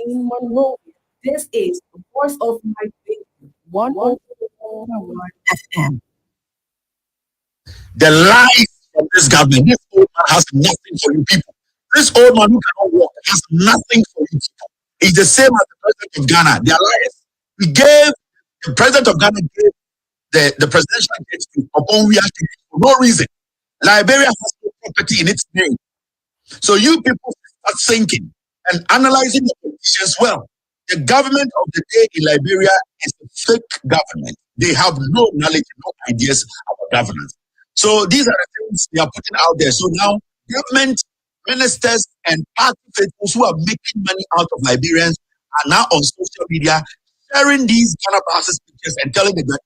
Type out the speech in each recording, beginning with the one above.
in Monrovia. This is the voice of my baby. 101. The lies from this government. This old man has nothing for you people. This old man who cannot walk has nothing for you people. He's the same as the president of Ghana. They are liars. The president of Ghana gave the presidential jet to upon we for no reason. Liberia has no property in its name. So you people are thinking and analyzing the politicians well. The government of the day in Liberia is a fake government. They have no knowledge, no ideas about governance. So these are the things they are putting out there. So now government, ministers, and party faithfuls who are making money out of Liberians are now on social media sharing these Ghana buses pictures and telling the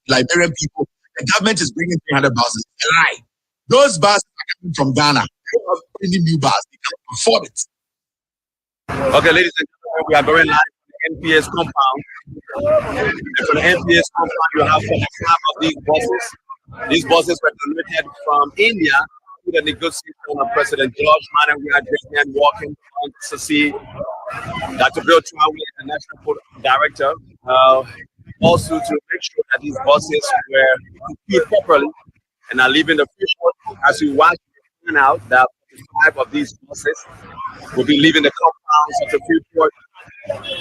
Liberian people the government is bringing 300 buses. A lie. Those buses are coming from Ghana. They don't have any new bus. They can't afford it. Okay, ladies and gentlemen, we are going live from the NPS compound. And from the NPS compound, you have 45 of these buses. These buses were donated from India to the negotiation of President George Manneh. We are drinking and walking on to see Dr. Bill Traore, the National Port Director, also to make sure that these buses were equipped properly and are leaving the freeport. As we watch turn out, that 5 of these buses will be leaving the compounds of the freeport,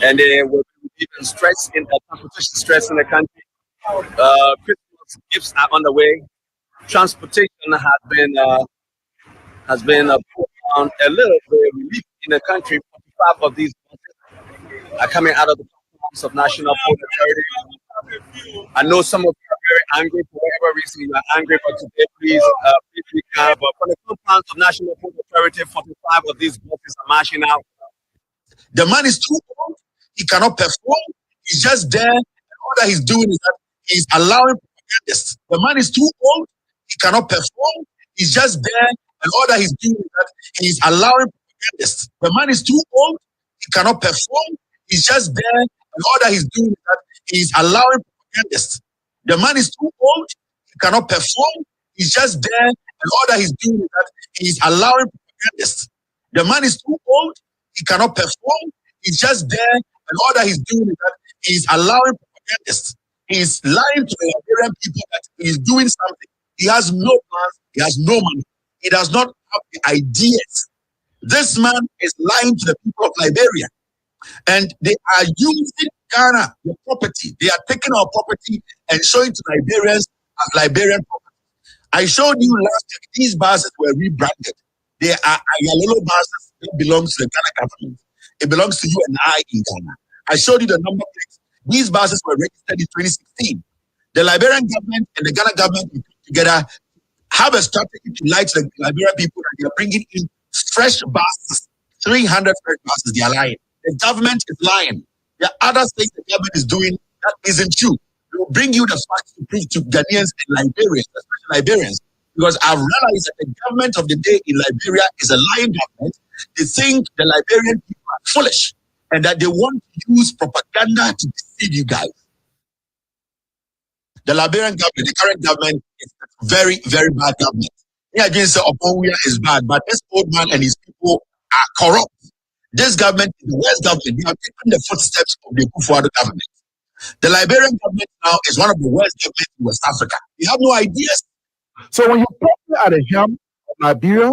and they will be even stress in the transportation stress in the country. Christmas gifts are on the way. Transportation has been put on a little bit relief in the country. 45 of these buses are coming out of the compounds of National Port Authority. I know some of you are very angry for whatever reason you are angry, but today, please be calm. But for the compounds of National Port Authority, 45 of these buses are marching out. The man is too old. He cannot perform. He's just there. And all that he's doing is that he's allowing propagandists. The man is too old. He cannot perform. He's just there. And all that he's doing is that he's allowing propagandists. The man is too old. He cannot perform. He's just there. And all that he's doing is that he's allowing propagandists. The man is too old. He cannot perform. He's just there. And all that he's doing is that he's allowing propagandists. The man is too old. He cannot perform. He's just there. And all that he's doing is that he's allowing propagandists. He's lying to the Liberian people that he's doing something. He has no plans. He has no money. He does not have the ideas. This man is lying to the people of Liberia. And they are using Ghana, the property. They are taking our property and showing to Liberians as Liberian property. I showed you last week, these buses were rebranded. They are yellow buses that belongs to the Ghana government. It belongs to you and I in Ghana. I showed you the number plates. These buses were registered in 2016. The Liberian government and the Ghana government will put together, have a strategy to lie to the Liberian people that they are bringing in fresh buses, 300 fresh buses. They are lying. The government is lying. There are other things the government is doing that isn't true. They will bring you the facts to prove to Ghanaians and Liberians, especially Liberians, because I've realized that the government of the day in Liberia is a lying government. They think the Liberian people are foolish and that they want to use propaganda to deceive you guys. The Liberian government, the current government, is a very, very bad government. Yeah, against Oponwia is bad, but this old man and his people are corrupt. This government is the worst government. They have taken the footsteps of the Kufuor government. The Liberian government now is one of the worst governments in West Africa. They have no ideas. So when you put at the helm of Liberia,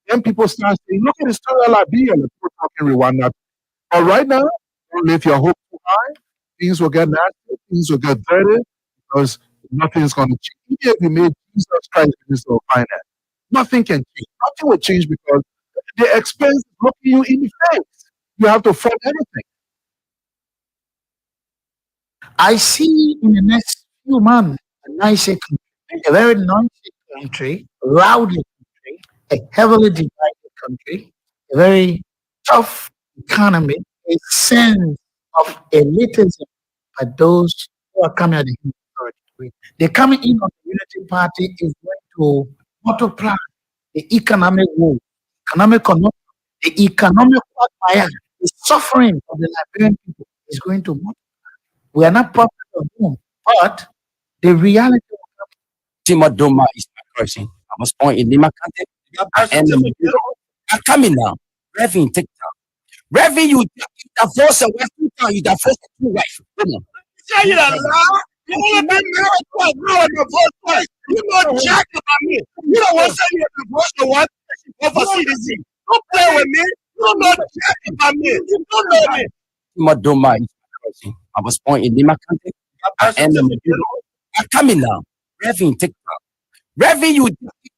then people start saying, look at the story of Liberia, and people talking Rwanda. But right now, don't lift your hope too high. Things will get nasty, things will get dirty, because nothing is going to change. Even if you made Jesus Christ Minister of Finance, nothing can change. Nothing will change because the expense is looking you in the face. You have to fund anything. I see in the next few months a nicer country, a very noisy country, rowdy country, a heavily divided country, a very tough economy, a sense of elitism by those who are coming at the authority. The coming in of the Unity Party is going to multiply the economic woe, the economic quagmire, the suffering of the Liberian people is going to multiply. We are not perfect at home, but the reality of Timadoma is my person. I was born in Lima County. And I'm coming now. Reverend TikTok. Reverend, you divorced a wife 2 times. You divorced 2 wives. Come on. Tell you a lie. You only been married twice. Now I'm divorced twice. You know jack about me. You don't want to say you're divorced the wife for CDC. Don't play with me. You don't know jack about me. You don't know me. Madoma is my cousin. I was born in Lima County. I am a Maduro. I come in now. Revin, take time. Revin, you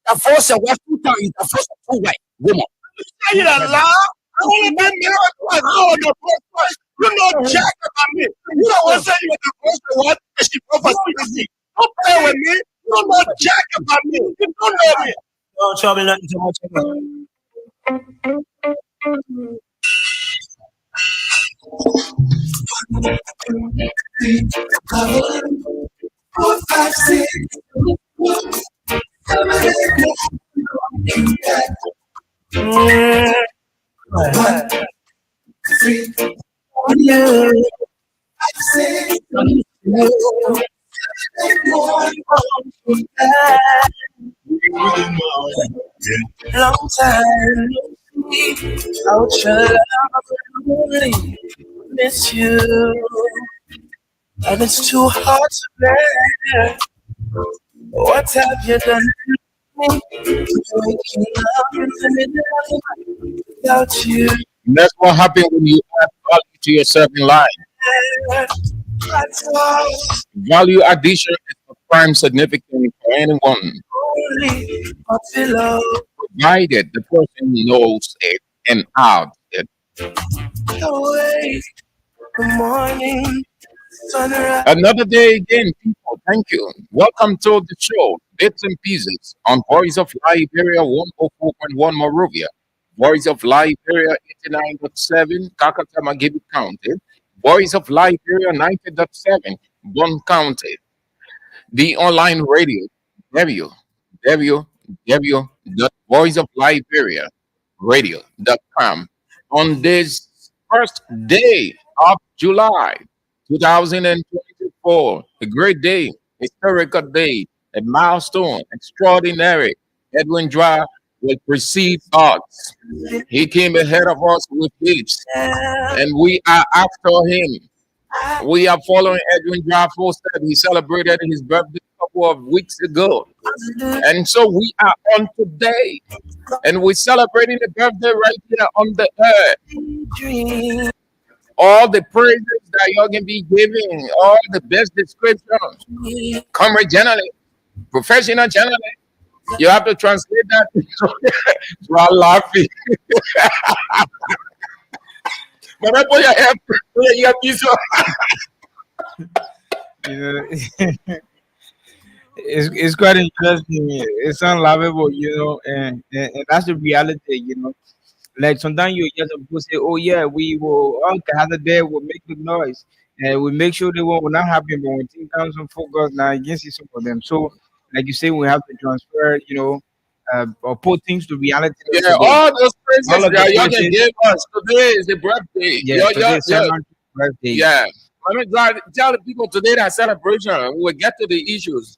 divorced a wife 2 times. You divorced 2 wives. Come on. Tell you a lie. I only been married twice. Now I'm divorced twice. You know jack about me. You don't want to say you're divorced the wife and she for CDC. Don't play with me. You don't know jack about me. You don't know me. Don't trouble nothing too much. Long time no see. Out your love, really miss you, and it's too hard to bear. What have you done to me? Waking up in the middle of the night without you. And that's what happened when you add value to yourself in life. That's all. Value addition is a prime significant for anyone, Only a pillow. provided the person knows it and adds it. Away. Good morning, sunrise. Another day again, people. Thank you. Welcome to the show, Bits and Pieces, on Voice of Liberia 104.1 Morovia, Voice of Liberia 89.7, Kakatama Gibi County, Voice of Liberia 90.7, Bon County, the online radio, www.voiceofliberiaradio.com. On this first day of July 2024, a great day, historical day, a milestone, extraordinary. Edwin Dry will precede us. He came ahead of us with gifts, and we are after him. We are following Edwin Dry footsteps. He celebrated his birthday a couple of weeks ago. And so we are on today. And we're celebrating the birthday right here on the earth. All the praises that you're going to be giving, all the best descriptions, comrade generally, professional generally. You have to translate that. So I'm laughing. But I put your hair, your piece You know, it's quite interesting. It's unlovable, and that's the reality, Like sometimes you just people say, "Oh yeah, we will all gather there, we'll make the noise, and we make sure they will not happen." But when things comes on focus, now you can see some of them. So, like you say, we have to transfer, or put things to reality. Yeah, Today. all those praises All of the that you praises. can give us. Today is the birthday. Yeah, today is someone's birthday. Yeah. I mean, God, tell the people today that celebration. We'll get to the issues.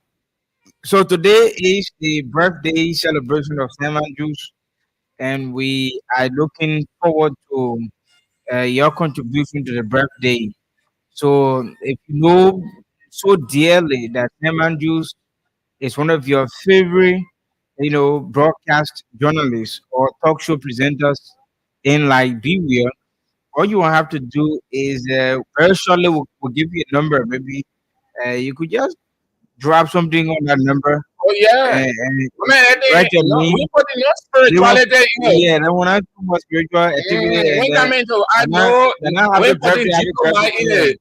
So today is the birthday celebration of Salmon Juice, and we are looking forward to your contribution to the birthday. So if you know so dearly that Salmon Juice is one of your favorite, broadcast journalists or talk show presenters in Liberia, all you will have to do is very shortly we'll give you a number. Maybe you could just drop something on that number Oh, yeah. and Man, write your name. we put in your They want, spirituality. yeah, they want to do more spiritual activity. We And come into I then know. then I We happy put in birthday, happy Chico my birthday. ear.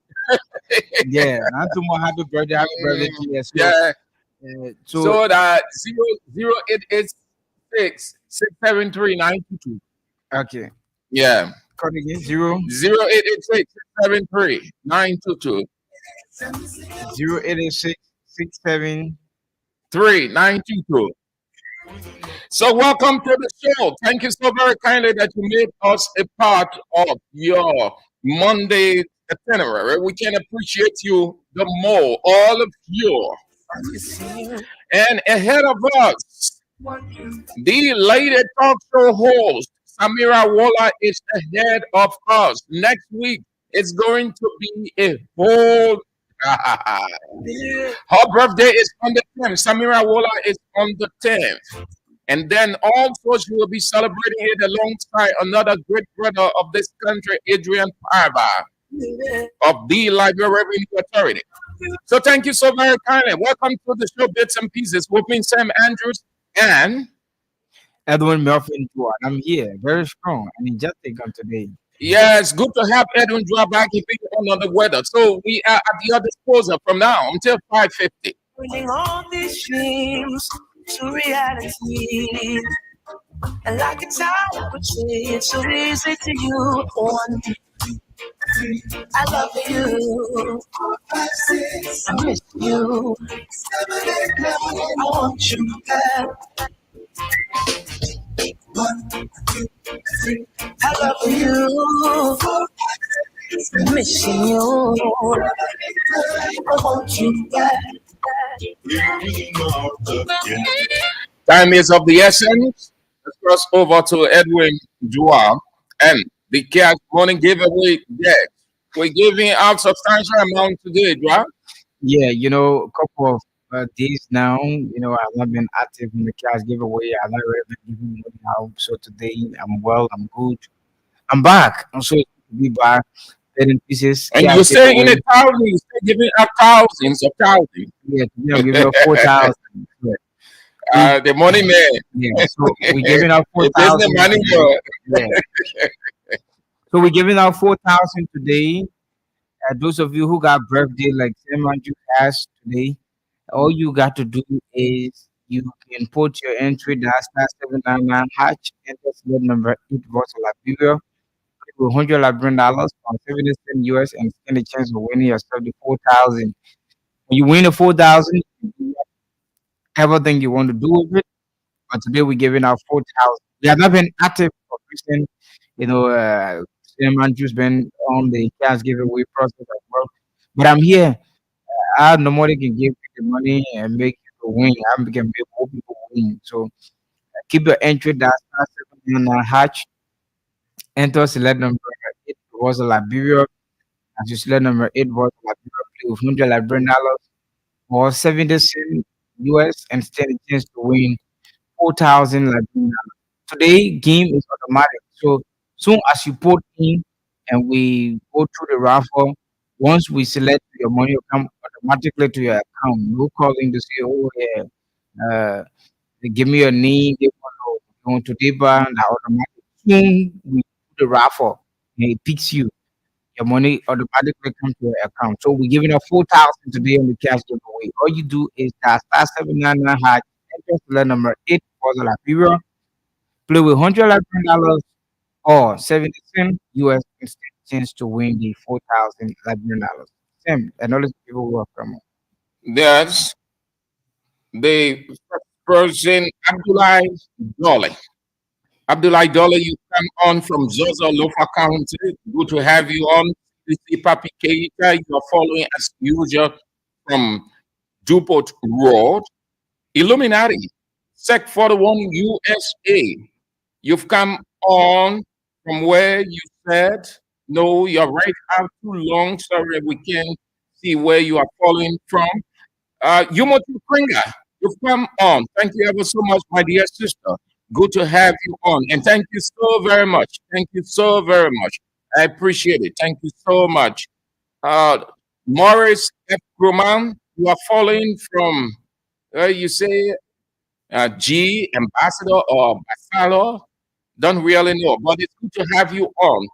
Yeah, not too more happy birthday, happy birthday to you. So, Yeah. so So that 0886 673 922. okay, Yeah. cut again 0 0886 673 922. 086 67. 3922. So welcome to the show. Thank you so very kindly that you made us a part of your Monday itinerary. We can appreciate you the more, all of you. And ahead of us, the lady talk show host, Samira Waller is ahead of us. Next week, it's going to be a whole. Her birthday is on the 10th. Samira Waller is on the 10th. And then also she will be celebrating it alongside another great brother of this country, Adrian Parva of the Liberia Revenue Authority. So thank you so very kindly. Welcome to the show Bits and Pieces with me, Sam Andrews, and Edwin Murphy and Joan. I'm here, very strong and energetic on today. yes, good to have Edwin draw back if he's under the weather. So we are at your disposal from now until 5:50. Bringing all these dreams to reality. And like a child would say, it's so easy to you. One, I love you. I miss you. I want you back. I love you. I'm missing you. I want you back. Time is of the essence. Let's cross over to Edwin Dua and the cash morning giveaway deck. We're giving out substantial amount today, Dua. Yeah, a couple of days now, I've not been active in the cash giveaway. I've not really been giving money out. So today, I'm well, I'm good. I'm back. I'm so happy to be back. 10 pieces, And cash you're saying in giveaway. a thousand, you're still giving out thousands of thousands. Yeah, today I'm giving out 4,000. Yeah. The money man. Yeah, so we're giving out It is the 4,000 money today. man. Yeah. So we're giving out 4,000 today. Those of you who got birthday like Sam Andrew has today, all you got to do is you can put your entry that's 799 hatch and that's the number 8 votes Liberia with $100 from 70 cents US and stand a chance of winning yourself the 4,000. When you win the 4,000, you can do everything you want to do with it. But today we're giving out 4,000. We have not been active for recent, Sam Andrew's been on the cash giveaway process as well. But I'm here. Nobody can give you the money and make you win. I can make more people win. So keep your entry that's 799 hatch. Enter select number 8 was Liberia. As you select number 8 was Liberia, play with $100 or 70 cents US and stand a chance to win 4,000 Liberian. Today game is automatic. So soon as you put in and we go through the raffle, once we select your money will come automatically to your account. No calling to say, oh yeah, uh, give me your name, give me going to Deba and automatic. Soon we do the raffle and it picks you. Your money automatically comes to your account. So we're giving out 4,000 today on the cash giveaway. All you do is that star 799 hash, enter select number 8 for the Liberia, play with $100 or 70 cents US and stand a chance to win the 4,000 Liberian dollars. Sam, acknowledge people welcome. That's the first person, Abdullah Dolly. Abdullah Dolly, you come on from Zozo, Lofa County. Good to have you on. You see Papi Keita, you are following as usual from Dupont Road. Illuminati, Sec 41 USA. You've come on from where you said, no, you're right out too long. Sorry, we can't see where you are following from. Yumo Kringa, you've come on. Thank you ever so much, my dear sister. Good to have you on. And thank you so very much. Thank you so very much. I appreciate it. Thank you so much. Uh, Morris F. Gruman, you are following from, you say, G, ambassador or ambassador. Don't really know, but it's good to have you on.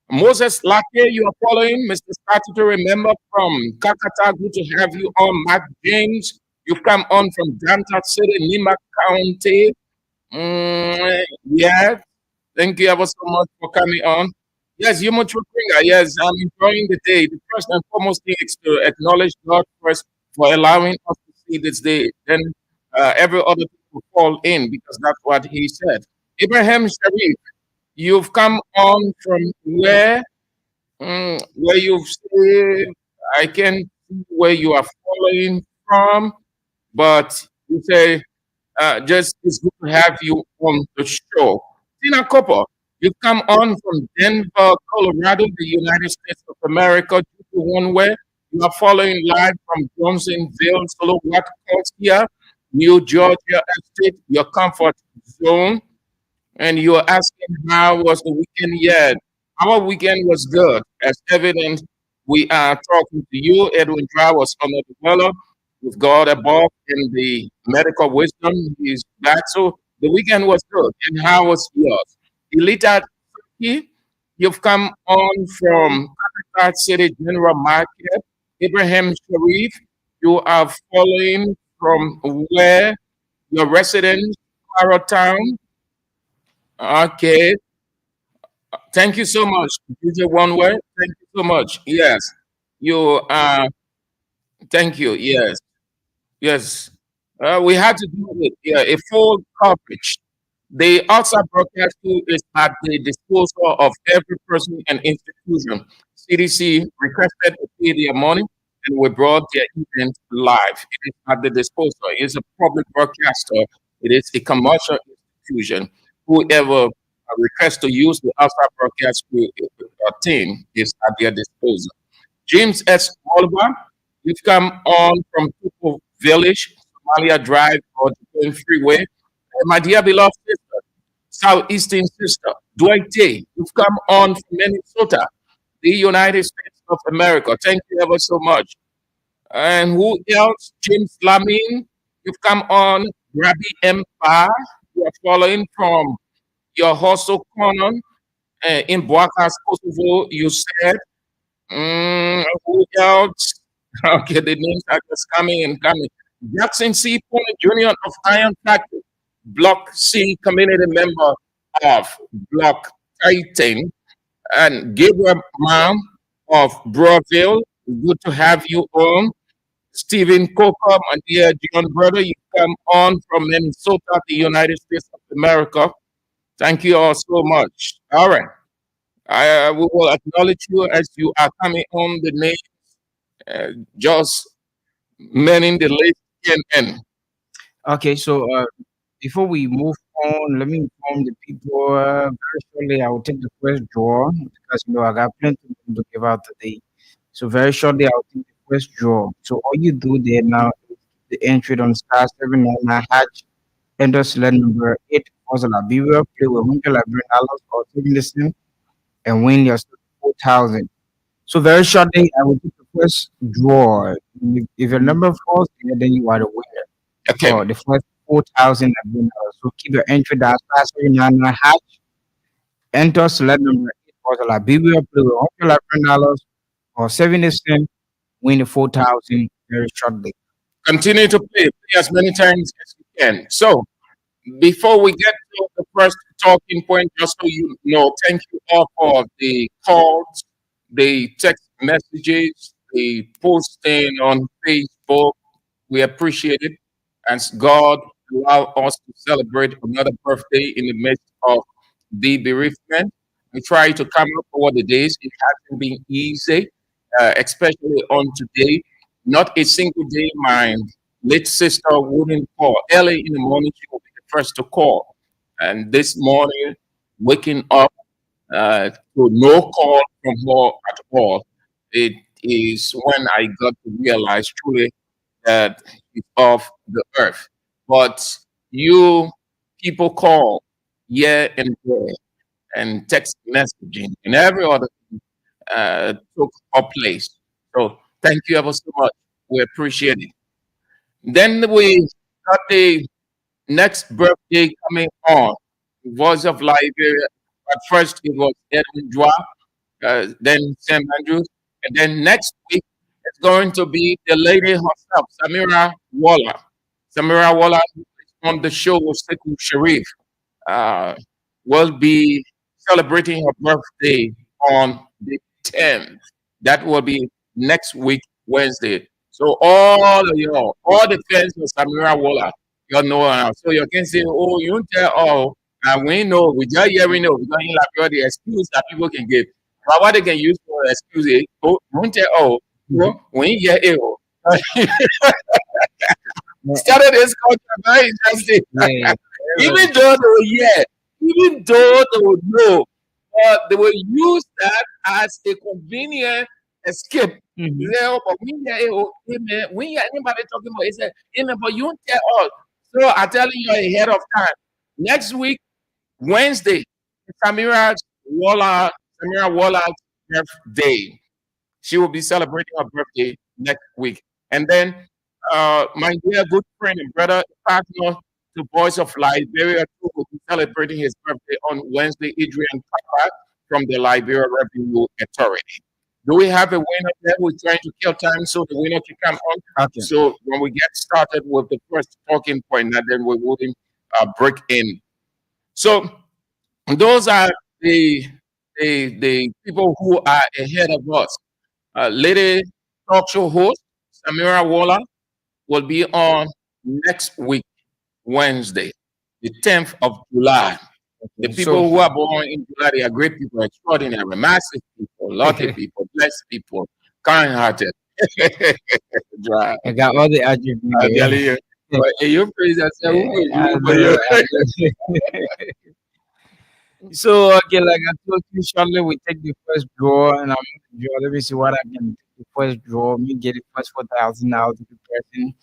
Moses Lake, you are following. Mr. Statutory member from Kakata, good to have you on. Mark James, you've come on from Danta City, Nima County. Yeah, thank you ever so much for coming on. Yes, you much yes, I'm enjoying the day. The first and foremost thing is to acknowledge God first for allowing us to see this day. Then every other people fall in because that's what he said. Abraham Sharif, you've come on from where you've said, I can see where you are following from, but you say, just it's good to have you on the show. Tina Copper, You've come on from Denver, Colorado, the United States of America, due to one way. You are following live from Johnsonville, Slovakia, New Georgia State, your comfort zone. And you're asking how was the weekend yet? Our weekend was good. As evident, we are talking to you. Edwin Dry was under the weather with God above in the medical wisdom. He's back. So the weekend was good. And how was yours? Elita Turkey, you've come on from Katakar City General Market. Ibrahim Sharif, you are following from where? Your residence, Claro Town. Okay. Thank you so much. DJ One Way. Thank you so much. Yes. You thank you. Yes. Yes. We had to do it. Yeah, a full coverage. The outside broadcast tool is at the disposal of every person and institution. CDC requested to pay their money and we brought their event live. It is at the disposal. It is a public broadcaster. It is a commercial institution. Whoever requests to use the outside broadcast team is at their disposal. James S. Oliver, you've come on from Tupo Village, Somalia Drive, or the Freeway. My dear beloved sister, Southeastern sister, Duarte, you've come on from Minnesota, the United States of America. Thank you ever so much. And who else? James Lamin, you've come on, Rabbi Empire. You are following from your hostel corner in Boakas, Kosovo. You said, who else? Okay, the names are just coming and coming. Jackson C. Point Jr. of Iron Factory, Block C community member of Block Titan, and Gabriel Mom of Broadville. Good to have you on. Stephen Coker, my dear John brother, you come on from Minnesota, the United States of America. Thank you all so much. All right. We will acknowledge you as you are coming on the name, just manning the list and Okay, so before we move on, let me inform the people. Very shortly, I will take the first draw because I got plenty to give out today. So very shortly, I'll take the first draw. So all you do there now is the entry on star 799 hatch, enter select number 8 also Liberia, play with $100 or 7 and win your 4,000. So very shortly, I will take the first draw. If your number falls, then you are the winner. okay. For the first 4,000 have been so keep your entry down fast 799 hatch, enter select number 8 also Liberia, play with $100 or 70 win the 4,000 very shortly. Continue to play as many times as you can. So before we get to the first talking point, just so you know, thank you all for the calls, the text messages, the posting on Facebook. We appreciate it. As God allow us to celebrate another birthday in the midst of the bereavement. We try to come up over the days. It hasn't been easy, especially on today. Not a single day my late sister wouldn't call. Early in the morning, she will be the first to call. And this morning, waking up to no call from her at all, it is when I got to realize truly that is of the earth. But you people call yeah and there and text messaging and every other thing took our place. So thank you ever so much. We appreciate it. Then we got the next birthday coming on. Voice of Liberia. At first it was Edwin Dwa, then Sam Andrews, and then next week it's going to be the lady herself, Samira Waller. Samira Waller is on the show with Sekou Sharif. Uh, will be celebrating her birthday on the 10th. That will be next week, Wednesday. So all of y'all, all the fans of Samira Waller, you know now. So you can say, oh, you don't tell all. And we know, we just hear we know, we don't like all the excuse that people can give. But what they can use for excuse is, oh, you don't tell all. Well, we hear it. Oh. Started this culture very interesting. Yeah, Even though they were yeah, even though they would know but they will use that as a convenient escape. Mhm. They say, oh, but we hear, oh, hey, man, we hear anybody talking about it. Say, hey, man, but you don't tell us. So I'm telling you ahead of time. Next week, Wednesday, Samira Waller's birthday. She will be celebrating her birthday next week. And then my dear good friend and brother, partner to Voice of Liberia, too, will be celebrating his birthday on Wednesday, Adrian Papa from the Liberia Revenue Authority. Do we have a winner there? We're trying to kill time so the winner can come on. Okay. So when we get started with the first talking point, and then we will break in. So those are the the people who are ahead of us. Lady talk show host Samira Waller will be on next week, Wednesday, the 10th of July. The people So who are born in July, they are great people, extraordinary, massive people, lucky people, blessed people, kind hearted. Dry. I got all the attributes I there. tell you. But you praise yourself, who will I you for know, you? I know. So okay, like I told you, shortly we take the first draw, and I'm gonna draw. Let me see what I can take the first draw. Me get the first 4,000 out to the person.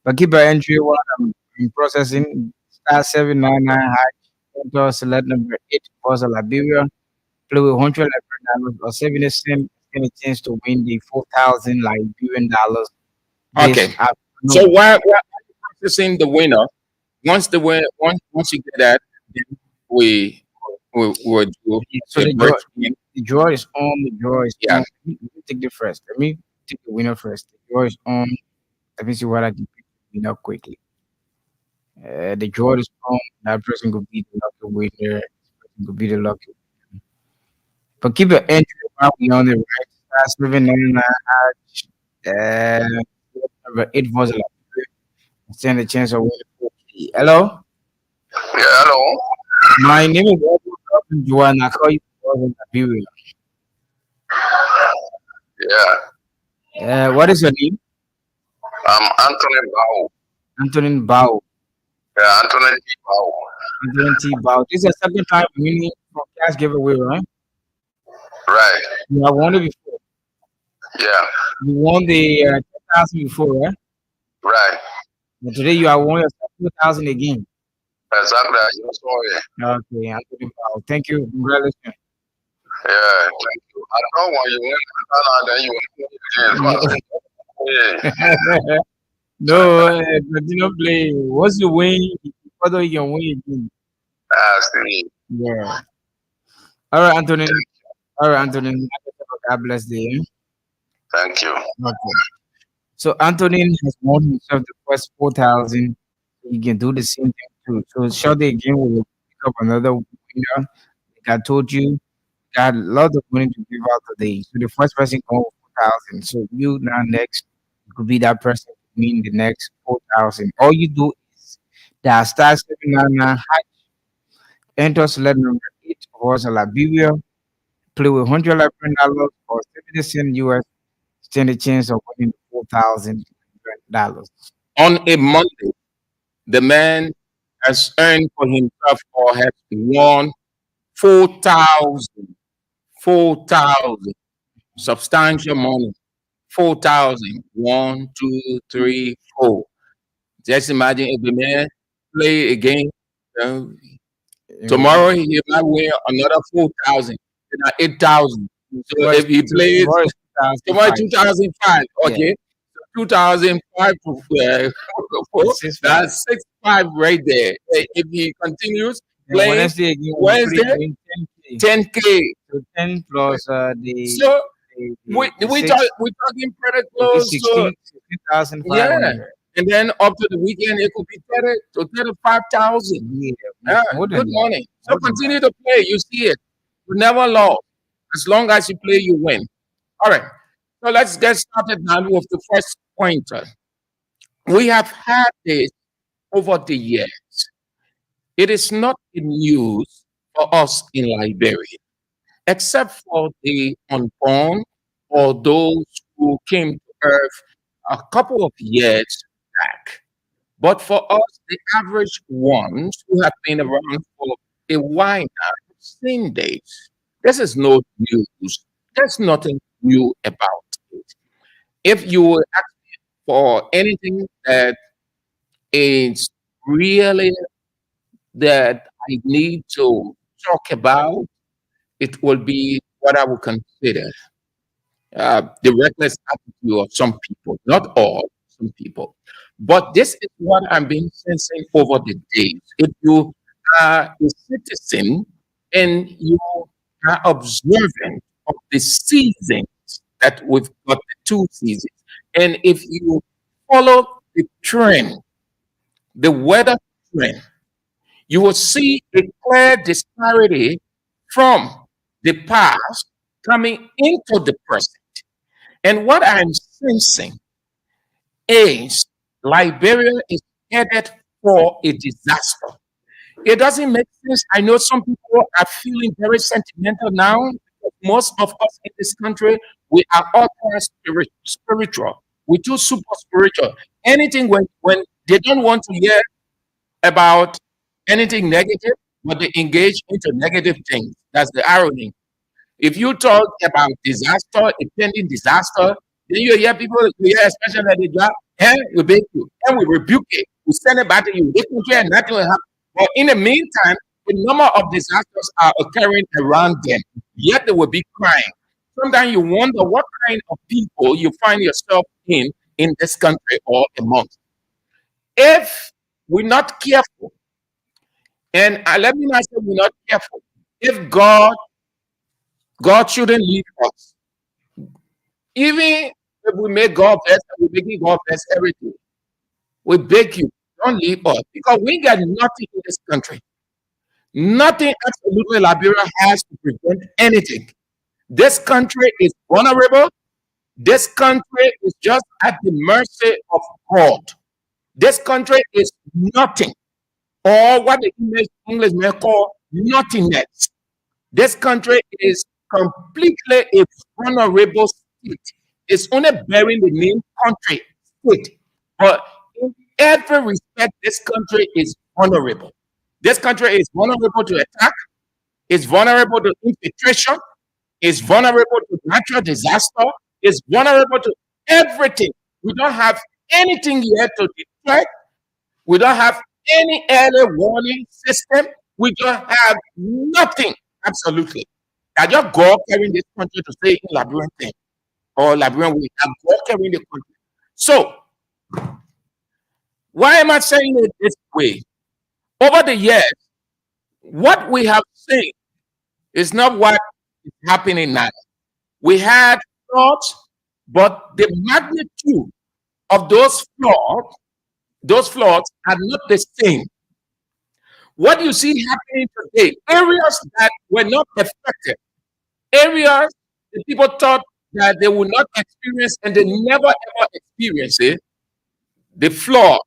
But keep an entry while I'm processing. Star 799 hash. Enter select number 8 for Liberia. Play with $100 or 70 cents. Stand a chance to win the 4,000 Liberian dollars this Okay. So afternoon. while you're processing the winner, once you get that, then we will do Yeah, so a break in. the draw is on. The draw is Yeah. on. Let me take the first. Let me take the winner first. The draw is on. Let me see what I can pick the winner quickly. The draw is on. That person could be the lucky winner. This person could be the lucky. But keep your entry while we on the right. Star 799 hash. Number 8 was a stand a chance of winning 4K. Hello, Yeah, hello. my name is Edward Joanne. I call you from Liberia. Yeah, What is your name? I'm Anthony Bao. Antonin Bao. Yeah, Anthony Bao. Antonin T. Bao. This is the second time winning from cash giveaway, right? Right. You have won it before. Yeah. You won the 10,000 before, right? Right. And today you are won yourself 2,000 again. Exactly. I just saw it. Okay, Antonin Bao. Thank you. Congratulations. Yeah. Thank you. I don't know why you went to Ghana, then you went to again. Yeah. No, continue playing. Once you win, further you can win again. I see. Yeah. All right, Antonin. All right, Antonin. God bless you. Thank you. Okay. So Antonin has won himself the first 4,000. He can do the same thing too. So shortly again, we will pick up another winner. Like I told you, got a lot of money to give out today. So the first person go with 4,000. So you now next could be that person to win the next 4,000. All you do is that star 799 enter select number 8 for Liberia, play with $100 or 70 cents US, stand a chance of winning $4,000. On a Monday, the man has earned for himself or has won 4,000. 4,000. Substantial money. 4,000. 1, 2, 3, 4. Just imagine if the man play again. uh, Tomorrow he might win another 4,000. 8,000. So if he plays tomorrow 2005, Yeah. okay. 2005 to that's 6-5 right there. If he continues And playing Wednesday again, we Wednesday, play win 10K. 10K. So 10 plus So the we 6 we're talking pretty will be close. So 16,500. yeah, and then up to the weekend it could be 30 to 35,000. Yeah, Yeah, more than good that. money. So More than continue to play. You see it. You never lost. As long as you play, you win. All right. So let's get started now with the first pointer. We have had this over the years. It is not in news for us in Liberia, except for the unborn or those who came to Earth a couple of years back. But for us, the average ones who have been around for a while now, have seen this. This is no news. There's nothing new about it. If you ask for anything that is really that I need to talk about, it will be what I would consider the reckless attitude of some people, not all, some people. But this is what I've been sensing over the days. If you are a citizen and you are observant of the seasons that we've got, the two seasons, and if you follow the trend, the weather trend, you will see a clear disparity from the past coming into the present. And what I'm sensing is Liberia is headed for a disaster. It doesn't make sense. I know some people are feeling very sentimental now. Most of us in this country, we are all spiritual. We're too super spiritual. Anything when they don't want to hear about anything negative, but they engage into negative things. That's the irony. If you talk about disaster, impending disaster, then you hear people, you hear especially at the job, and we beg you, and we rebuke it, we send it back to you. This country and nothing will happen. But in the meantime, the number of disasters are occurring around them, yet they will be crying. Sometimes you wonder what kind of people you find yourself in this country or amongst. If we're not careful, and let me not say we're not careful, if God shouldn't leave us. Even if we make God bless, we're making God bless everything. We beg you, don't leave us because we got nothing in this country. Nothing absolutely Liberia has to prevent anything. This country is vulnerable. This country is just at the mercy of God. This country is nothing, or what the English may call nothingness. This country is completely a vulnerable state. It's only bearing the name country state. But in every respect, this country is vulnerable. This country is vulnerable to attack, it's vulnerable to infiltration, it's vulnerable to natural disaster, it's vulnerable to everything. We don't have anything yet to detect. We don't have any early warning system. We don't have nothing, absolutely. I just go carrying this country to say in Liberian thing or Liberian way. I'm go carrying the country. So, why am I saying it this way? Over the years, what we have seen is not what is happening now. We had floods, but the magnitude of those floods are not the same. What you see happening today, areas that were not affected, areas that people thought that they would not experience and they never ever experience it, the flood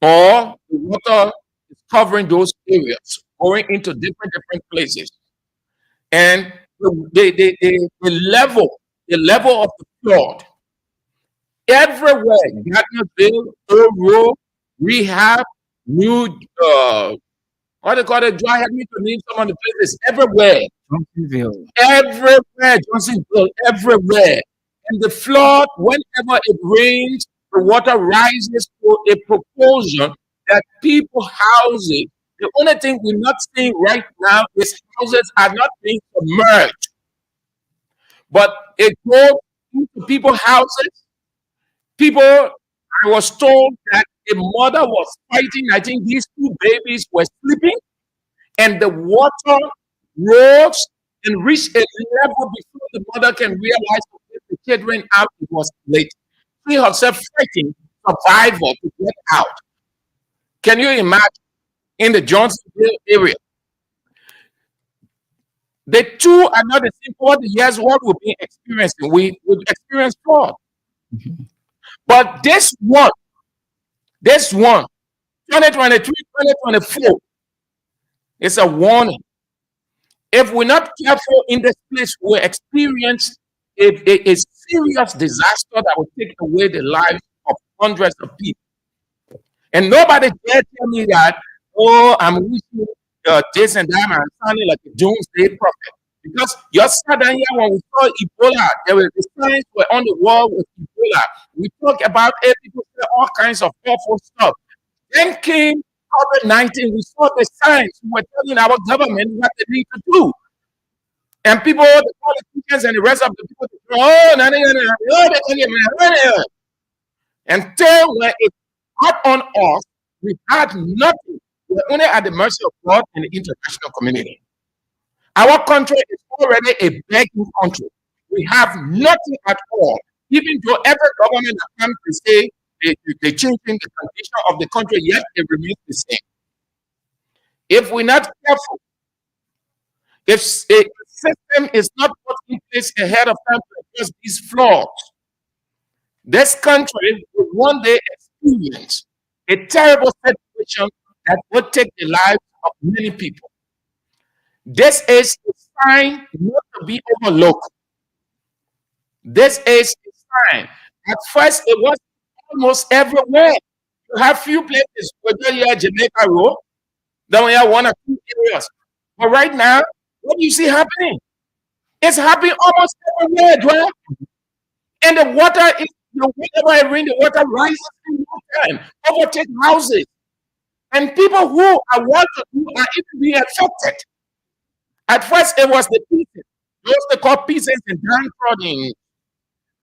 or the water is covering those areas, going into different places. And the level of the flood everywhere, Gardnerville, Old Road, Rehab, New what they call it, do I have me to name some of the places everywhere? Johnsonville. Everywhere, Johnsonville, everywhere. And the flood, whenever it rains, the water rises to a proportion that people houses. The only thing we're not seeing right now is houses are not being submerged, but it goes into people's houses. People, I was told that a mother was fighting. I think these two babies were sleeping, and the water rose and reached a level before the mother can realize to get the children out. It was late. She herself fighting survival to get out. Can you imagine in the Johnsonville area? The two are not the same. Over the years, what we've been experiencing, we've experienced fraud. But this one, 2023, 2024, is a warning. If we're not careful in this place, we'll experience a serious disaster that will take away the lives of hundreds of people. And nobody dare tell me that, oh, I'm wishing this and that, I'm sounding like a doomsday prophet. Because your southern here, when we saw Ebola, there were the signs were on the wall with Ebola. We talk about it, people say all kinds of awful stuff. Then came COVID-19. We saw the signs. We were telling our government what they need to do. And people, the politicians and the rest of the people, oh, no, no, no, no, no, no, no, no. Until when it got on us, we had nothing. We were only at the mercy of God and the international community. Our country is already a begging country. We have nothing at all. Even though every government that comes to say they changing the condition of the country, yet it remains the same. If we're not careful, if a system is not put in place ahead of time to address these flaws, this country will one day experience a terrible situation that will take the lives of many people. This is a sign not to be overlooked. This is a sign. At first, it was almost everywhere. You have few places, whether you are Jamaica Road, then we have one or two areas. But right now, what do you see happening? It's happening almost everywhere, Dwayne. And the water is, whenever it rains, the water rises in no time, overtake houses. And people who are well-to-do are even being affected. At first, it was the pieces. Those they call pieces and downtrodden.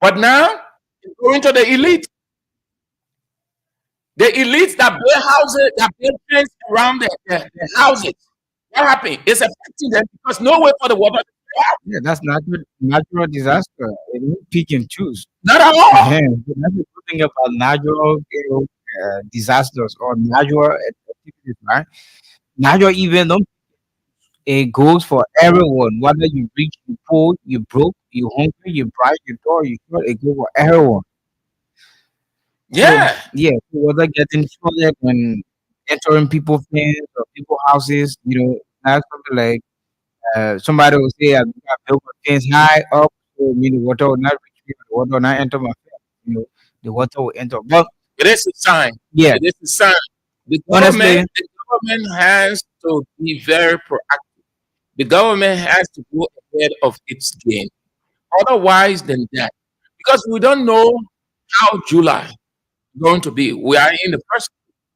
But now, it's going to the elite. The elites that build houses, that build fence around the houses. What happened? It's affecting them because no way for the water to go out. Yeah, that's natural disaster. It means pick and choose. Not at all. Yeah, that's the good thing about natural disasters or natural activities, right? Natural event, don't it goes for everyone. Whether you rich, you poor, you broke, you hungry, you bright, you tall, you short, it goes for everyone. So Yeah. yeah, so whether getting flooded when entering people fence or people houses, that's something like somebody will say I built my fence high up, so mean the water will not reach me, the water will not enter my fence. The water will enter. But It is a sign. yeah, It is a sign. The honestly, government has to be very proactive. The government has to go ahead of its game. Otherwise than that, because we don't know how July is going to be. We are in the first,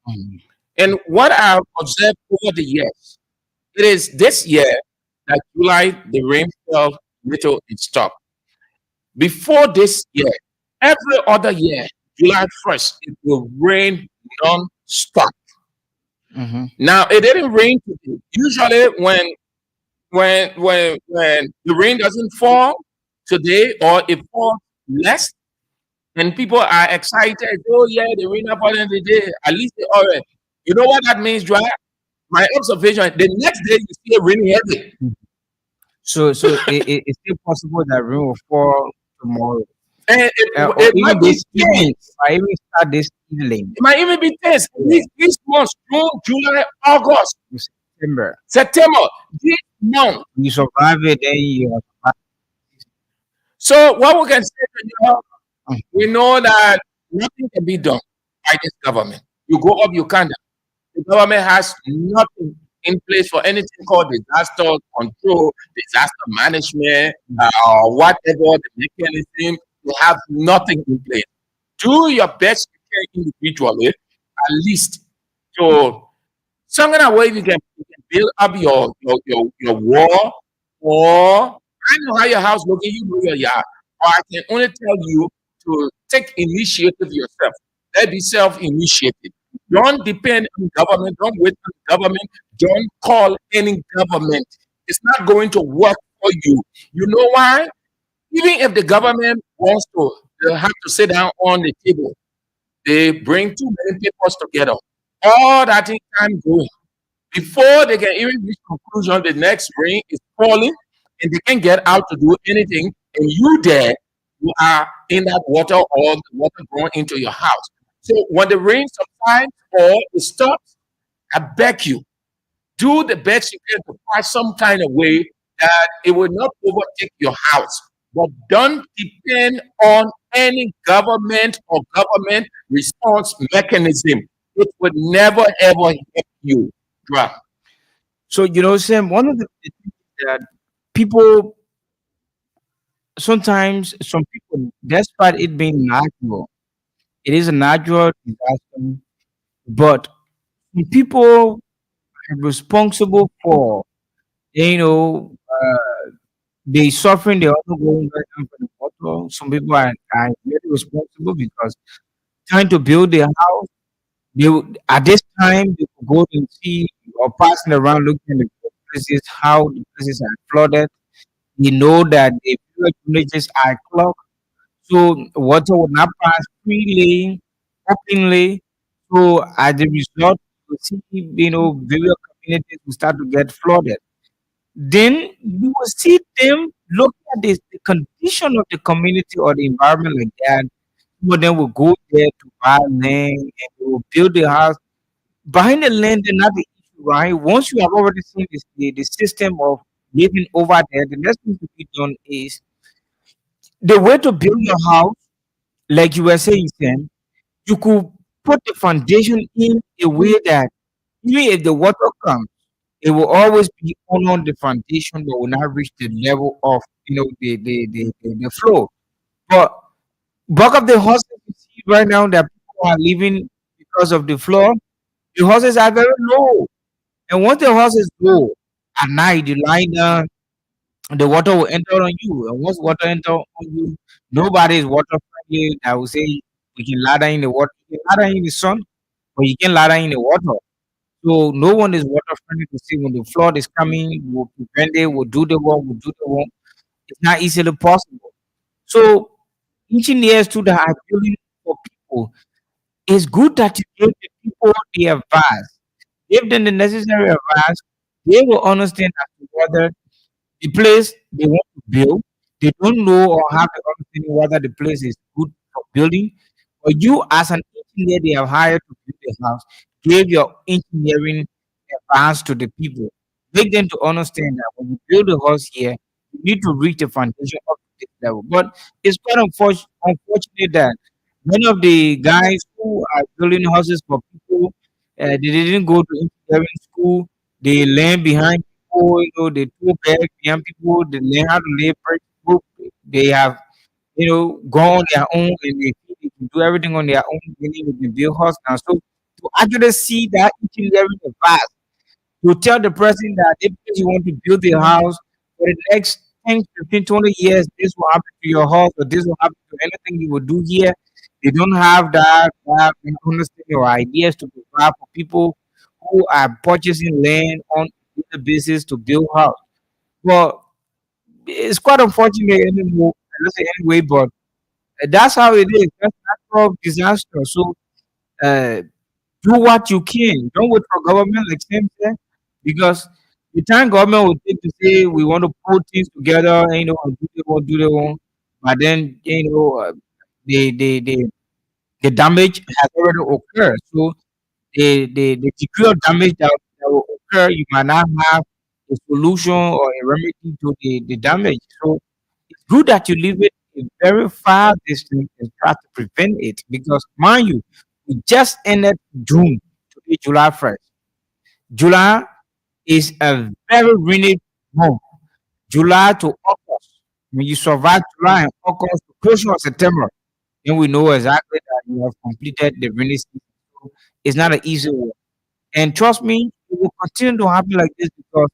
mm, and what I've observed over the years, it is this year that July the rain fell little and stopped. Before this year, every other year, July 1st, it will rain non-stop. mhm. Now it didn't rain today. Usually when the rain doesn't fall today or it falls less and people are excited, oh yeah, the rain up on the day, at least they already. You know what that means, dry? My observation, the next day you see it raining heavy. So it's still possible that rain will fall tomorrow, And or it even might be this evening. Or even start this evening, it might even be tense. These months, June, July, August, in September. September, this month. You survive it, then you are So what we can say to you, survived. we know that nothing can be done by this government. You go up, you can't. The government has nothing in place for anything called disaster control, disaster management, or whatever the mechanism. You have nothing in place. Do your best you can individually, at least. So, some kind of way you can build up your wall, or I know how your house looking, you know your yard. Or I can only tell you to take initiative yourself. Let be self-initiated. Don't depend on government. Don't wait on government. Don't call any government. It's not going to work for you. You know why? Even if the government wants to, they have to sit down on the table. They bring too many papers together. All that in time going. Before they can even reach conclusion, the next rain is falling and they can get out to do anything. And you there, you are in that water or the water going into your house. So when the rain subsides or it stops, I beg you, do the best you can to find some kind of way that it will not overtake your house. But don't depend on any government or government response mechanism. It would never ever help you. Right. So Sam, one of the things that people sometimes some people, despite it being natural, it is a natural disaster, but some people are responsible for you know they suffering the ongoing right now for the water. Some people are really responsible because trying to build their house. At this time they could go and see or passing around looking at the places how the places are flooded. You know that the villages are clogged, so water will not pass freely, openly. So as a result, you see, various communities will start to get flooded. Then you will see them looking at the condition of the community or the environment like that. Some of them will go there to buy land and they will build the house. Buying the land is not the issue, right? Once you have already seen the system of living over there, the next thing to be done is the way to build your house, like you were saying, Sam, you could put the foundation in a way that even if the water comes, it will always be on the foundation but will not reach the level of the flow. But bulk of the houses you see right now that people are living because of the floor, the houses are very low. And once the houses low, at night you lie down, the water will enter on you. And once water enter on you, nobody is water friendly. I would say we can ladder in the water, you can ladder in the sun, but you can ladder in the water. So no one is water friendly to see when the flood is coming, will prevent it, will do the work, will do the work. It's not easily possible. So engineers too that are building for people, it's good that you give the people the advice. Give them the necessary advice. They will understand as to whether the place they want to build, they don't know or have the understanding whether the place is good for building. Or you, as an engineer, they have hired to build the house, give your engineering advice to the people. Make them to understand that when you build a house here, you need to reach the foundation up to this level. But it's quite unfortunate that many of the guys who are building houses for people, they didn't go to engineering school. They learn behind people, they throw back behind people. They learn how to lay bricks. They have, gone on their own and they can do everything on their own. Meaning they can build house now. So to actually see that engineering advice to tell the person that if you want to build a house for the next 10, 15, 20 years, this will happen to your house or this will happen to anything you will do here. They don't have that understanding or ideas to provide for people who are purchasing land on the basis to build house. Well, it's quite unfortunate anymore. Let's say anyway, but that's how it is. That's natural disaster. So uh, do what you can. Don't wait for government, like Sam said, because the time government will take to say we want to put things together, do they want, do they want, but then the damage has already occurred. So the degree of damage that will occur, you might not have a solution or a remedy to the damage. So it's good that you leave it a very far distance and try to prevent it because, mind you, we just ended June today, July 1st. July is a very rainy month. July to August. When you survive July and August to close of September, then we know exactly that you have completed the rainy season. So it's not an easy one. And trust me, it will continue to happen like this because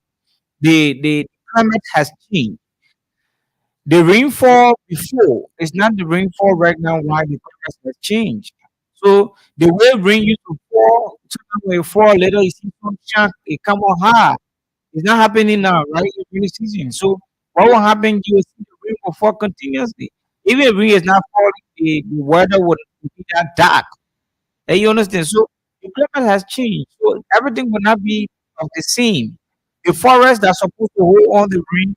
the climate has changed. The rainfall before is not the rainfall right now. Why the climate has changed? So the way rain used to fall, sometimes when it fall later, you see some chunk, it come on high. It's not happening now, right? In rainy season. So what will happen? You will see the rain will fall continuously. Even if rain is not falling, the weather would be that dark. You understand? So the climate has changed. So everything will not be of the same. The forest that's supposed to hold on the rain,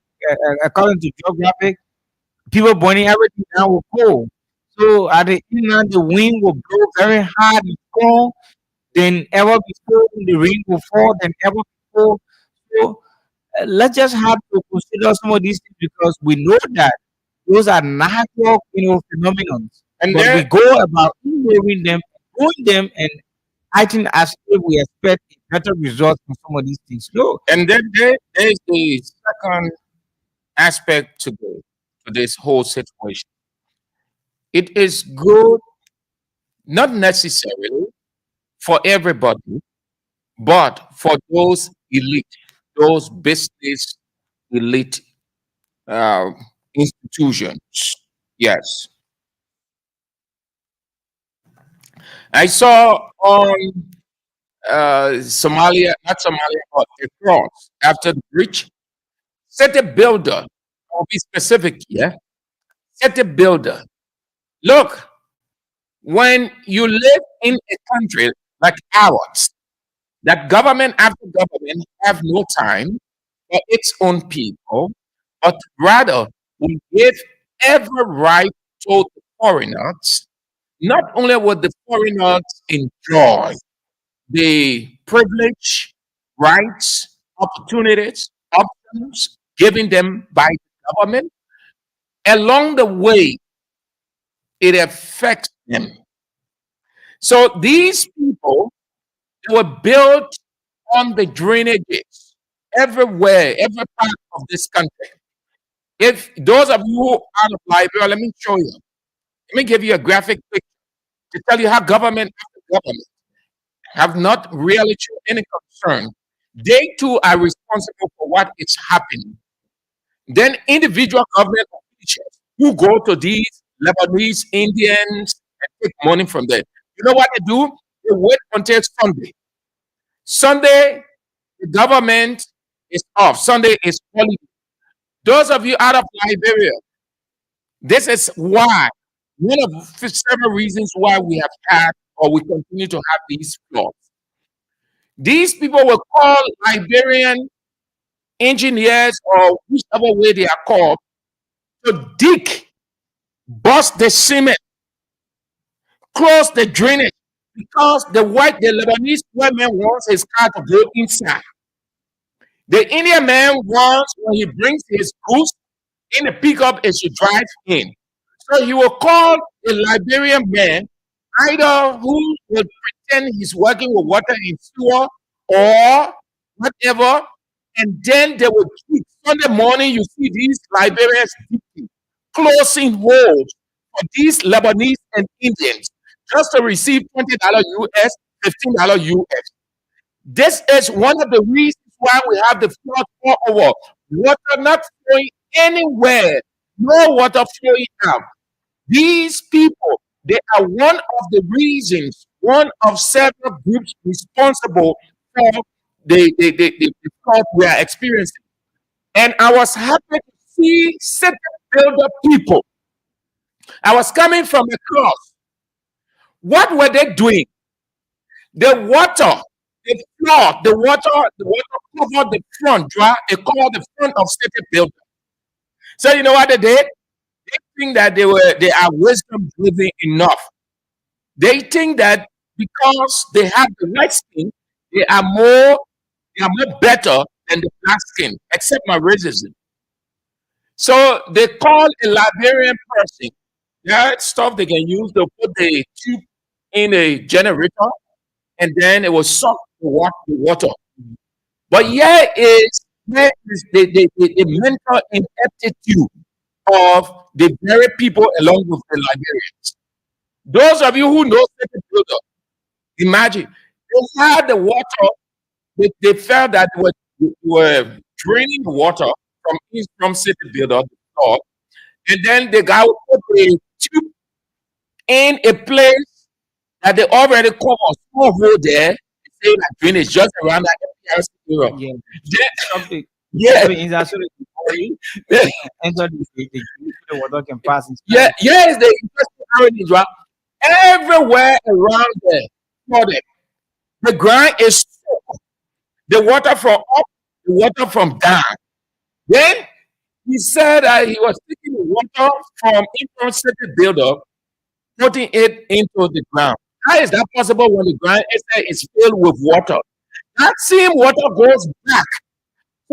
according to geographic, people burning everything down with coal. So at the end, the wind will blow very hard and strong. Then ever before, the rain will fall. Then ever before. So let's just have to consider some of these things because we know that those are natural, phenomena. And But we there go about ignoring them, doing them, and acting as if we expect a better result from some of these things. No, and then there's the second aspect to this whole situation. It is good, not necessarily for everybody, but for those elite, those business elite uh, institutions. Yes. I saw on Somalia, not Somalia, but across after the breach, set a builder, I'll be specific here, set a builder. Look, when you live in a country like ours, that government after government have no time for its own people, but rather will give every right to the foreigners. Not only will the foreigners enjoy the privilege, rights, opportunities, options given them by the government, along the way, it affects them. So these people were built on the drainages everywhere, every part of this country. If those of you who are of Liberia, let me show you. Let me give you a graphic picture to tell you how government after government have not really shown any concern. They too are responsible for what is happening. Then individual government officials who go to these Lebanese Indians and take money from them. You know what they do? They wait until Sunday. Sunday, the government is off. Sunday is holiday. Those of you out of Liberia, this is why, one of the several reasons why we have had or we continue to have these floods. These people were called Liberian engineers or whichever way they are called to dig, bust the cement, close the drainage because the Lebanese white man wants his car to go inside. The Indian man wants when he brings his goods in the pickup, it should drive in. So he will call a Liberian man, either who will pretend he's working with water in sewer or whatever, and then they will keep. Sunday morning, you see these Liberians digging, closing holes for these Lebanese and Indians just to receive $20 US, $15 US. This is one of the reasons why we have the flood all over. Water not flowing anywhere, no water flowing out. These people, they are one of the reasons, one of several groups responsible for the flood we are experiencing. And I was happy to see certain builder people. I was coming from across. What were they doing? The water, the flood, the water covered the front, dry, it covered the front of certain building. So you know what they did? They think that they are wisdom driven enough. They think that because they have the white skin, they are more better than the black skin, except my racism. So they call a Liberian person. That stuff they can use to put the tube in a generator and then it will suck the water. But here is the mental ineptitude of the very people along with the Liberians. Those of you who know certain builder, imagine they had the water, they felt that they were draining the water from city builder, and then the guy would put the tube in a place that they already covered a small hole there, say like drainage just around that FPRC area. Yeah. Then- Something. yeah, Something inside so that yeah, enter the water can pass inside. yeah, yes, the interesting irony, right? Everywhere around there, flooded. The ground is soaked. The water from up, the water from down. Then he said that he was taking the water from in city builder, putting it into the ground. How is that possible when the ground is filled with water? That same water goes back.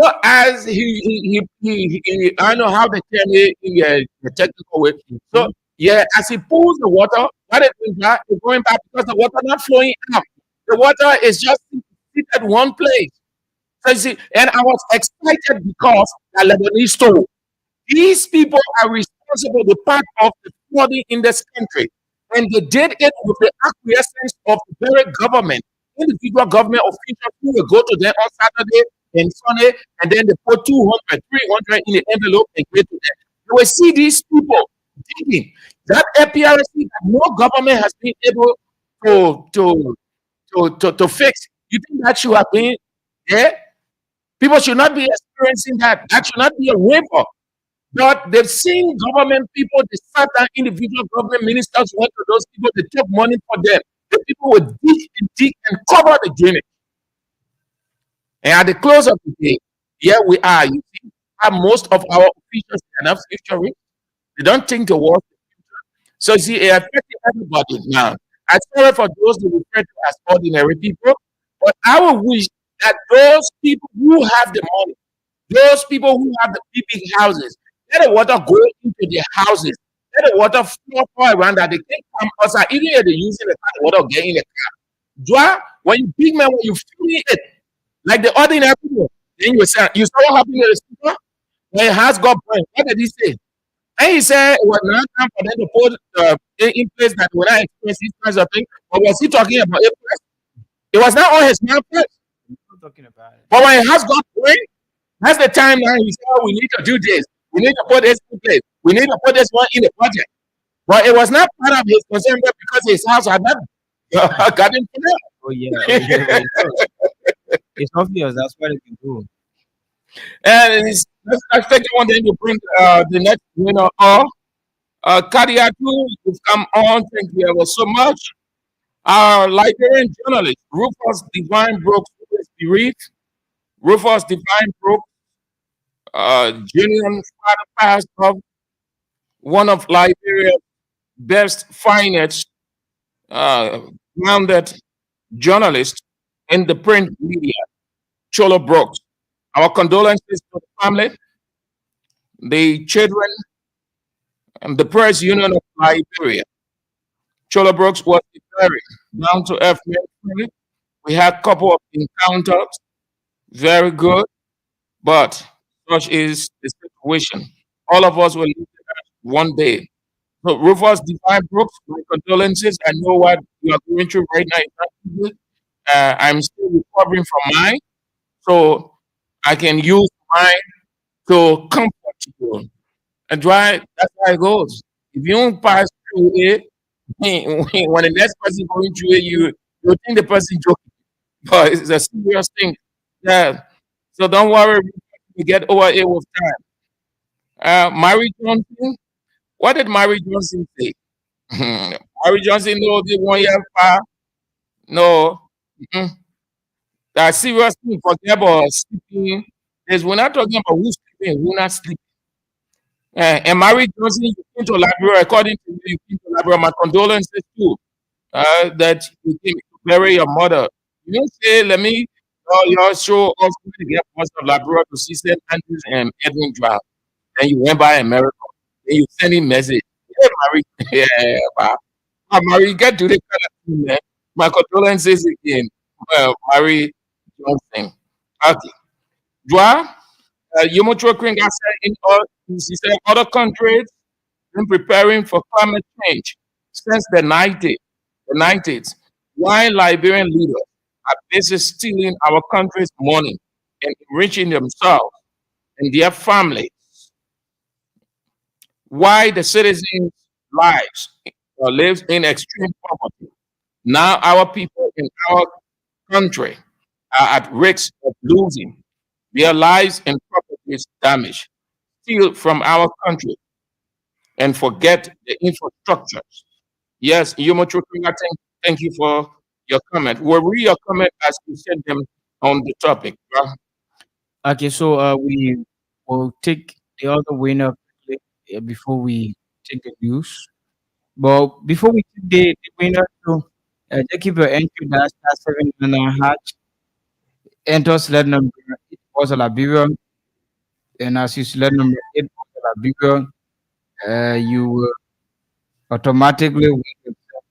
So as I know how they tell it in the technical way. So yeah, as he pulls the water, what is doing back? It's going back because the water not flowing out. The water is just sit at one place. So you see, and I was excited because the Lebanese told. These people are responsible, the part of the flooding in this country. And they did it with the acquiescence of the very government, individual government officials who will go to them on Saturday and Sunday, and then they put 200, 300 in the envelope and give to them. You will see these people digging that APRC that no government has been able to fix. You think that should have been there? People should not be experiencing that. That should not be a waiver. But they've seen government people, they sat down, individual government ministers went to those people, they took money for them. The people would dig and cover the drainage. And at the close of the day, here we are. You see, most of our officials are not futuristic. They don't think the world. So you see, it affects everybody now. I'm sorry for those who refer to as ordinary people, but I would wish that those people who have the money, those people who have the big houses, let the water go into their houses. Let the water flow around that they can come outside. Even if they're using the water, get in the car. Dry, when you big man, when you feel it, like the ordinary people, then you say, you saw what happened to the speaker? When your house got burned, what did he say? And he said it was not time for them to put in place that when I experience these kinds of things. But was he talking about it first? It was not on his mouth first. Talking about it. But when it has got burned, that's the time now he said, oh, we need to do this. We need to put this in place. We need to put this one in the project. But it was not part of his concern because his house had not gotten finished. Oh yeah. It's obvious. That's what it can do. And let's take one then to bring the next winner on. Kadiatu, you've come on. Thank you ever so much. Our Liberian journalist, Rufus Divine Brooks, who is bereaved. Rufus Divine Brooks, genuine father pastor, one of Liberia's best, finest, grounded journalists in the print media, Cholo Brooks. Our condolences to the family, the children, and the press union of Liberia. Cholo Brooks was a very down to earth man. We had a couple of encounters, very good, but such is the situation. All of us will leave one day. So, Rufus Divine Brooks, my condolences. I know what you are going through right now. It's not good. I'm still recovering from mine, so I can use mine to comfort you. And try, that's how it goes. If you don't pass through it, when the next person going through it, you think the person joking, but it's a serious thing. Yeah. So don't worry, we get over it with time. Mary Johnson, what did Mary Johnson say? Mary Johnson, no, they 1 year far. No, mm-mm. That's serious thing. Forget about sleeping. We're not talking about who's sleeping, who's not sleeping. And Mary Johnson, you came to Liberia, according to you came to Liberia. My condolences too, that you came to bury your mother. You didn't say, let me, your show us to get most of Liberia to see St. Andrews and Edwin Drive. Then you went by America. Then you send him message. Hey, Mary, yeah, Mary, get to the kind of thing, man. My condolences again, Mary Johnson. Okay. Joa, Yomocho Kringa said he said other countries been preparing for climate change since the 90s. Why Liberian leaders are busy stealing our country's money and enriching themselves and their families? Why the citizens' lives lives in extreme poverty? Now our people in our country are at risk of losing their lives and properties damaged, steal from our country and forget the infrastructure. Yes, Yomochukunga, thank you for your comment. We'll read your comment as you send them on the topic. Okay, so we will take the other winner before we take the news. But before we take the winner, so just keep your entry dash *7 enter sled number 8 was a Liberia, and as you sled number 8 was a Liberia, you will automatically win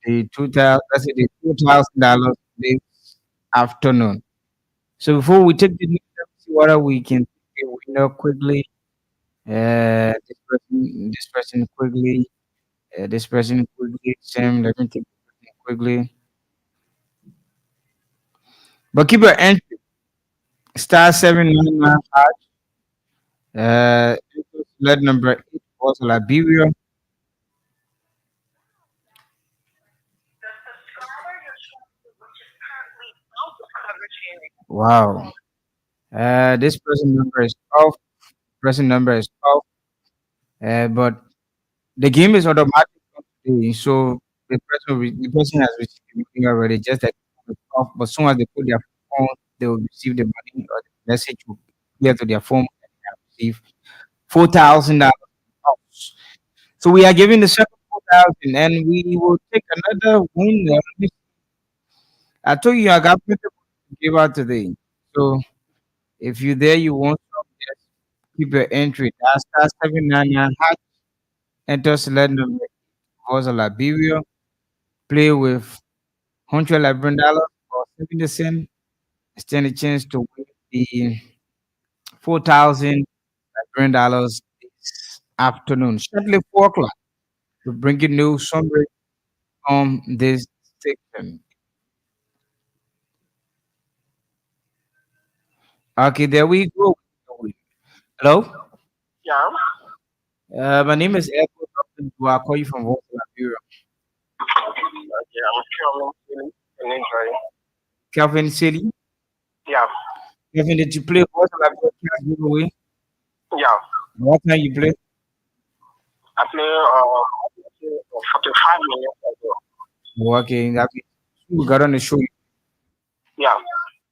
the 2,000. That's it, the $2,000 this afternoon. So before we take the news, let's see whether we can take the winner quickly. This person quickly. This person quickly. Same. Let me take this person quickly. But keep your entry. Star 799 hash. Lead number 8 was Liberia. Wow. This person number is off. Person number is off. But the game is automatic from today, so the person has received the money already. Just that it's off. But soon as they put their phone, they will receive the money or the message will clear to their phone and they have received $4,000. So we are giving the second 4,000, and we will take another winner. I told you I got plenty to give out today. So if you're there, you want some, just keep your entry. That's star 799 hash. Enter select number was a Liberia. Play with $111 or 70 cents. Stand a chance to win the 4,000 Liberian dollars this afternoon. Shortly 4 o'clock. To bring you news summary on this station. Okay, there we go. Hello? Yeah. My name is Edward. I call you from Liberia. Okay, I'm feeling an injury. Calvin City. Yeah. Calvin, did you play Voice of Liberia giveaway? Yeah. What time you play? I play 45 minutes ago. Okay, that means we got on the show. Yeah.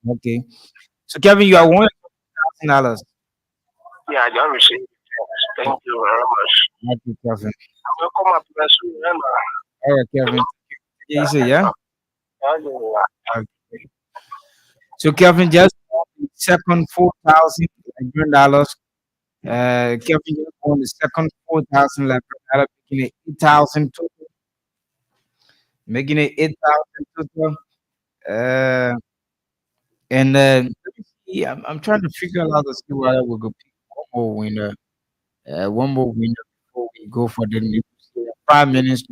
Okay. So Kevin, you are $1,000. Yeah, I just received it. Thank you very much. Okay, Kevin. Welcome up to the show, All right, Kevin. Easy, yeah. Okay. So Kevin just won the second $4,000. Kevin just won the second 4,000 making it 8,000 total. Making it 8,000 total. Uh, and let me see. I'm trying to figure out to see whether we could pick one more winner. One more winner before we go for the news. 5 minutes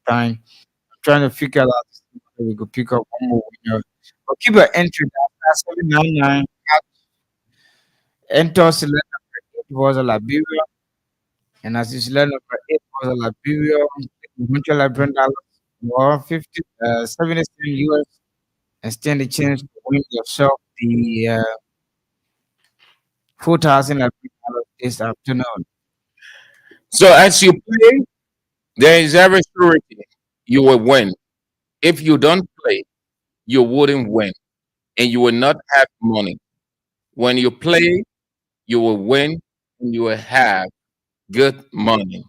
time. I'm trying to figure out to see whether we could pick up one more winner. But keep your entry down. That's 799. Enter select number 8 was a Liberia. And as you select number 8 was a Liberia, $100 or 70 cents US, and stand a chance to win yourself the 4,000 this afternoon. So as you play, there is every surety you will win. If you don't play, you wouldn't win and you will not have money. When you play, you will win and you will have good money.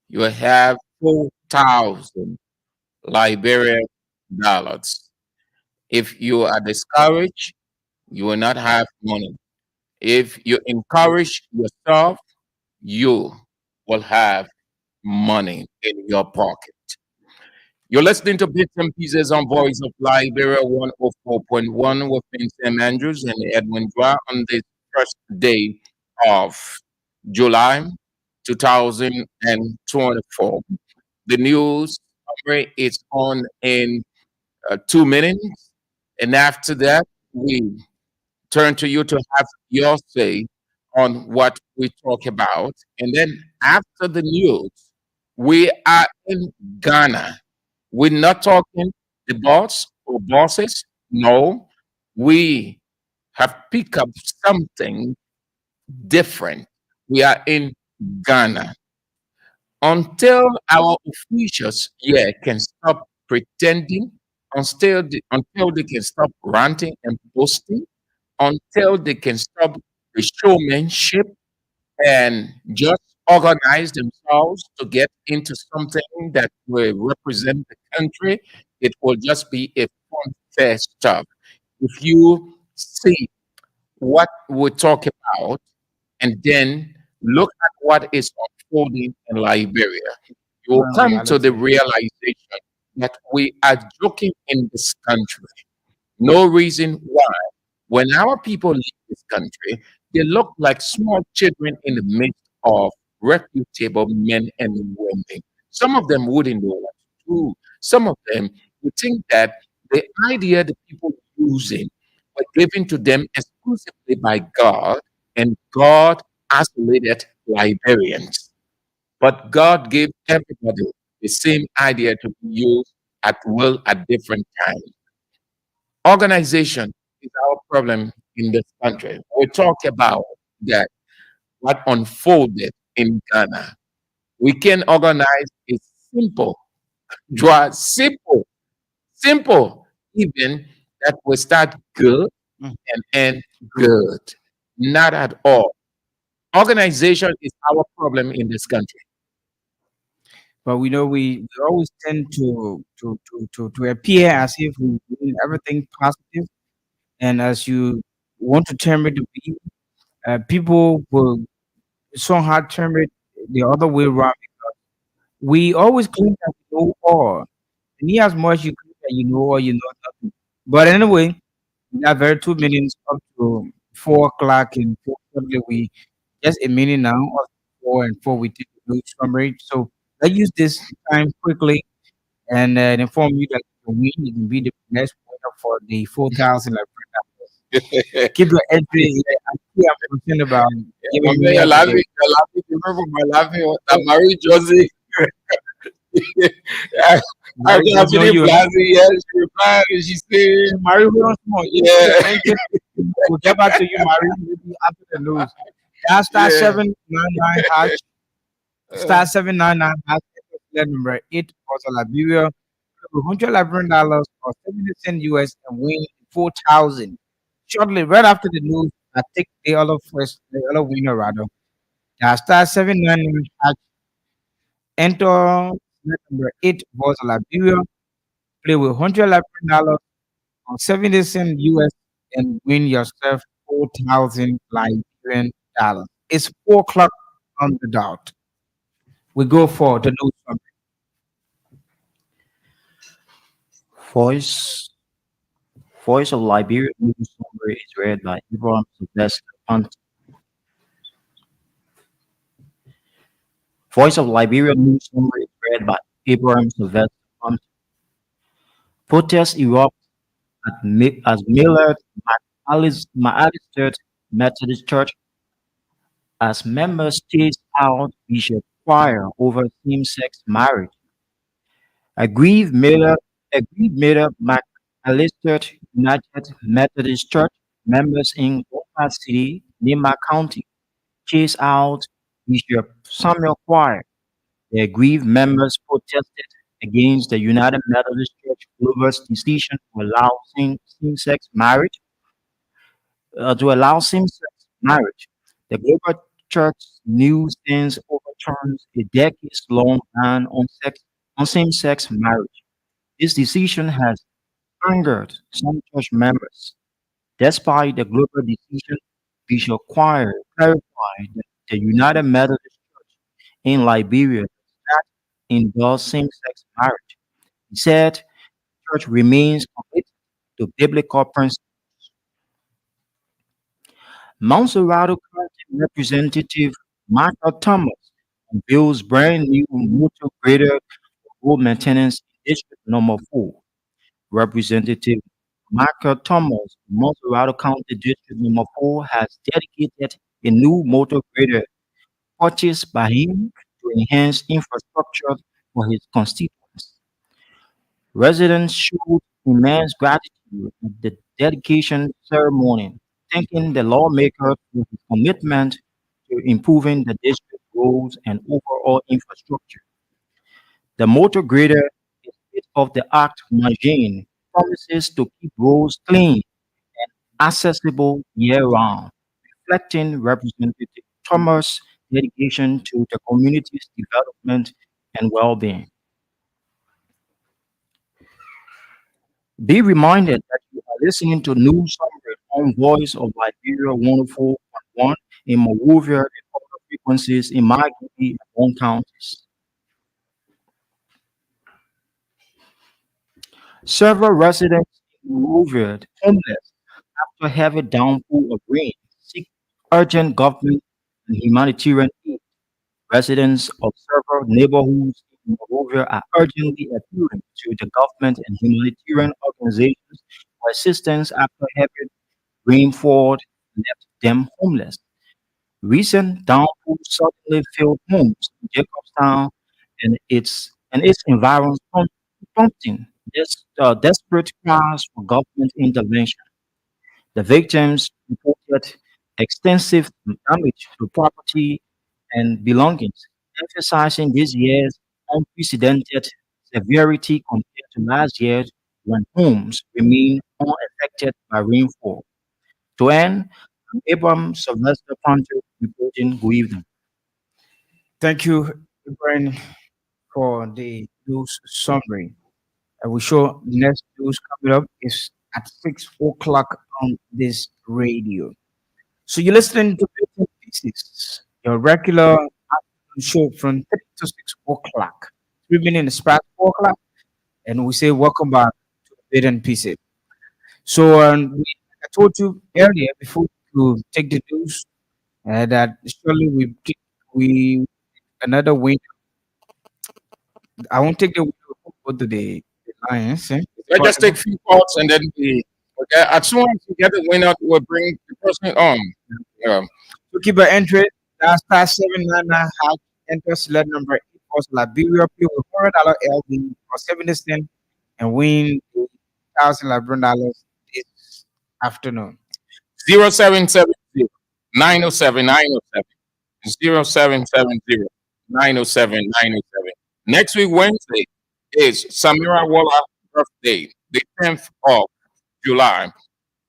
You will have 4,000 Liberian dollars. If you are discouraged, you will not have money. If you encourage yourself, you will have money in your pocket. You're listening to Bits and Pieces on Voice of Liberia 104.1 with Sam Andrews and Edwin Dwa on this first day of July 2024. The news summary is on in 2 minutes. And after that, we turn to you to have your say on what we talk about. And then after the news, we are in Ghana. We're not talking the boss or bosses. No, we have picked up something different. We are in Ghana. Until our officials here can stop pretending, until they can stop ranting and boasting, until they can stop the showmanship and just organize themselves to get into something that will represent the country, it will just be a fun fair stuff. If you see what we talk about and then look at what is unfolding in Liberia, you will come to the realization that we are joking in this country. No reason why, when our people leave this country, they look like small children in the midst of reputable men and women. Some of them wouldn't know what to do. Some of them would think that the idea the people using were given to them exclusively by God, and God isolated Liberians. But God gave everybody the same idea to be used at will at different times. Organization is our problem in this country. We talk about that, what unfolded in Ghana. We can organize a simple, draw simple, simple, even that will start good and end good. Not at all. Organization is our problem in this country. But we know we always tend to appear as if we're doing everything positive, and as you want to term it to be, people will somehow term it the other way around. We always claim that we know all, and he as much you claim that you know all, you know nothing. But anyway, we got very 2 minutes up to 4 o'clock, and we just a minute now, or 4 and 4 we take the news summary. So let's use this time quickly and inform you that you can win. You can be the next winner for the 4,000. Keep your entry. I'm concerned about giving me You're up laughing, today. you're laughing, remember my laughing that Marie Josie. I, Mary After doesn't know happening you, huh? Blasey, yes, she replied and she said, Mary, hold on, small. You keep yeah, your entry. We'll get back to you, Mary, maybe after the news. That's star yeah. 799 hash. Star 799 hash. Let number 8 was a Liberia. $100 or 70 cents US and win 4,000. Shortly, right after the news, I take the other winner rather. Star 799 hash. Enter select number 8 was a Liberia. Play with $100 or 70 cents US and win yourself 4,000 Liberian dollars. It's 4 o'clock on the dot. We go for the news summary. Voice Voice of Liberia News Summary is read by Ibrahim Sylvester Hunt. Voice of Liberia News Summary is read by Ibrahim Sylvester Hunt. Protests erupt at Millard McAllister Methodist Church as members chase out Bishop Choir over same-sex marriage. Aggrieved Millard McAllister United Methodist Church members in Oka City, Lima County, chased out Bishop Samuel Choir. The aggrieved members protested against the United Methodist Church Global's decision to allow same-sex marriage. The Global Church's new stance overturns a decades-long ban on same-sex marriage. This decision has angered some church members. Despite the global decision, Bishop Choir clarified that the United Methodist Church in Liberia does not endorse same-sex marriage. He said the church remains committed to biblical principles. Montserrado County Representative Michael Thomas unveils brand new motor grader for road maintenance in District Number 4. Representative Michael Thomas, Montserrado County District Number 4, has dedicated a new motor grader purchased by him to enhance infrastructure for his constituents. Residents showed immense gratitude at the dedication ceremony, thanking the lawmaker for his commitment to improving the district roads and overall infrastructure. The motor grader, a state-of-the-art machine, promises to keep roads clean and accessible year-round, reflecting Representative Thomas' dedication to the community's development and well-being. Be reminded that you are listening to News Summary on Voice of Liberia 104.1 in Monrovia and other frequencies in Maggie and One counties. Several residents in Monrovia homeless after heavy downpour of rain seek urgent government and humanitarian aid. Residents of several neighborhoods in Monrovia are urgently appealing to the government and humanitarian organizations for assistance after heavy rainfall left them homeless. Recent downpours suddenly filled homes in Jacobstown and its environs, prompting desperate cries for government intervention. The victims reported extensive damage to property and belongings, emphasizing this year's unprecedented severity compared to last year when homes remained unaffected by rainfall. To end, Abraham Sylvester Panther reporting good evening. Thank you, Brian, for the news summary. I will show the next news coming up is at 6 o'clock on this radio. So you're listening to Bits and Pieces, your regular afternoon show from 3 to 6 o'clock. 3 minutes past 4 o'clock, and we say welcome back to Bit and Pieces. So I told you earlier before to take the news that surely we another win. I won't take the win go to the Lions. Let's But just take few thoughts and then we okay. As soon as we get the winner, we'll bring the person on. Yeah. to keep an entry, that's past 799 hash enter select number 8 for Liberia play with $100 LD for 70 cents and win the $1,000 this afternoon. 0770 907 Next week, Wednesday, is Samira Waller's birthday, the 10th of July.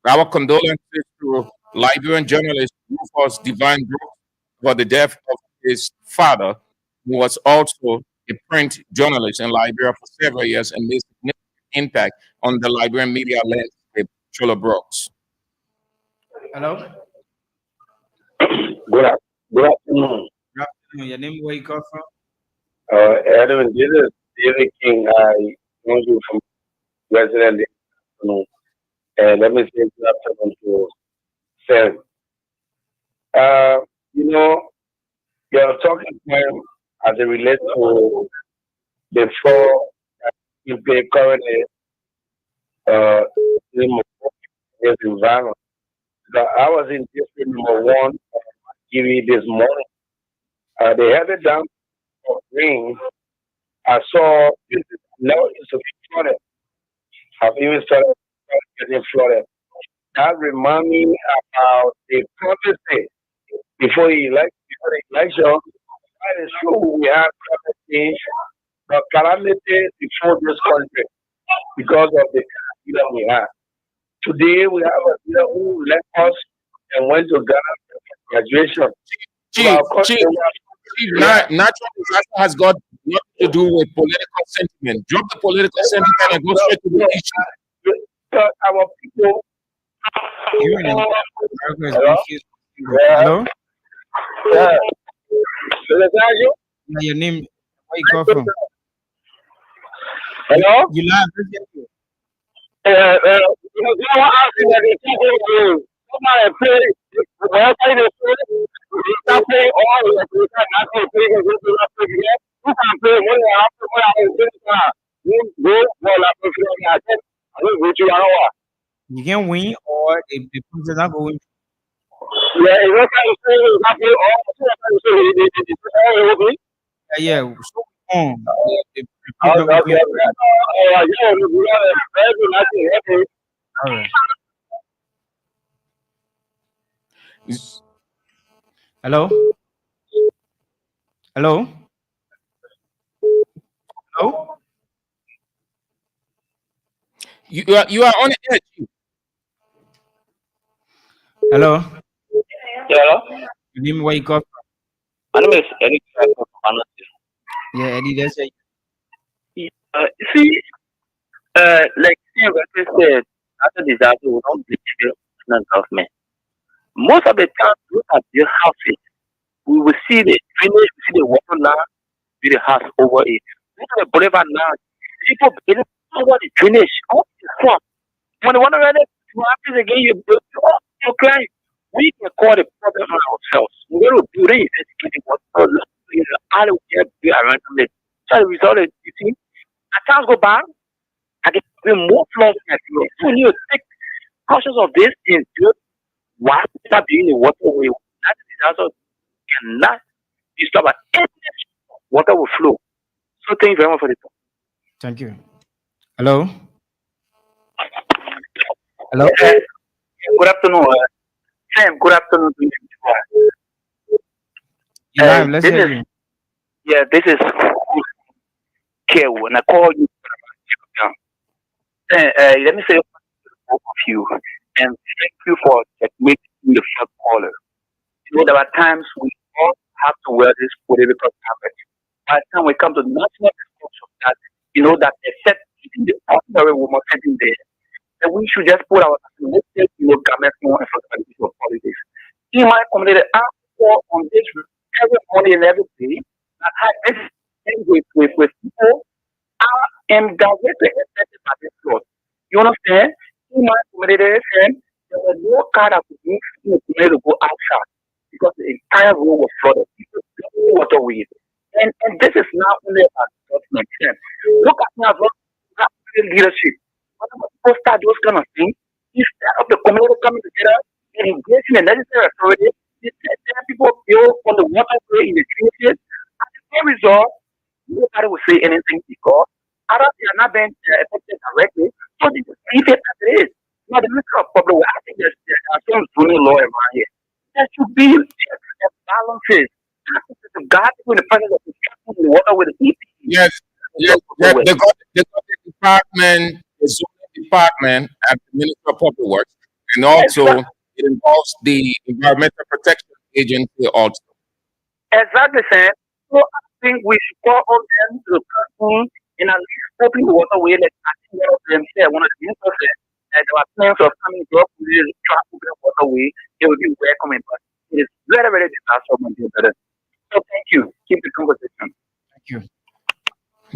Our condolences to Liberian journalist Rufus Divine Brooks for the death of his father, who was also a print journalist in Liberia for several years and made significant impact on the Liberian media landscape. Chola Brooks. Hello? Good afternoon. Good afternoon. Your name, where you come from? Edwin, this is David King. I know you from Resident Afternoon. And let me say good afternoon to Sam. Uh, you know, you're talking point as it relates to the four you pay currently in this environment. I was in district number one, TV this morning. They had it down for green. I saw this is now it's a bit flooded. I've even started getting flooded. That remind me about the prophecy before the election. That is true. We have prophecy, but calamity before this country because of the leader we have. Today we have a leader who left us and went to Ghana for graduation. Chief, Our Chief, country, Chief, yeah, natural disaster has got nothing to do with political sentiment. Drop the political sentiment and go no, straight to the no, issue. our people. You're in America is Hello? confused. Yeah, Hello? yeah. Is it that you? Yeah, your name, where you come from? Hello? You live, let's get you. You know what I think that the people do? Somebody pay, wherever they pay, you stop paying all of it. You can't pay because you not pay yet. You can't pay money after when I was this time. You go, well, I prefer that. I don't go to your hour. You can win or the person is not going. Yeah, it's not kind of thing. You can't pay all of it. It's all Yeah, yeah. So the okay, people okay. going. Yeah, you got a very nice happy. All right. Hello? Hello? Hello? You are on the edge. Chief. Hello? Yeah, Your name, where you come from? my name is Eric. Yeah, Eddie, that's it. See, like Steve said, after disaster, we don't blame the national government. Most of the time, look at their houses. We will see the drainage, we see the water now, with the house over it. Look at the boulevard now. People, they don't know what the drainage, all is from. When the water run it, what happens again, you crying. We can call the problem on ourselves. We will do the investigating what all the way be around them. So the result is, you see, as times go by, I get even more floods in Nigeria. So we need to take cautious of this and do what not being the waterway. That disaster cannot be stopped at any water will flow. So thank you very much for the talk. Thank you. Hello. Hello. Good afternoon. Sam, good afternoon to you. You live. Let's This hear is you. this is Kew, and I call you. Let me say to both of you, and thank you for making the first caller. You know, there are times we all have to wear this political carpet. By the time we come to national discussion, that you know that except the ordinary woman sitting there, that we should just put our let's take government more in front of the issue of politics. In my community, I call on this every morning and every day. That I engage with people. I am directly affected by this law. You understand? In my community, friend, there was no car that could move in the community to go outside because the entire road was flooded. People blocking waterways. And this is not only about government. Friend. Look at me as well. Leadership. Whenever people start those kind of things, instead of the community coming together and engaging the necessary authority, instead people build on the waterway in the communities. As a result, nobody will say anything because others they are not being affected directly. So they just leave it as it is. Now the minister of public works, I think there are some zoning law around here. There should be checks and balances. The God in the presence of the the water with the EPA. Yes, yes, yes. They got the department, the zoning department at the Ministry of Public Works, and also it involves the Environmental Protection Agency also. Exactly, Sam. So I think we should call on them to come and at least open the waterway. Like I think one of them said, one of the ministers said, that there are plans of coming to up with the track open the waterway. They will be welcoming, but it is very, very disastrous, my dear brother. So thank you. Keep the conversation. Thank you.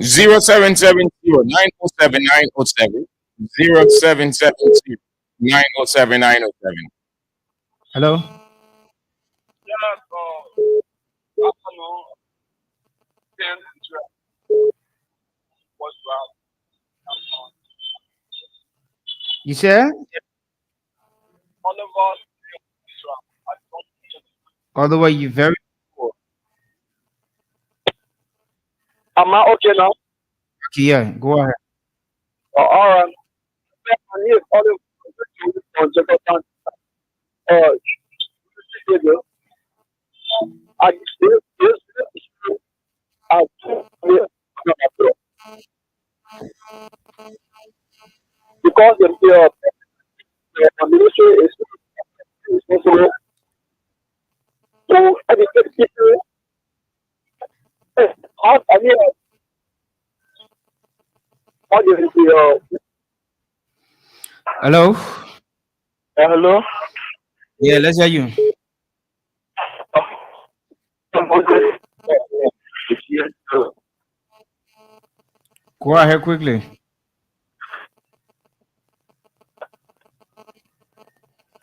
0770 907 907 0770 907 907. Hello. You said? Otherwise, you very. Am I okay now? Okay, yeah, go ahead. All right. I need all the on I because the ministry is responsible to educate people. I mean, how do you Hello. hello? Yeah, let's hear you. Go ahead quickly.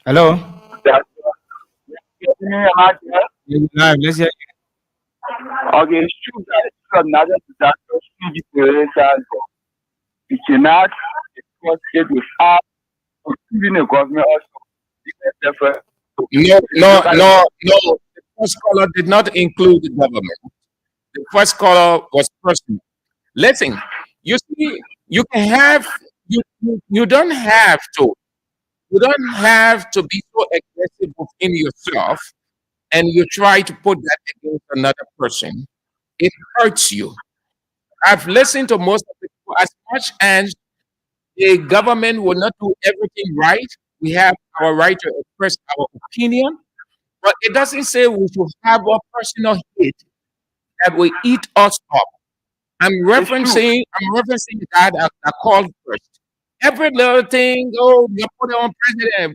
Hello. Yeah, you live. Let's hear you. Okay, it's true that it's another disaster, huge it cannot because it will have even the government also. No. The first caller did not include the government. The first caller was personal. Listen, you see, you can have you don't have to be so aggressive within yourself and you try to put that against another person. It hurts you. I've listened to most of the people as much as the government will not do everything right. We have our right to express our opinion, but it doesn't say we should have a personal hate that will eat us up. I'm referencing the guy that called first. Every little thing, oh, you put it on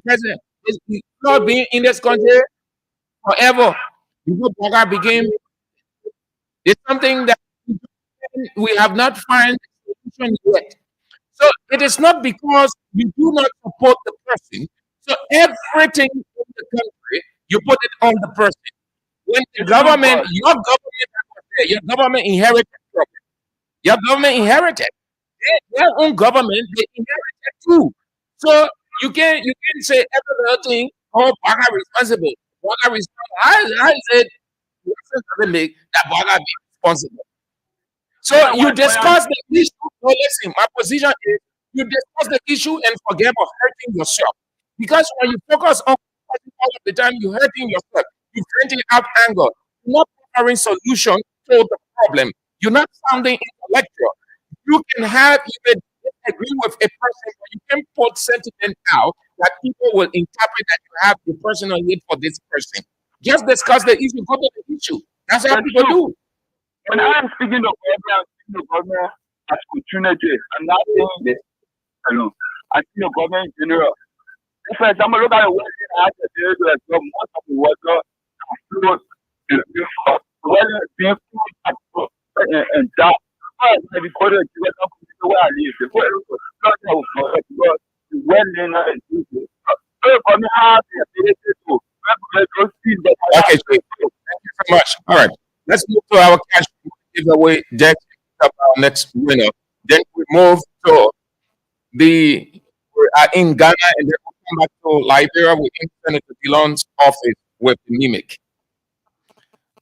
president. It's not being in this country forever. Before Boga became, it's something that we have not found a solution yet. So it is not because you do not support the person. So everything in the country, you put it on the person. When the government, your government Your government inherited from it. Your government inherited. Their own government, they inherited too. So you can say every other thing, oh, Baga responsible. Baga responsible. How is it doesn't make that Baga be responsible? So you discuss the issue. No, listen, my position is you discuss the issue and forget about hurting yourself. Because when you focus on all of the time, you're hurting yourself. You're venting out anger. You're not offering solution to the problem. You're not sounding intellectual. You can have even disagree with a person, but you can put sentiment out that people will interpret that you have the personal hate for this person. Just discuss the issue, go to the issue. That's how people do. When I'm speaking of government, I'm speaking of government as opportunity. I'm not saying this alone. I'm speaking of government in general. If for example, look at the weather I had today, there's no most of the water flows weather is being flowed and dark. Why is it because of the weather where I live? The weather was not because the weather is easy. So for me, I have the ability to see that Okay, so thank you so much. All right, let's move to our cash giveaway. Then our next winner. Then we move to we are in Ghana, and then we'll come back to Liberia. We in Senator Dillon's office with the mimic.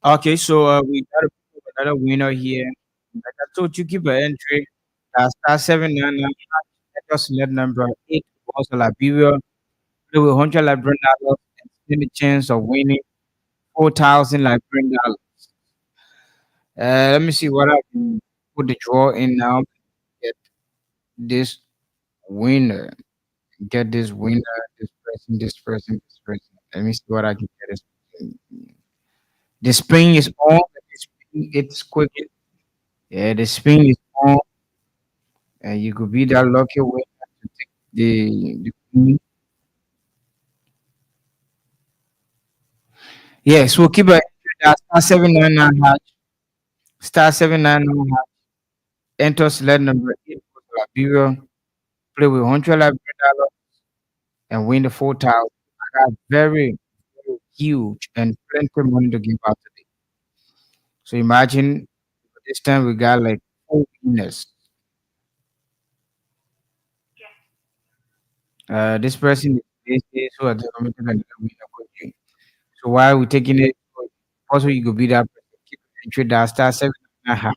Okay, so we got another winner here. Like I told you, keep an entry. Star 799. Let us select number 8 was Liberia. Play with 100 Liberian dollars and stand a chance of winning 4,000 Liberian dollars. Let me see what I can put the draw in now. Get this winner. Get this winner. This person. This person. This person. Let me see what I can get. The spring is on. It's quick. Yeah, the spring is on, and you could be that lucky winner to take the queen. Yes, we'll keep it at star 799 hash. Star 799 hash. Enter select number 8 for Liberia. Play with 100 Liberian dollars and win the 4,000. I got very, very huge and plenty of money to give out today. So imagine this time we got like 4 winners. This person is who are the winner quickly. So why are we taking it? Also, you could be that person. Keep it entry that star 799 hash.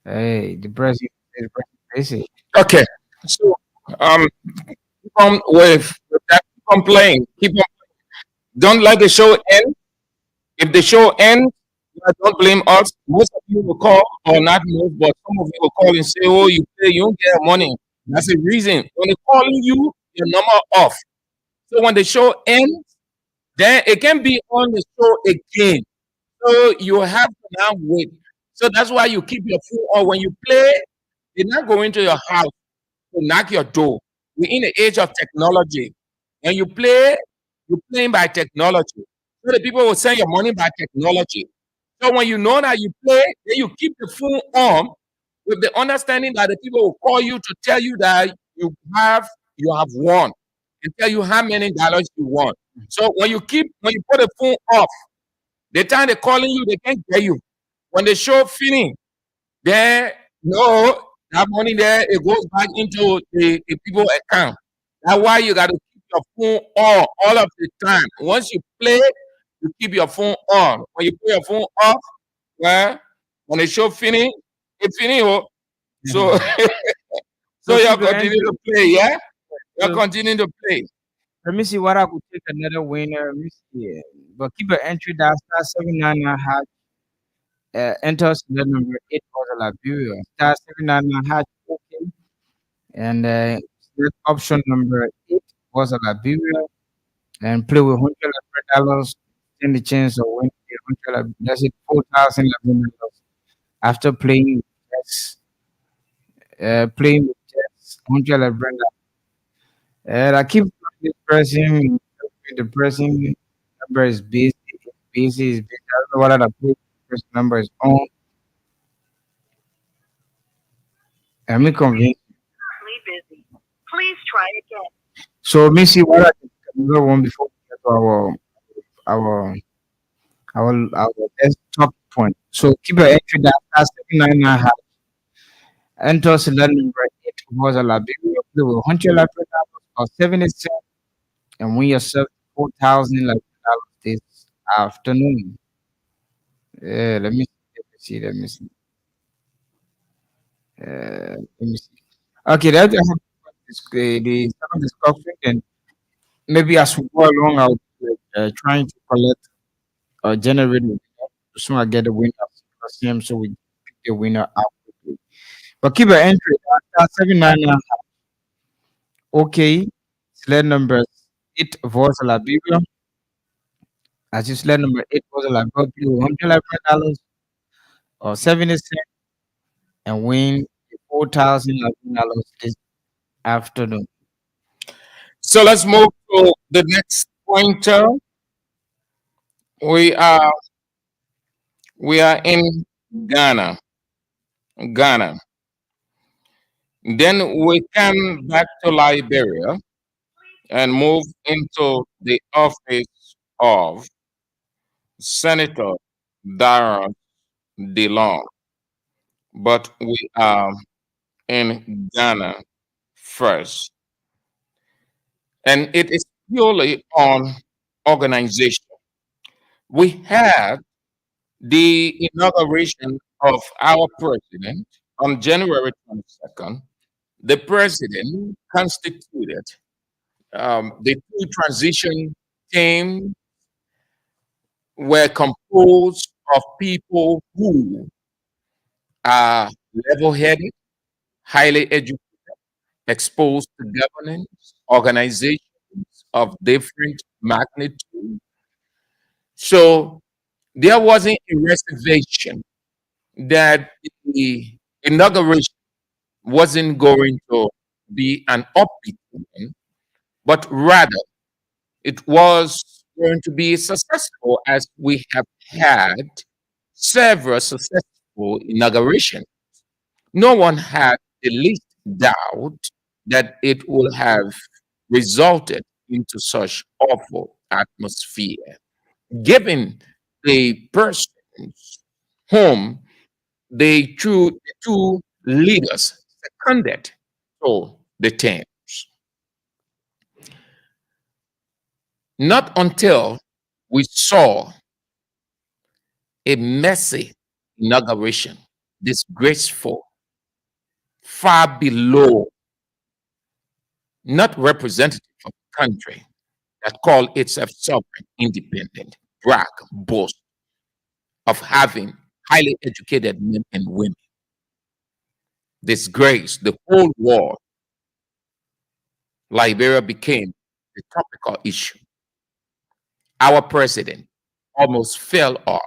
Hey, the person busy. Okay, so um, keep on with that. Keep on playing. Keep on. Don't let the show end. If the show ends, don't blame us. Most of you will call, or not most, but some of you will call and say, "Oh, you pay, you don't get money." That's the reason. When they're calling you, your number off. So when the show ends, then it can be on the show again. So you have to now wait. So that's why you keep your phone on. When you play, they're not going to your house to knock your door. We're in the age of technology. When you play, you're playing by technology. So the people will send your money by technology. So when you know that you play, then you keep the phone on with the understanding that the people will call you to tell you that you have won and tell you how many dollars you won. So when you put the phone off, the time they're calling you, they can't get you. When the show finish, then no, that money there it goes back into the people account. That's why you got to keep your phone on all of the time. Once you play, you keep your phone on. When you put your phone off, well, when the show finish, it finish. Oh. So so So you're keep your continue entry. to play, yeah? You're So continuing to play. let me see what I could take another winner. Let me see. But keep your entry that star 799 hash. Enter select number 8 for the Liberia. Star 799 hash. Okay. And select option number 8 was a Liberia. And play with $100. Stand the chance of winning the 100. That's it, 4,000 dollars. After playing with just 100 Liberian. And I keep calling this person, the person number is busy, it's busy, it's busy. I don't know what other person number is on. I'm convinced. So let me see what I can another one before we get to our let's talk point. So keep your entry that *799 hash. Enter select number 8 was a Liberia play with $100 or 70 cents and win yourself $4,000 this afternoon. Let me see. Let me see. Okay, that's the second discussion. And maybe as we go along, I'll be trying to collect or generate the winner. Soon I get the winner, see him, so we pick the winner out quickly. But keep your entry at 799. Okay, select number 8 voice Liberia. As you select number 8 voice Liberia, play $111 or 70 cents and win $4,000 this afternoon. So let's move to the next pointer. We are in Ghana. Ghana. Then we come back to Liberia and move into the office of Senator Darren DeLong. But we are in Ghana first. And it is purely on organization. We had the inauguration of our president on January 22nd. The president constituted the two transition team were composed of people who are level-headed, highly educated, exposed to governance, organizations of different magnitude. So there wasn't a reservation that the inauguration wasn't going to be an upbeat one, but rather it was going to be successful as we have had several successful inaugurations. No one had the least doubt that it would have resulted into such awful atmosphere, given the persons whom the two leaders seconded to the terms. Not until we saw a messy inauguration, disgraceful, far below, not representative of the country that called itself sovereign, independent, brag, boast of having highly educated men and women, disgrace the whole world. Liberia became the topical issue. Our president almost fell off.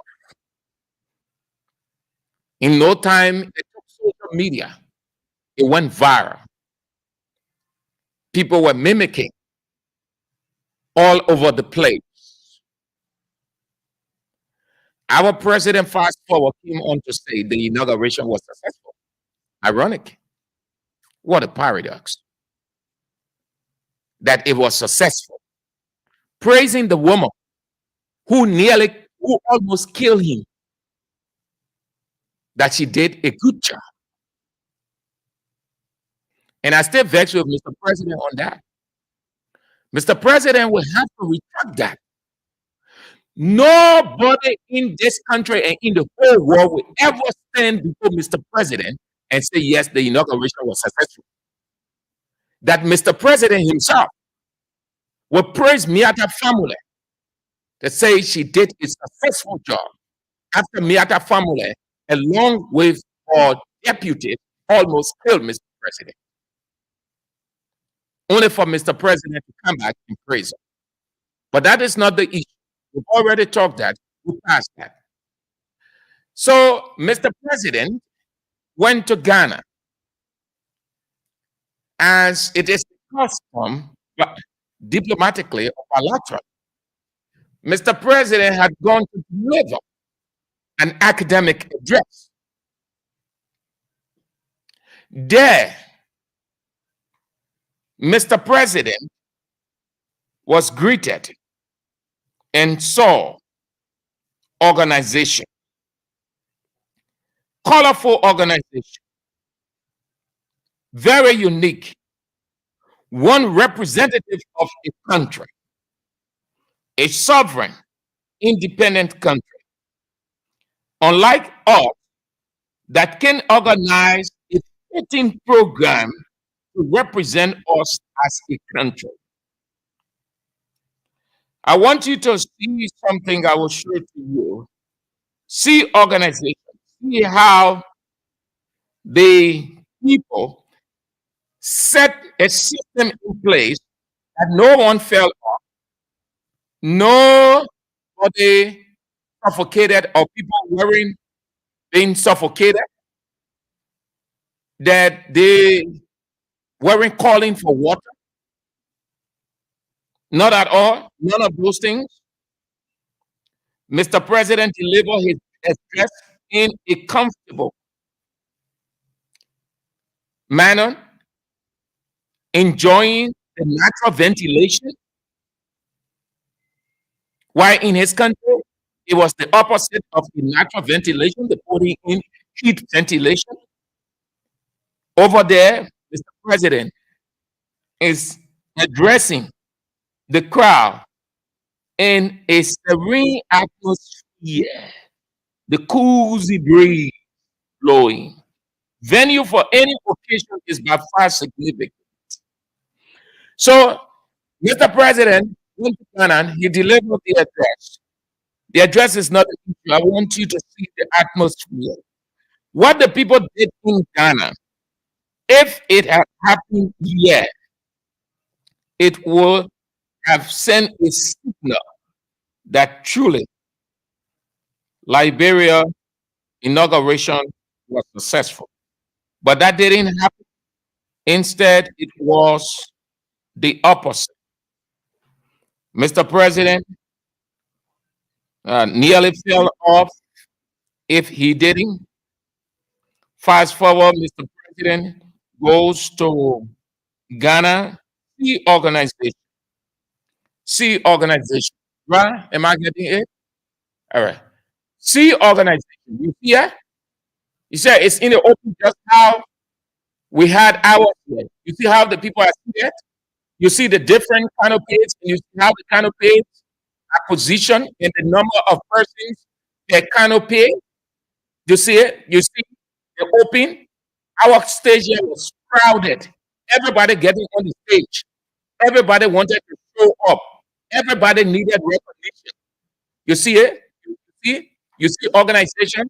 In no time, it took social media. It went viral. People were mimicking all over the place. Our president, fast forward, came on to say the inauguration was successful. Ironic. What a paradox. That it was successful. Praising the woman who almost killed him, that she did a good job. And I still vex with Mr. President on that. Mr. President will have to retract that. Nobody in this country and in the whole world will ever stand before Mr. President and say, yes, the inauguration was successful. That Mr. President himself will praise Miata family to say she did a successful job after Miata family, along with our deputy, almost killed Mr. President. Only for Mr. President to come back and praise him. But that is not the issue. We've already talked that. We passed that. So Mr. President went to Ghana, as it is custom, but diplomatically or bilateral. Mr. President had gone to deliver an academic address. There, Mr. President was greeted and saw organization, colorful organization, very unique, one representative of a country, a sovereign, independent country, unlike us that can organize a fitting program to represent us as a country. I want you to see something I will show to you. See organization. See how the people set a system in place that no one fell off, nobody suffocated or people wearing being suffocated, that they weren't calling for water. Not at all. None of those things. Mr. President delivered his address in a comfortable manner, enjoying the natural ventilation. While in his country, it was the opposite of the natural ventilation, the putting in heat ventilation. Over there, Mr. President is addressing the crowd in a serene atmosphere, the cozy breeze blowing. Venue for any occasion is by far significant. So, Mr. President went to Ghana and he delivered the address. The address is not an issue. I want you to see the atmosphere. What the people did in Ghana, if it had happened here, it would have sent a signal that truly Liberia inauguration was successful. But that didn't happen. Instead, it was the opposite. Mr. President nearly fell off if he didn't. Fast forward, Mr. President goes to Ghana, see organization. See organization. Right? Am I getting it? All right. See organization. You hear? You said it's in the open, just how we had ours here. You see how the people are seated? You see the different canopies, and you see how the canopies are positioned in the number of persons per canopy. You see it? You see the open. Our stage here was crowded. Everybody getting on the stage. Everybody wanted to show up. Everybody needed recognition. You see it? You see organization.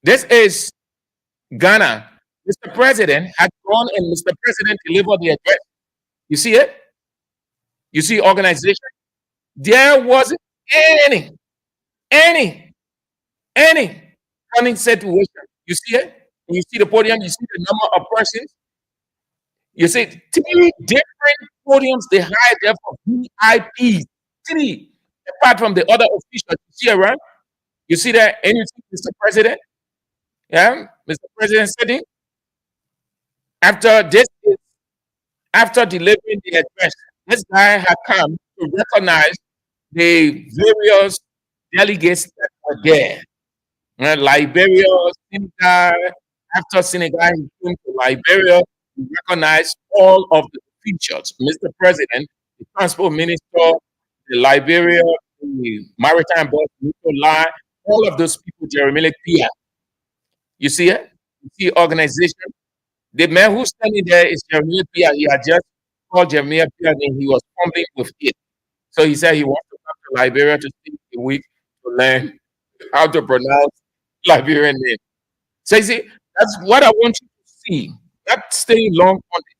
This is Ghana. Mr. President had gone and Mr. President delivered the address. You see it? You see organization. There wasn't any running situation. You see it? And you see the podium. You see the number of persons. You see 3 different podiums they hired there for VIPs. 3, apart from the other officials you see around. You see that? And you see Mr. President. Yeah, Mr. President sitting. After delivering the address, this guy had come to recognize the various delegates that were there. Liberia, Senegal. After Senegal, he came to Liberia to recognize all of the features. Mr. President, the Transport Minister, the Liberia, the Maritime Board, Line, all of those people, Jeremy Pia. You see it? You see organization. The man who's standing there is Jeremy Pia. He had just called Jeremy Pia and he was fumbling with it. So he said he wants to come to Liberia to stay a week to learn how to pronounce Liberian name. So you see, that's what I want you to see. Not staying long on it.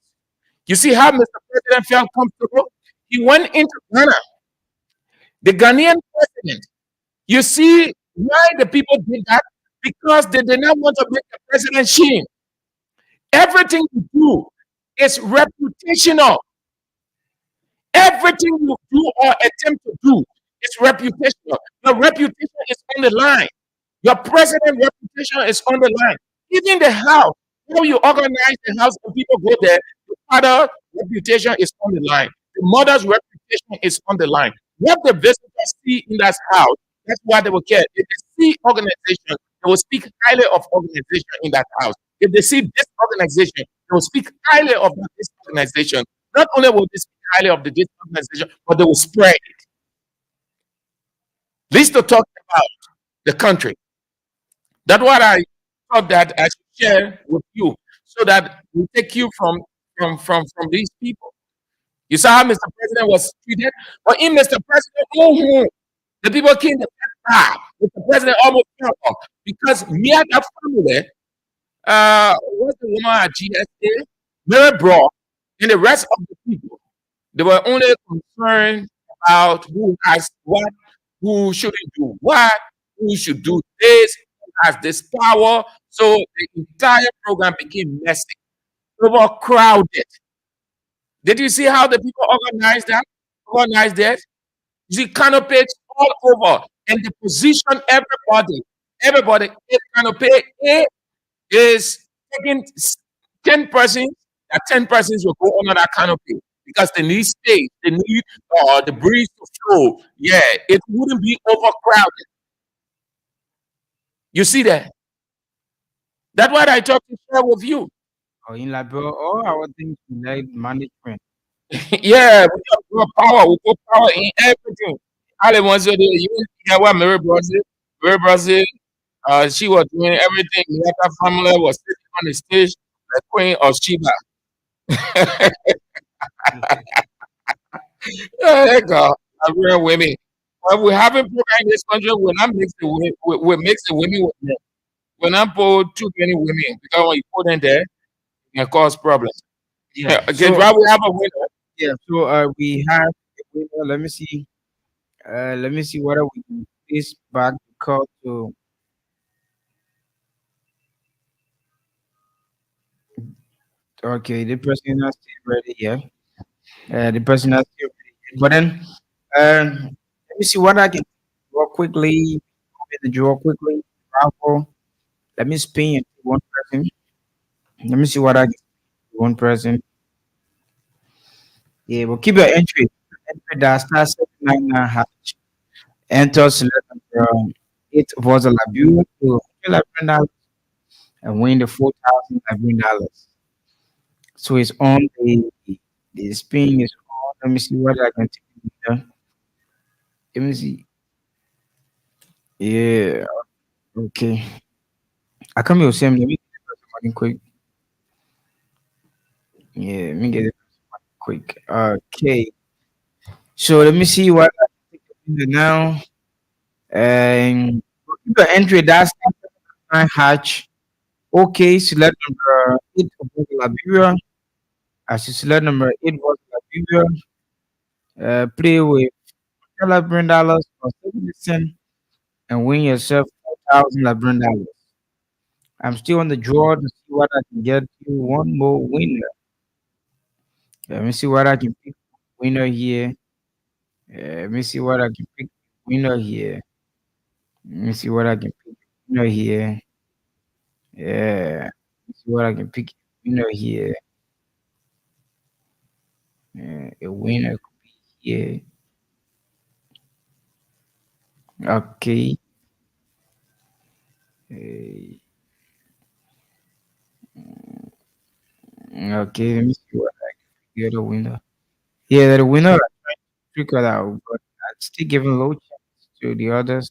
You see how Mr. President felt comfortable? He went into Ghana. The Ghanaian president. You see why the people did that? Because they did not want to make the president shame. Everything you do is reputational. Everything you do or attempt to do is reputational. Your reputation is on the line. Your president reputation is on the line. Even the house, how you organize the house and people go there, the father's reputation is on the line. The mother's reputation is on the line. What the visitors see in that house That's why they will care. If they see organization, they will speak highly of organization in that house. If they see this organization, they will speak highly of this organization. Not only will they speak highly of this organization, but they will spread it. Least to talk about the country. That's what I thought that I should share with you, so that we take you from these people. You saw how Mr. President was treated, but in Mr. President, the people came to that. Mr. President almost fell off because me and that family, what's the woman at GSA, Mary Brock, and the rest of the people, they were only concerned about who has what, who shouldn't do what, who should do this, who has this power. So the entire program became messy, overcrowded. Did you see how the people organized that? Organized that? You see canopies all over, and they position everybody. If canopy A is taking 10 persons, that 10 persons will go under that canopy because they need space, they need the breeze to flow. Yeah, it wouldn't be overcrowded. You see that? That's what I talk to share with you. Or in Liberia, all our things we like management. Yeah, we got power. We put power in everything. All the ones that you hear what Mary Brazil, she was doing everything. The other family was sitting on the stage, the Queen of Sheba. Yeah, God, Liberian women. When we haven't program in this country, we mix the women with men. We not put too many women because when you put them there, it can cause problems. Yeah. Again, So why we have a winner? yeah. So we have a winner. Let me see. Let me see whether we can this back the call to. Okay, the person is not still ready. Yeah. The person is not still ready. But then, let me see what I can draw quickly. Let me draw quickly. Bravo. Let me spin it to one person. Let me see what I can do one person. Yeah, but keep your entry. Entry that starts 799 hash. Enter select number 8 was a Labu to $11 and win the $4,000. So it's on the spin is on. Let me see what I can take here. Let me see. Yeah, okay. I come here Sam. Let me get the first one quick. Yeah, let me get the first one quick. Okay. So let me see what I can take now. And keep your entry that's 9 hatch. Okay, select number 8 was Liberia. As you select number 8 was Liberia. Play with $11 for 7% and win yourself $4,000. I'm still on the draw to see what I can get you one more winner. Let me see what I can pick winner here. Let me see what I can pick winner here. Let me see what I can pick winner here. Yeah. Let me see what I can pick winner here. A winner could be here. Okay. Uh, okay. Let me see what I can get a winner. Yeah, the winner figure out, but I'd still giving low chance to the others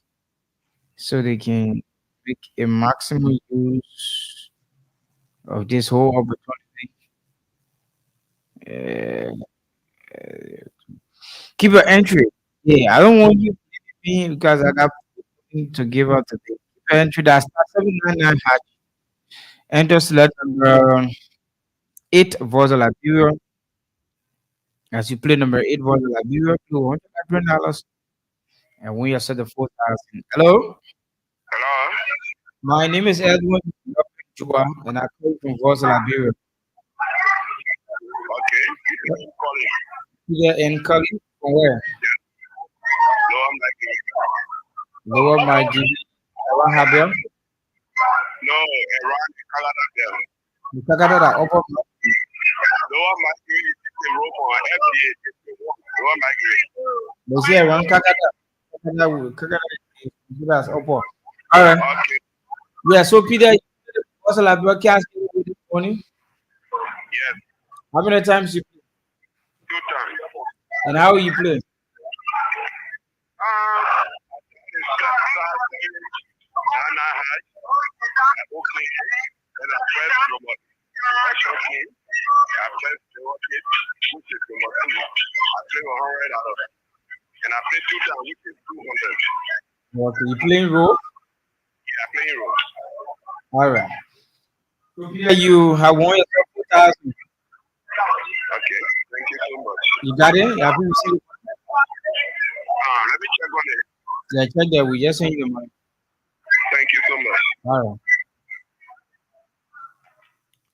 so they can make a maximum use of this whole opportunity. Uh, keep your entry. Yeah, I don't want you to leave me because I got something to give out today. Keep your entry that's 799 hatch. Enter select number 8 Voza Liberia. As you play number 8 Voza Liberia, $200 and win yourself the 4,000. Hello? Hello? My name is Edwin Chua, and I call from Voza Liberia. Okay. Calling. Here in Cali, from where? No, I'm like, Lower my GB. What happened? no, around Canada there. The Takada over. No, I'm like, it's a robot, FDA, it's a robot. No, I'm like, They say around Kakada. Kakada, Kakada is Good as Oppo. All right. Okay. Yeah. So Peter, what's the broadcast this morning? Yes. How many times you play? Two times. And how you play? It's Saturday, and I had okay. And I pressed number question key. I pressed the rocket, which is number two. I play 100 out of it. And I play two times, which is 200. Okay, you playing role? Yeah, playing role. All right. So Peter, you have won yourself 4,000. Okay, thank you so much. You got it? Have you received it? Let me check on it. Yeah, check that. We just sent you the money. Thank you so much. All right.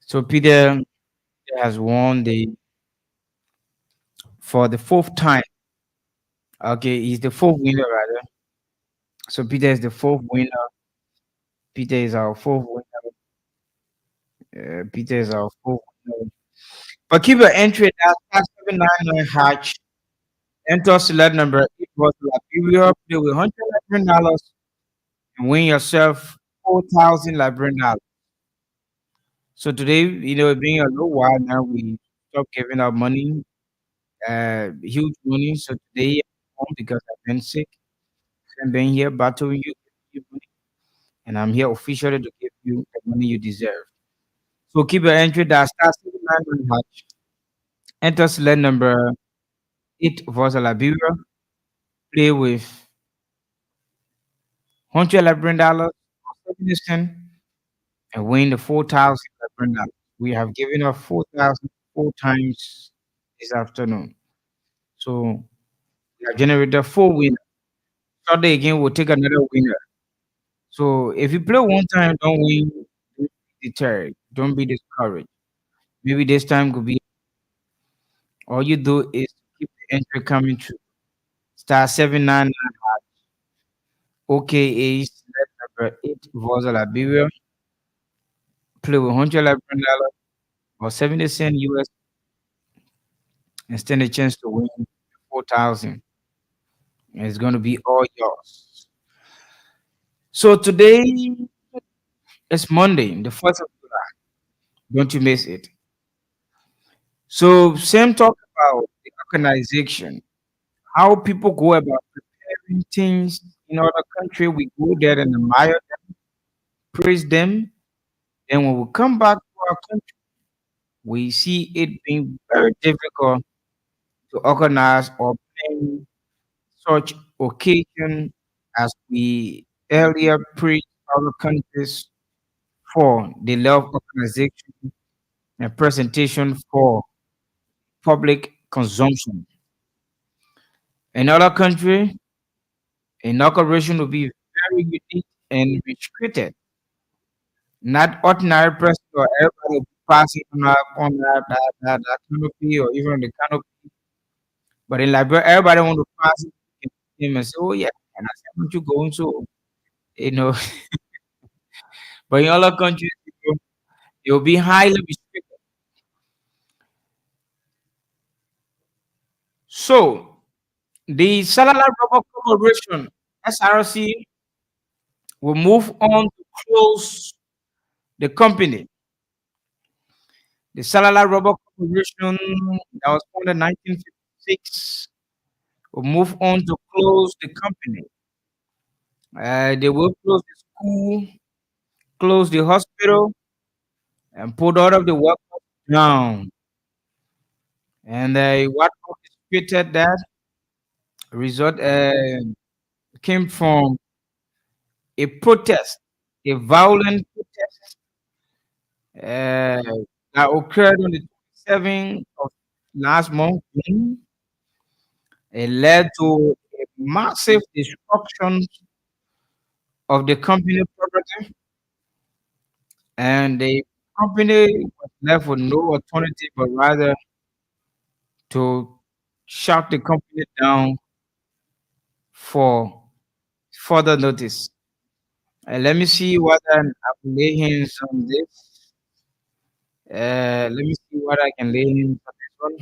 So Peter has won the for the fourth time. Okay, he's the fourth winner rather. So Peter is the fourth winner. Peter is our fourth winner. Peter is our fourth winner. But keep your entry at 799 hatch. Enter select number 8 was Liberia. Play with $100 and win yourself 4,000 Liberian dollars. So today, being a little while now, we stop giving out money, huge money. So today, I'm home because I've been sick. I'm being here battling you money, and I'm here officially to give you the money you deserve. So keep your entry that starts 799 hatch. Enter select number 8 was Liberia. Play with $100 or 70 cents and win the 4,000 dollars. We have given up 4,000 four times this afternoon. So we have generated four winners. Sunday again, we'll take another winner. So if you play one time, don't win, don't be deterred, don't be discouraged. Maybe this time could be all you do is keep the entry coming through. Star 799 OKA select number 8 Voza Liberia. Play with $100 or 70 cents US and stand a chance to win 4,000. And it's going to be all yours. So today is Monday, the 1st of July. Don't you miss it. So Sam talked about the organization, how people go about preparing things in other country. We go there and admire them, praise them. Then when we come back to our country, we see it being very difficult to organize or plan such occasion as we earlier praised other countries for the love organization and presentation for public consumption. Another country, inauguration will be very unique and restricted. Not ordinary person or everybody will be passing on that canopy or even on the canopy. But in Liberia, everybody want to pass him and say, oh yeah, and I said, aren't you going so you know but in other countries it will be highly restricted. So the Cellular Rubber Corporation SRC will move on to close the company. The Cellular Rubber Corporation that was founded in 1956 will move on to close the company. They will close the school, close the hospital, and put all of the workers down. And what orchestrated that result came from a protest, a violent protest uh, that occurred on the 27th of last month, June. It led to a massive destruction of the company property, and the company was left with no alternative but rather to shut the company down for further notice. Let me see what I can lay hands on this. Let me see what I can lay hands on this one.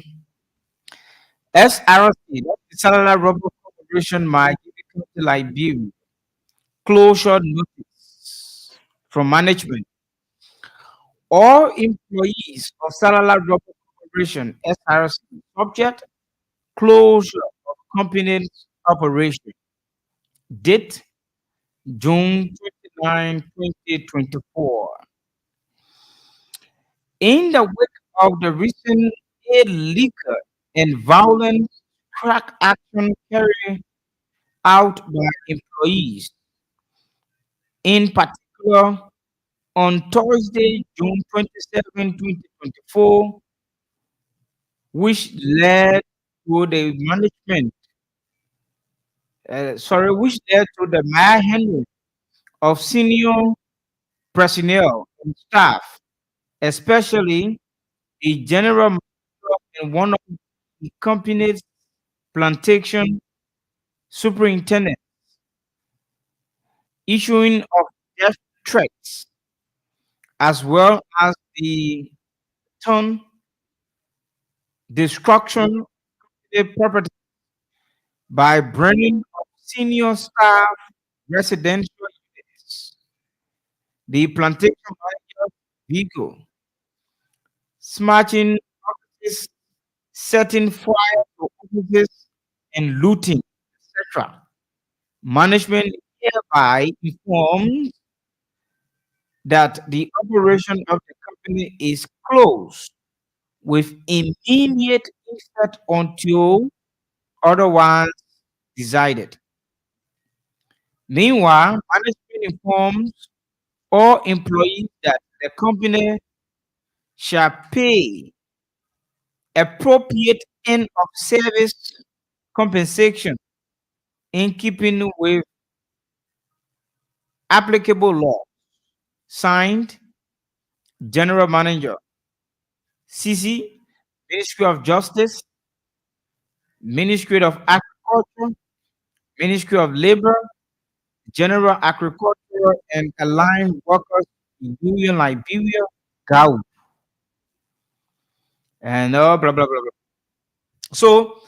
SRC, that's the Cellular Rubber Corporation, might give it to Liberia. closure notice from management. All employees of Salala Rubber Corporation SRC subject closure of company's operation. Date June 29, 2024. In the wake of the recent aid liquor and violent crack action carried out by employees, in particular on Thursday, June 27, 2024, which led to the management, which led to the manhandling of senior personnel and staff, especially the general manager and one of the company's plantation superintendent, issuing of death threats, as well as the ton destruction of the property by burning of senior staff residential units, the plantation manager vehicle, smashing offices, setting fire to offices, and looting, etc. Management hereby informs that the operation of the company is closed with immediate effect until otherwise decided. Meanwhile, management informs all employees that the company shall pay appropriate end of service compensation in keeping with applicable law. Signed, General Manager, CC, Ministry of Justice, Ministry of Agriculture, Ministry of Labor, General Agriculture and Allied Workers Union Liberia, GAU, and blah blah blah blah. So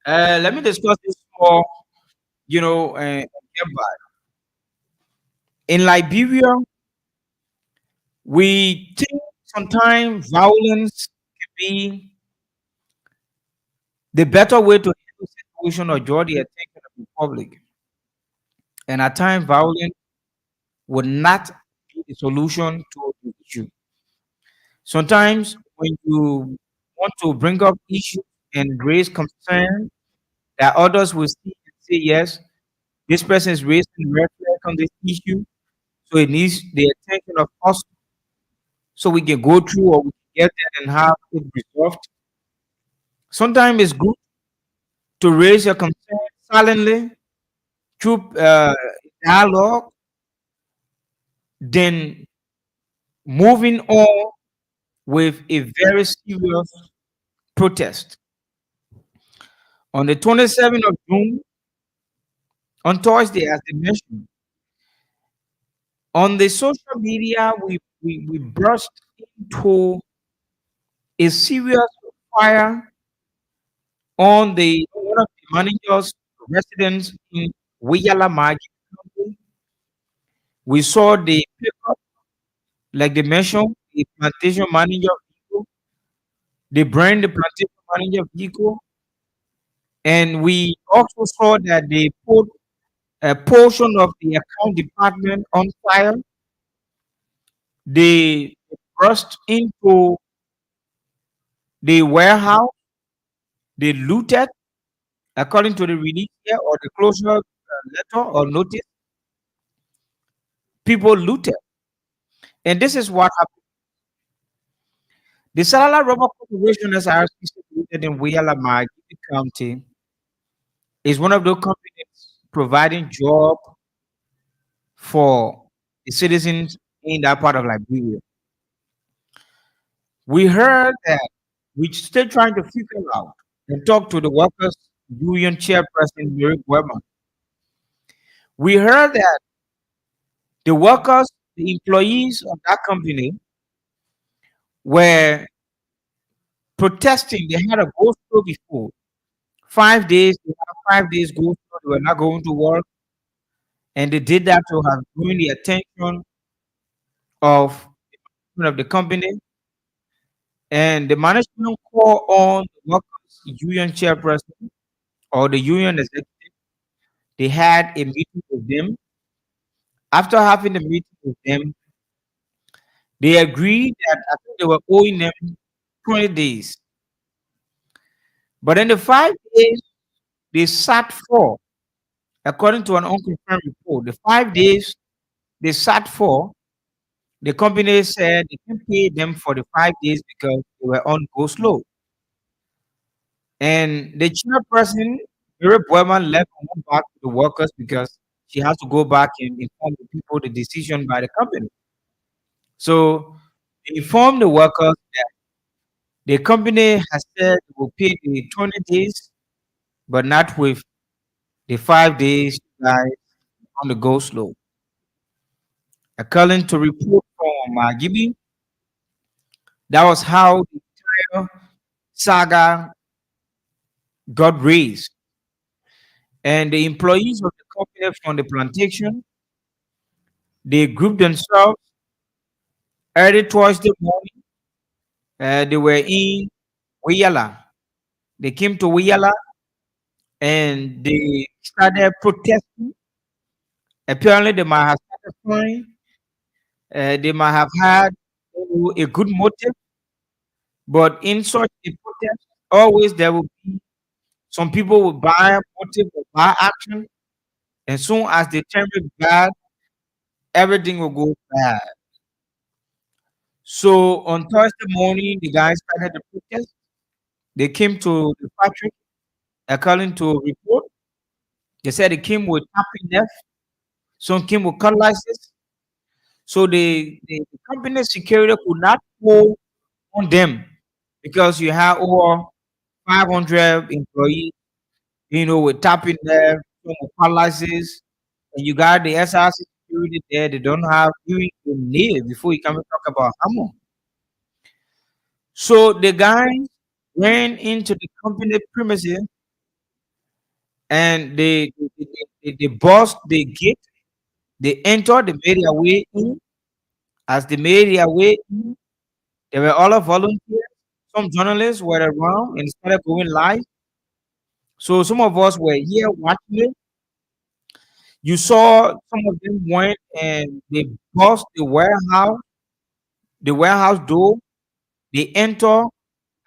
let me discuss this more. Hereby. In Liberia, we think sometimes violence can be the better way to handle situation or draw the attention of the public, and at times violence would not be the solution to the issue. Sometimes when you want to bring up issues and raise concern that others will see and say, yes, this person is raising red flag on this issue, so it needs the attention of us so we can go through or we can get there and have it resolved. Sometimes it's good to raise your concern silently through dialogue, then moving on with a very serious protest. On the 27th of June, on Thursday, as I mentioned, on the social media, we burst into a serious fire on the one of the managers' residence in Wiyala Magi County. We saw the pickup, like they mentioned, the plantation manager vehicle, they burned the plantation manager vehicle, and we also saw that they put a portion of the account department on fire. They burst into the warehouse, they looted, according to the release here or the closure letter or notice, people looted. And this is what happened. The Salala Rubber Corporation, as I situated in Wiyala County, is one of those companies providing job for the citizens in that part of Liberia. We heard that we're still trying to figure out and talk to the workers union chairperson Mary Weber. We heard that the workers, the employees of that company were protesting. They had a go slow before. 5 days, they have 5 days go slow, they were not going to work. and they did that to have drawn the attention of the company, and the management called on the workers union chairperson or the union executive. They had a meeting with them. After having the meeting with them, they agreed that I think they were owing them 20 days. But in the 5 days they sat for, according to an unconfirmed report, the 5 days they sat for, the company said they can pay them for the 5 days because they were on go slow. And the chairperson, Mary Boyman, left and went back to the workers because she has to go back and inform the people the decision by the company. So they informed the workers that the company has said it will pay the 20 days, but not with the 5 days guys on the go slow. According to report from Gibi, that was how the entire saga got raised. And the employees of the company from the plantation, they grouped themselves early Thursday morning. They were in Wiyala. They came to Wiyala and they started protesting. Apparently, they might have started crying. They might have had a good motive, but in such a protest, always there will be some people will buy motive or buy action, and soon as they turn it bad, everything will go bad. So on Thursday morning, the guys started the protest. They came to the factory, according to report. They said they came with tapping left, some came with cutlasses. So the company security could not hold on them because you have over 500 employees, with tapping left, some with cutlasses, and you got the SRC security there. They don't have you need it before you come and talk about hammer. So the guys ran into the company premises and they bust the gate. They entered, they made their way in. As they made their way in, they were all volunteers. Some journalists were around and started going live. So some of us were here watching it. You saw some of them went and they bust the warehouse door. They enter.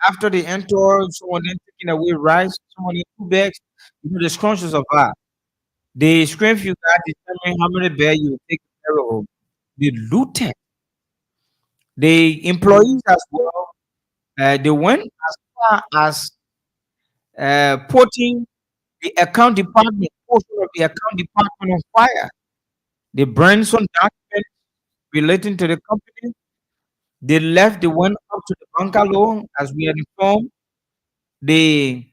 After they enter, someone then taking away rice, someone in two bags. The scrunches of that. The screen you got determine how many bear you take care of. The looted. The employees as well. They went as far as putting the account department, portion of the account department on fire. They burned some documents relating to the company. They left, they went up to the bungalow, as we are informed. The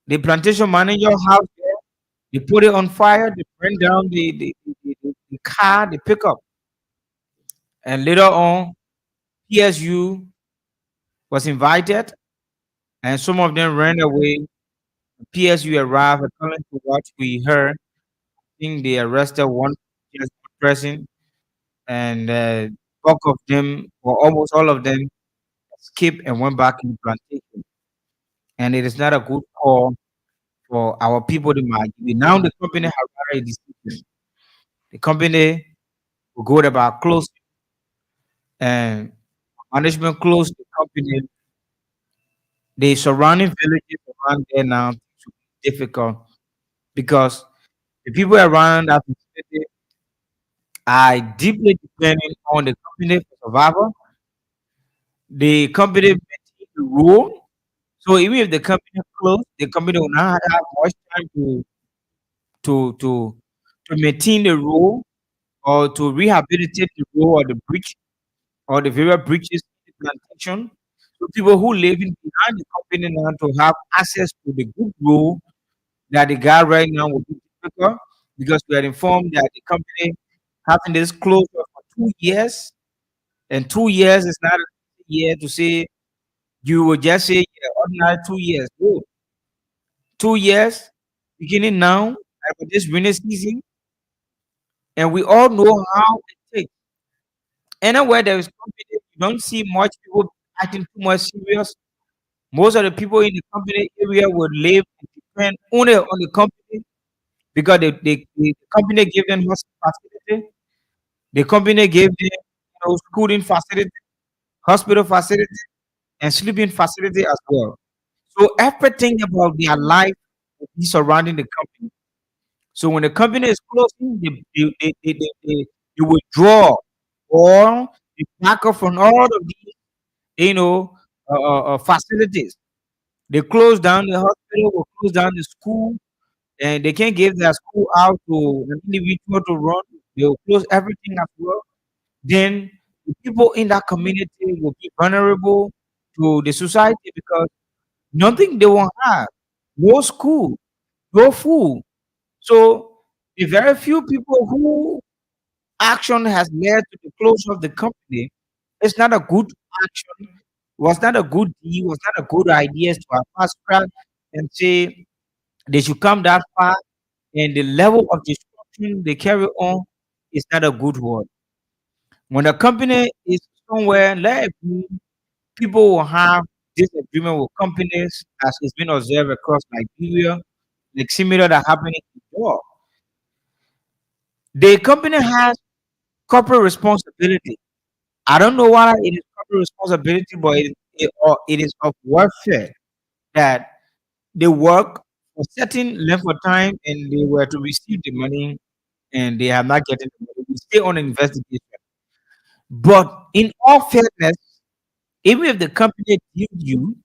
the plantation manager house there, they put it on fire, they burned down the car, the pickup. And later on, PSU was invited, and some of them ran away. PSU arrived, according to what we heard. I think they arrested one PSU person, and bulk of them, or almost all of them, escaped and went back in the plantation. And it is not a good call for our people in Maggie. Now the company has made a decision. The company will go about close and management close the company. The surrounding villages around there now to be difficult because the people around that vicinity are deeply depending on the company for survival. The company maintain the rule. So even if the company closed, the company will not have much time to to to maintain the rule or to rehabilitate the rule or the bridge or the various bridges in the plantation. So people who living behind the company now to have access to the good rule that the guy right now will be difficult because we are informed that the company having this closure for 2 years, and 2 years is not a year to say you will just say yeah, ordinary 2 years. No, 2 years beginning now, for this rainy season, and we all know how it takes. Anywhere there is company, you don't see much people acting too much serious. Most of the people in the company area would live and depend only on the company because the company gave them facility, the company gave them schooling facility, hospital facility, and sleeping facility as well. So everything about their life is surrounding the company. So when the company is closing, they withdraw or they back up from all of these, facilities. They close down the hospital, will close down the school, and they can't give their school out to an individual to run. They will close everything as well. Then the people in that community will be vulnerable to the society because nothing they won't have, no school, no food. So the very few people who action has led to the closure of the company, it's not a good action, was not a good deed, was not a good idea to have fast track and say they should come that far, and the level of destruction they carry on is not a good one. When a company is somewhere, let it be, people will have disagreement with companies, as it's been observed across Liberia, like similar that happening in Europe. The company has corporate responsibility. I don't know why it is corporate responsibility, but it is of welfare that they work for certain length of time and they were to receive the money and they are not getting the money. We stay on investigation. But in all fairness, even if the company gives you,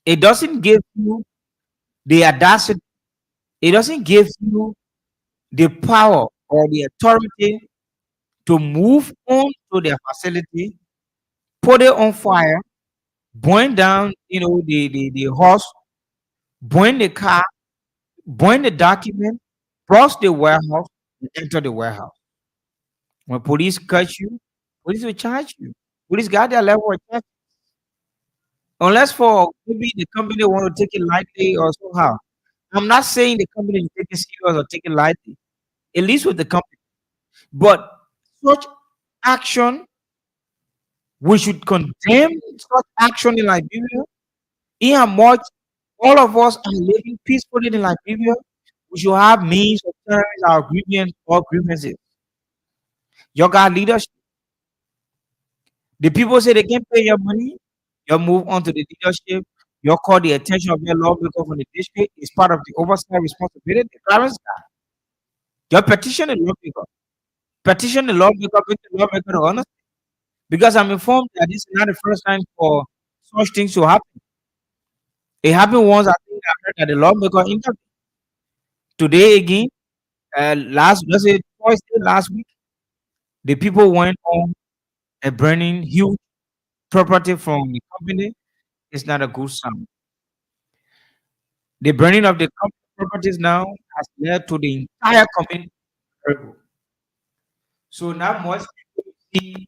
it doesn't give you the audacity, it doesn't give you the power or the authority to move on to their facility, put it on fire, burn down, the horse, burn the car, burn the document, cross the warehouse, and enter the warehouse. When police catch you, police will charge you. Police got their level of check. Unless for maybe the company want to take it lightly or somehow. I'm not saying the company is taking serious or taking lightly. At least with the company. But such action, we should condemn such action in Liberia. In how much all of us are living peacefully in Liberia, we should have means of sharing our grievances. You got leadership. The people say they can't pay your money. You move on to the leadership. You call the attention of your lawmaker from the district. It's part of the oversight responsibility. Parents, you petition the lawmaker. Petition the lawmaker, bring the lawmaker to honest. Because I'm informed that this is not the first time for such things to happen. It happened once, I think I heard that the lawmaker interviewed. Today again, let's say twice last week, the people went on a burning huge property from the company. It's not a good sign. The burning of the company properties now has led to the entire community. So now most people see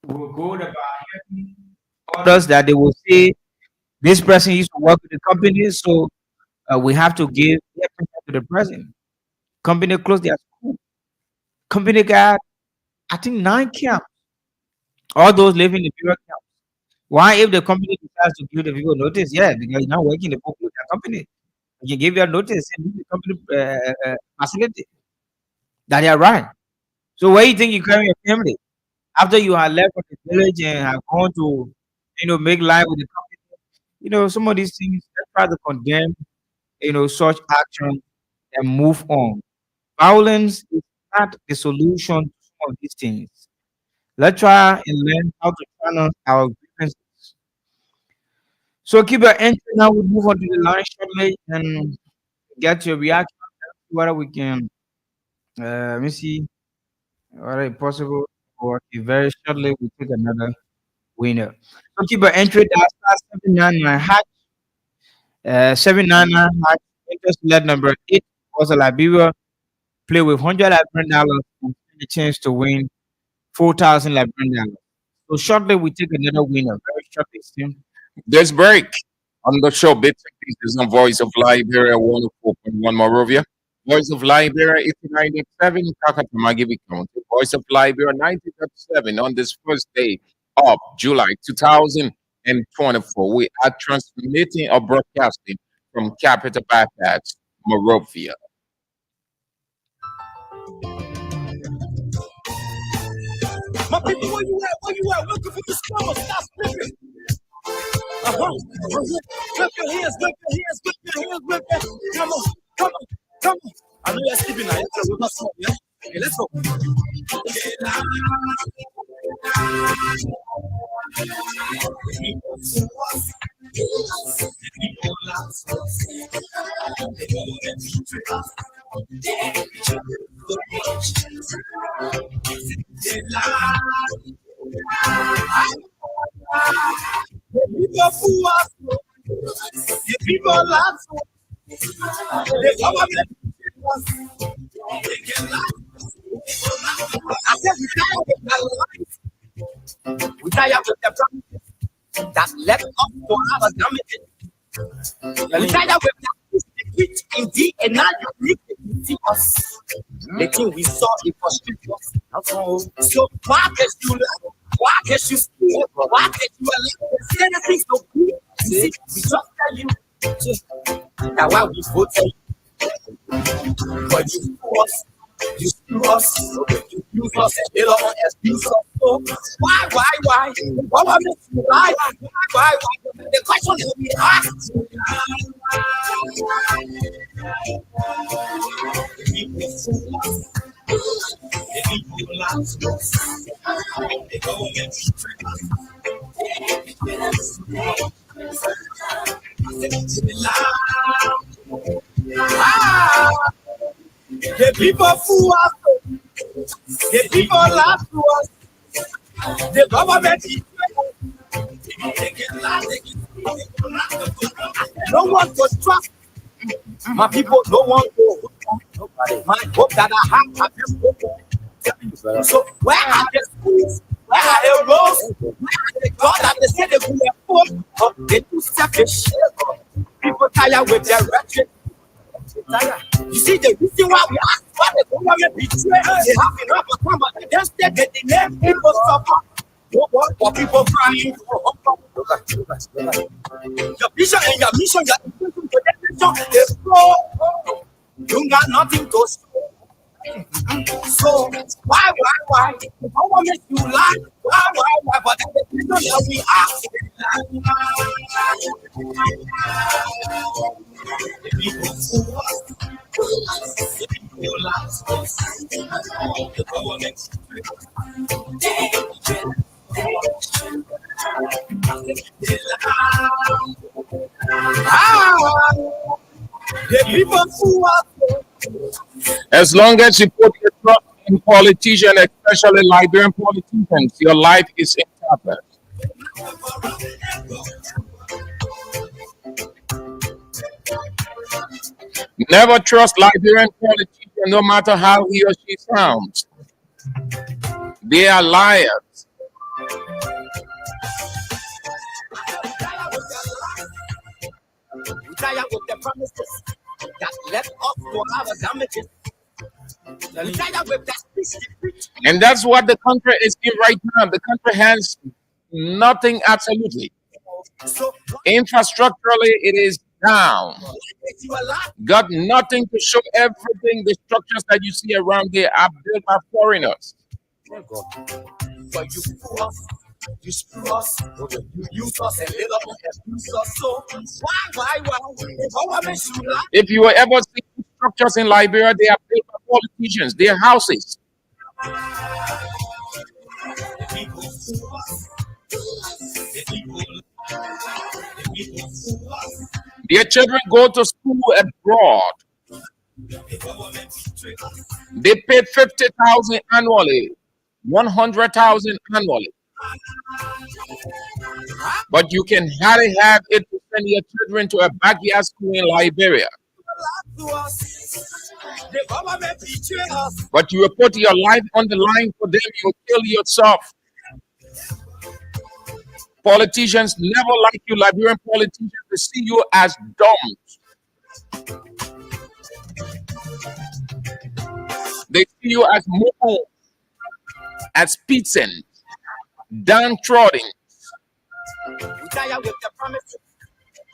will go about having orders that they will say this person used to work with the company, so we have to give everything to the president. Company closed their school. Company got, I think, 9 camps. All those living in the bureau camps. Why, if the company decides to give the people notice, yeah, because you're not working the book with the company, you can give your notice and leave the company facility. That you're right. So where you think you carry your family after you have left from the village and have gone to, make life with the company? Some of these things, let's try to condemn, such action and move on. Violence is not the solution to some of these things. Let's try and learn how to channel our grievances. So keep your entry now. We move on to the line shortly and get your reaction. Whether we can, let me see, whether it's possible, or if very shortly we take another winner. So keep your entry. That's 799 hash, 799 hash. Interest led number 8 was a Liberia. Play with $100 and stand a chance to win 4,000 Liberian. So shortly we take another winner. Very shortly, Tim. This break on the show, Bits and Pieces on Voice of Liberia 104.1 Morovia. Voice of Liberia 89.7 Kakatamagibi County. Voice of Liberia 90.7 on this first day of July 2024. We are transmitting or broadcasting from Capital Bypass, Morovia. My people, where you at? Where you at? Looking for the summer. Stop slipping. Whip your hands, whip your hands, whip your hands, whip your hands. Come on, come on, come on. I know you're sleeping now. You're with us, yeah? Okay, let's go. People fool us, the people laugh, the government. I said we tired with the life. We tired with the promises that left us for our damages. We tired with that which indeed and now you need to see us. The thing we saw it frustrated us. So why can't you laugh? Why can't you steal? Why can't you allow the things to be? See, we just tell you that why we vote for you. But you screw us, you screw us, you use us, and later on abuse us. So why? Why makes you lie? Why? The question that we ask. The people fool us, the people laugh to us, the government is no one to trust. My people, no one to my hope that I have. So where are the schools? Where are the roads? Where are the God that they say they will afford? They too selfish. People tired with their rhetoric. You see the reason why we ask why the government betray. They have enough of time, but they don't say that the name people suffer. For people crying for hope. Your vision and your mission, your intention for that nation is wrong. You got nothing to show. So why? The government you lie. Why? But that's the reason that we ask. The people who us. The people last us. The government. The people who us. As long as you put your trust in politicians, especially Liberian politicians, your life is intact. Never trust Liberian politicians, no matter how he or she sounds. They are liars. We tired with the promises that left us for our damages. We tired with that speech. And that's what the country is in right now. The country has nothing absolutely. So Infrastructurally, it is down. Got nothing to show everything. The structures that you see around there are built by foreigners. But you fool us, you screw us, you use us and later on abuse us. So why? The government should lie. If you ever see structures in Liberia, they are built by politicians. They are houses. People fool us. The people fool us. Their children go to school abroad. The government betray us. They pay 50,000 annually, 100,000 annually. But you can hardly have it to send your children to a backyard school in Liberia. The government betray us. But you will put your life on the line for them, you will kill yourself. Politicians never like you, Liberian politicians, they see you as dumb. They see you as more, as peasant, downtrodden. We tire with the promises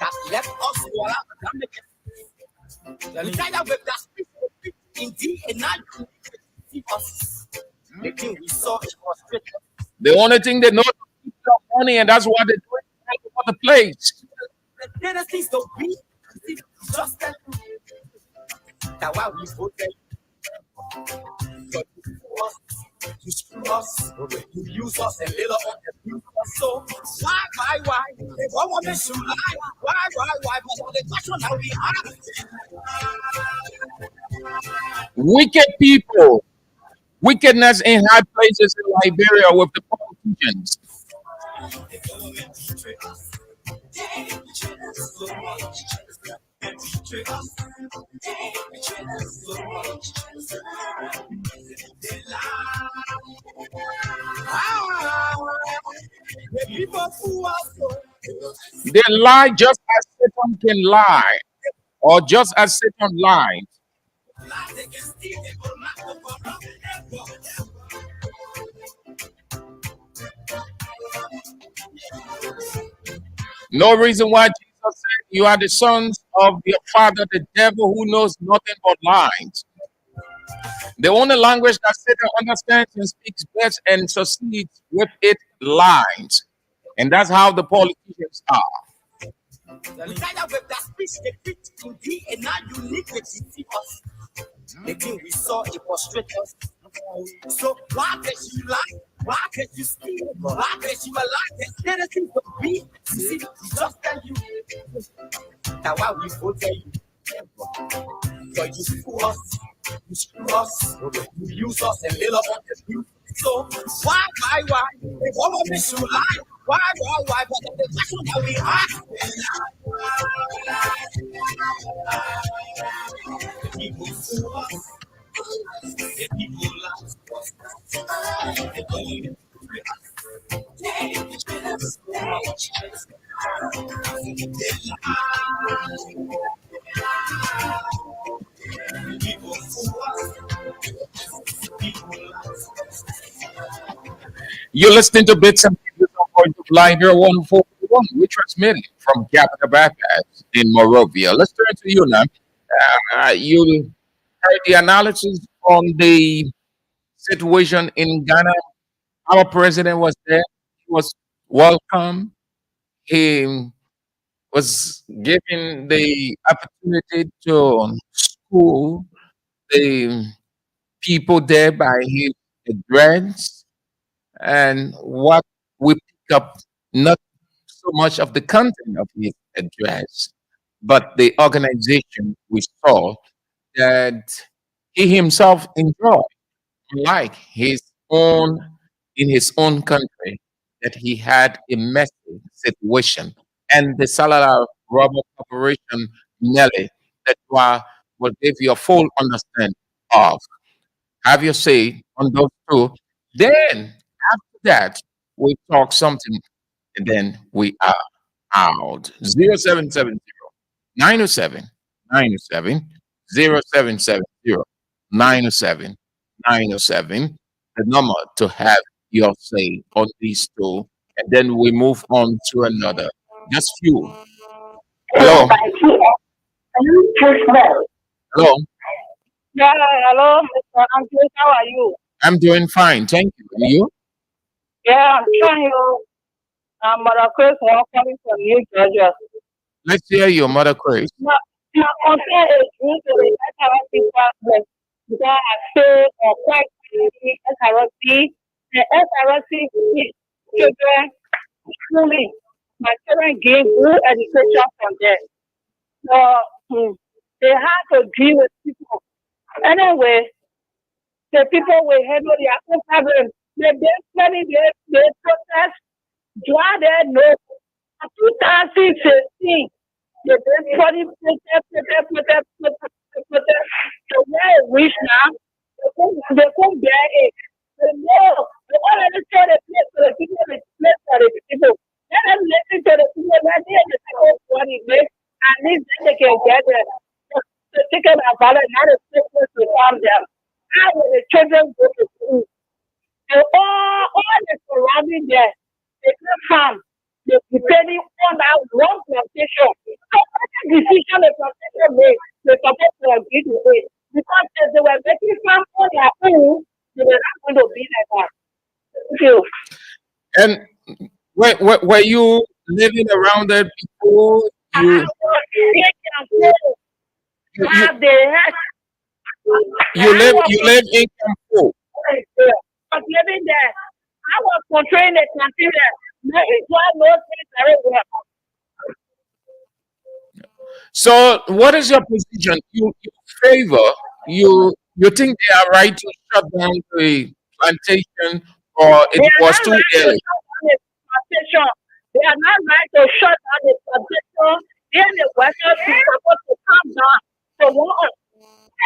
that left us swallow damages. We tire with that spirit indeed, and now you see us. Making we saw it was straight. The only thing they know is to keep your money, and that's what they're doing all over the place. The tendencies don't be just tell you that why we voted. You screw us, you use us and little on the us. So why? They don't want me to lie. Why? But the question that we ask. Wicked people, wickedness in high places in Liberia with the politicians. They lie just as Satan can lie, or just as Satan lies. No reason why Jesus said you are the sons of your father, the devil, who knows nothing but lies. The only language that Satan understands and speaks best and succeeds with it lies. And that's how the politicians are. Making we saw it was straight us. So why can you lie? Why can you steal? Why can you lie? There's anything to be. See, just tell you. That's why we voted you. But you screw us, you use us and little on the view. So why? They want me to lie. Why? But the question that we ask. People screw us. The people You're listening to Bits and Pieces on Point of Line here 141. We transmit from Capital Baptist in Morovia. Let's turn to you now. You heard the analysis on the situation in Ghana. Our president was there. He was welcome. He was given the opportunity to school the people there by his address, and what we pick up, not so much of the content of his address, but the organization we saw that he himself enjoyed, like his own in his own country, that he had a messy situation, and the Salala Rubber Corporation, Nelly, that will give you a full understanding of. Have your say on those two. Then after that, we talk something, and then we are out. 0770 907 907 0770 907 907. The number to have your say on these two, and then we move on to another. Just few. Hello. Hello. Yeah, hello, Mr. Andrew. How are you? I'm doing fine. Thank you. And you? Yeah, I'm trying you. I'm Mother Chris, coming from New Georgia. Let's hear your Mother Chris. Now, compare a drink to the SRC problem because I feel quite SRC. The SRC children, truly, my children gain good education from them. So, they have to deal with people. Anyway, the people will handle their own problems. They basically they protest, draw their nose. 2016, they basically protest. So where it reach now, they couldn't bear it. They know, they already show the place for the people, the place for the people. Let them listen to the people, let them know what it makes, at least then they can get it. The ticket of valid, not a depending on that one plantation. So any decision the plantation made, they supposed to agree to it. Because if they were making farm on their own, they were not going to be like that. So, And were you living around there before I you was taking you, you, have the head. you live in Campo? I was living there. I was controlling the country there. Maybe God knows things very well. So what is your position? You favor you think they are right to shut down the plantation, or it They are was not too right to early? shut down the plantation. They are not right to shut down the plantation. Then the workers is supposed to come down to one.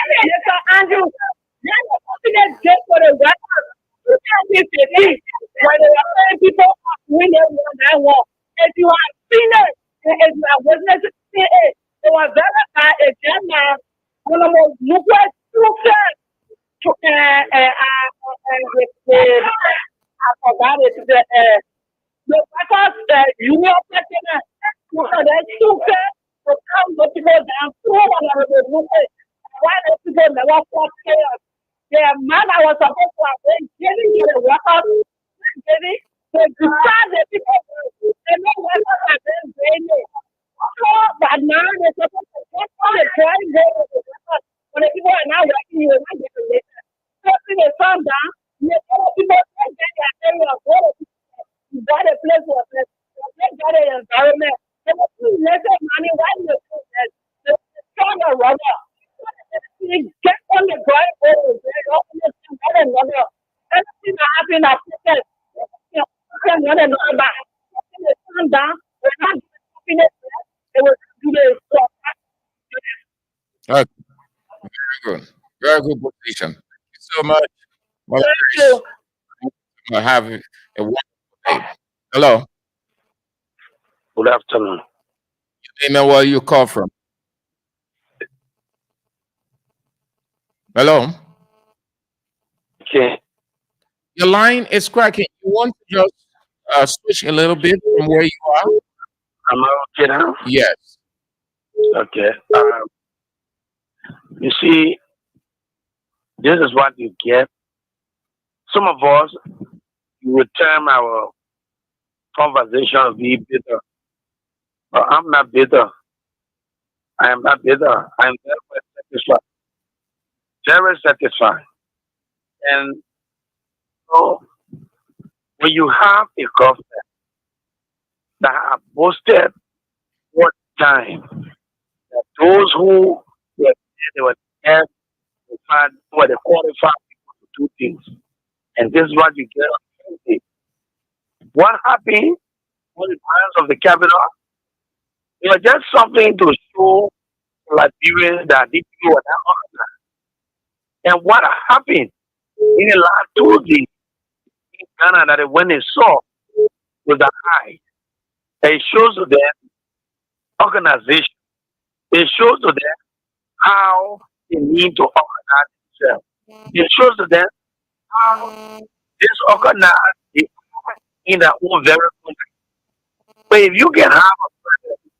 Mr. Andrew, then the confidence get for the workers. 2015, when they were saying people are doing their one by one. If you have seen it, and if you are witnessing it, it was verified a gentleman, one of the most I forgot it. The records union president, who had a super to come to people down through one of the movement. Why the people never fought chaos? The man I was supposed to have been getting to the record, getting to describe the people. They know what have been doing. So, but now they're supposed to get on the drawing board of the record. When the people are now working, you will not get to listen. Taking the sun down, you know, people think they are very good. You got a place for it. They got an environment. They will put lesser money while you're doing that. They're trying to run up. You get on the drawing board, they open it to one another. Everything that happened at Christmas, you know, one another back. Taking the sun down, we're not doing happiness there. They will do the stuff. Okay, very good. Very good position. Thank you so much. Well, Thank you. I have a wonderful day. Hello. Good afternoon. Name and where you call from. Hello. Okay, Your line is cracking. You want to just switch a little bit from where you are? am I okay now? Yes. Okay. You see, this is what you get. Some of us, you will term our conversation to be bitter. But I'm not bitter. I am not bitter. I am very satisfied. Very satisfied. And so, when you have a government that have boasted what time that those who were they were there, in fact, were the qualified people to do things. And this is what you get on Tuesday. What happened on the grounds of the capital? It was just something to show Liberians that these people were not organized. And what happened in the last 2 days in Ghana that when they saw was the eye. It shows to them organization. It shows to them how they need to organize themselves. It shows to them how this organize is in their own very country. But if you can have a president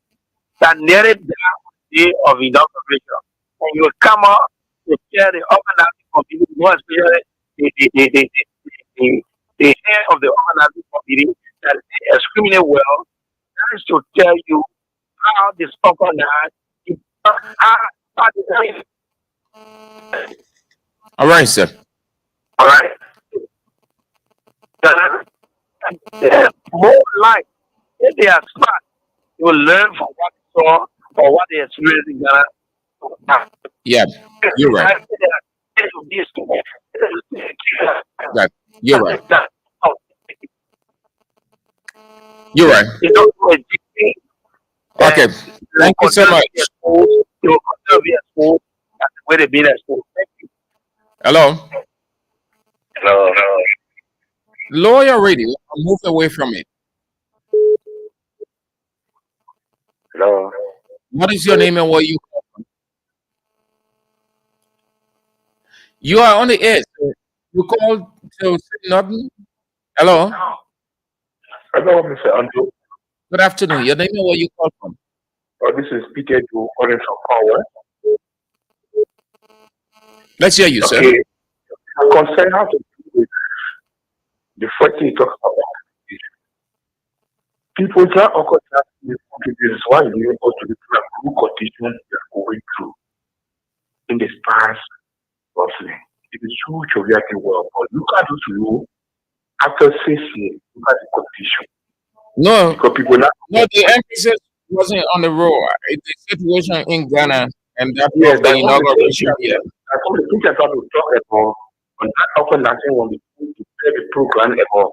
that narrowed down the day of inauguration and you will come up to share the organizing committee, more especially the, the head of the organizing committee that is extremely well, that is to tell you how this organized, how the All right, sir. all right. More like if they are smart, they will learn from what they saw or what they experienced in Ghana. Yeah, you're right. That you're right. You're right. You don't do a GP, Okay. Thank you so much. You will continue to be exposed as the way they've been exposed. Thank you. Hello. Hello. Lower your radio. Move away from it. Hello. What is your name and where you call from? You are on the air. Sir. You called to say nothing. Hello. Hello, Mr. Andrew. Good afternoon. Your name and where you call from? This is Peter Joe calling from Power. Let's hear you, sir. Okay, I'm concerned how to deal with the first thing you talk about. People try to okay, this is why you go to the blue condition they are going through in the past Rosalind. It is true to react well, but look at this rule after 6 years, look at the condition. No, Because people now no, the emphasis wasn't on the role. It's the situation in Ghana and that yes, of the inauguration here. that's what the teacher thought to talk about on that often nothing when we prepare the program about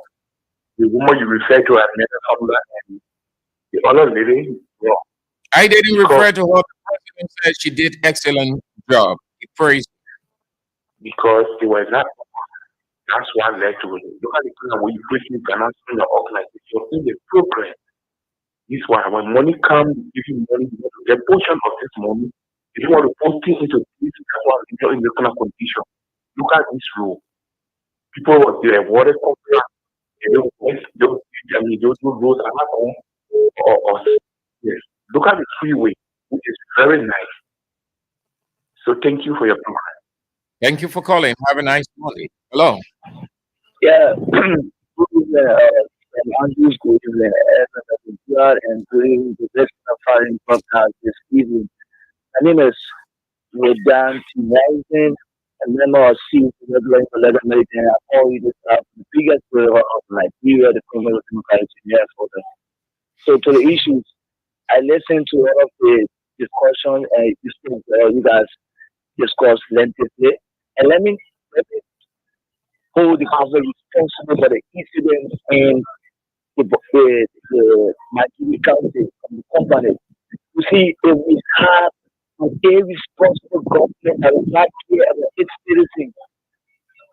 the woman you refer to as Meta Fabula and the other lady. Well, I didn't because refer to her. The president said she did excellent job. He praised. because they were not. That's what led to it. Look at the program where you put in Ghana in the organization in the program. This is why when money comes, give you money, you want to get portion of this money. If you want to put it into this, that's why you're in the kind of condition. Look at this rule. People were the awarded contract. They don't, I mean, those roads are not on or yes. Look at the freeway, which is very nice. So thank you for your program. Thank you for calling. Have a nice morning. Hello. Yeah, good evening, Andrew's good evening, and doing the best of foreign podcast this evening. My name is Rodan T. Nelson, a member of C. Regular American. I call you this the biggest player of Liberia, the Congo Democratic Union for them. So to the issues, I listened to all of the discussion and you guys discussed lengthily. And let me hold the government responsible for the incident in the Makini County from the company. You see, if we have an irresponsible government that is not care about its citizens,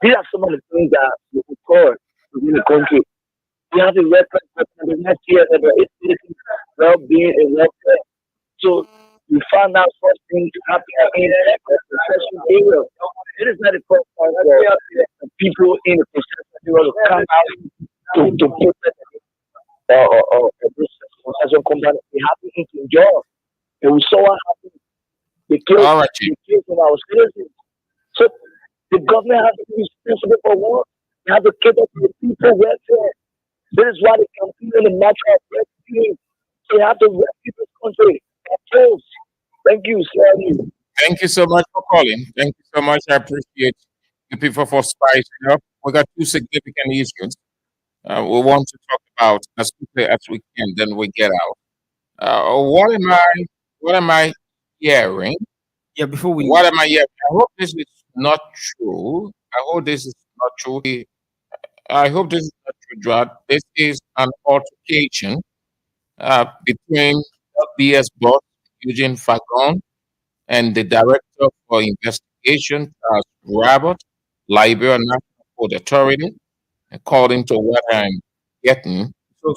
these are some of the things that we record within the country. We have a record government that is not care about its citizens' well-being and welfare. So we found out such things happening in the concession area. It is not a first time for the people in the concession area to come out to protest or this concession company. They have to enjoy. And we saw what happened. They killed, All right, Chief. they killed some of our citizens. So the government has to be responsible for what? They have to cater to the people welfare. This is why they compete in the matter of rescuing. They have to rescue this country. Thank you, sir. Thank you so much for calling. Thank you so much. I appreciate you people for spicing up. We got two significant issues we want to talk about as quickly as we can. Then we get out. What am I hearing? Yeah, before we What am I hearing? I hope this is not true. I hope this is not true. I hope this is not true, Drat. This is an altercation between BS boss Eugene Fagon and the Director for Investigation, Charles Robert, Liberia National Code Authority, according to what I'm getting, for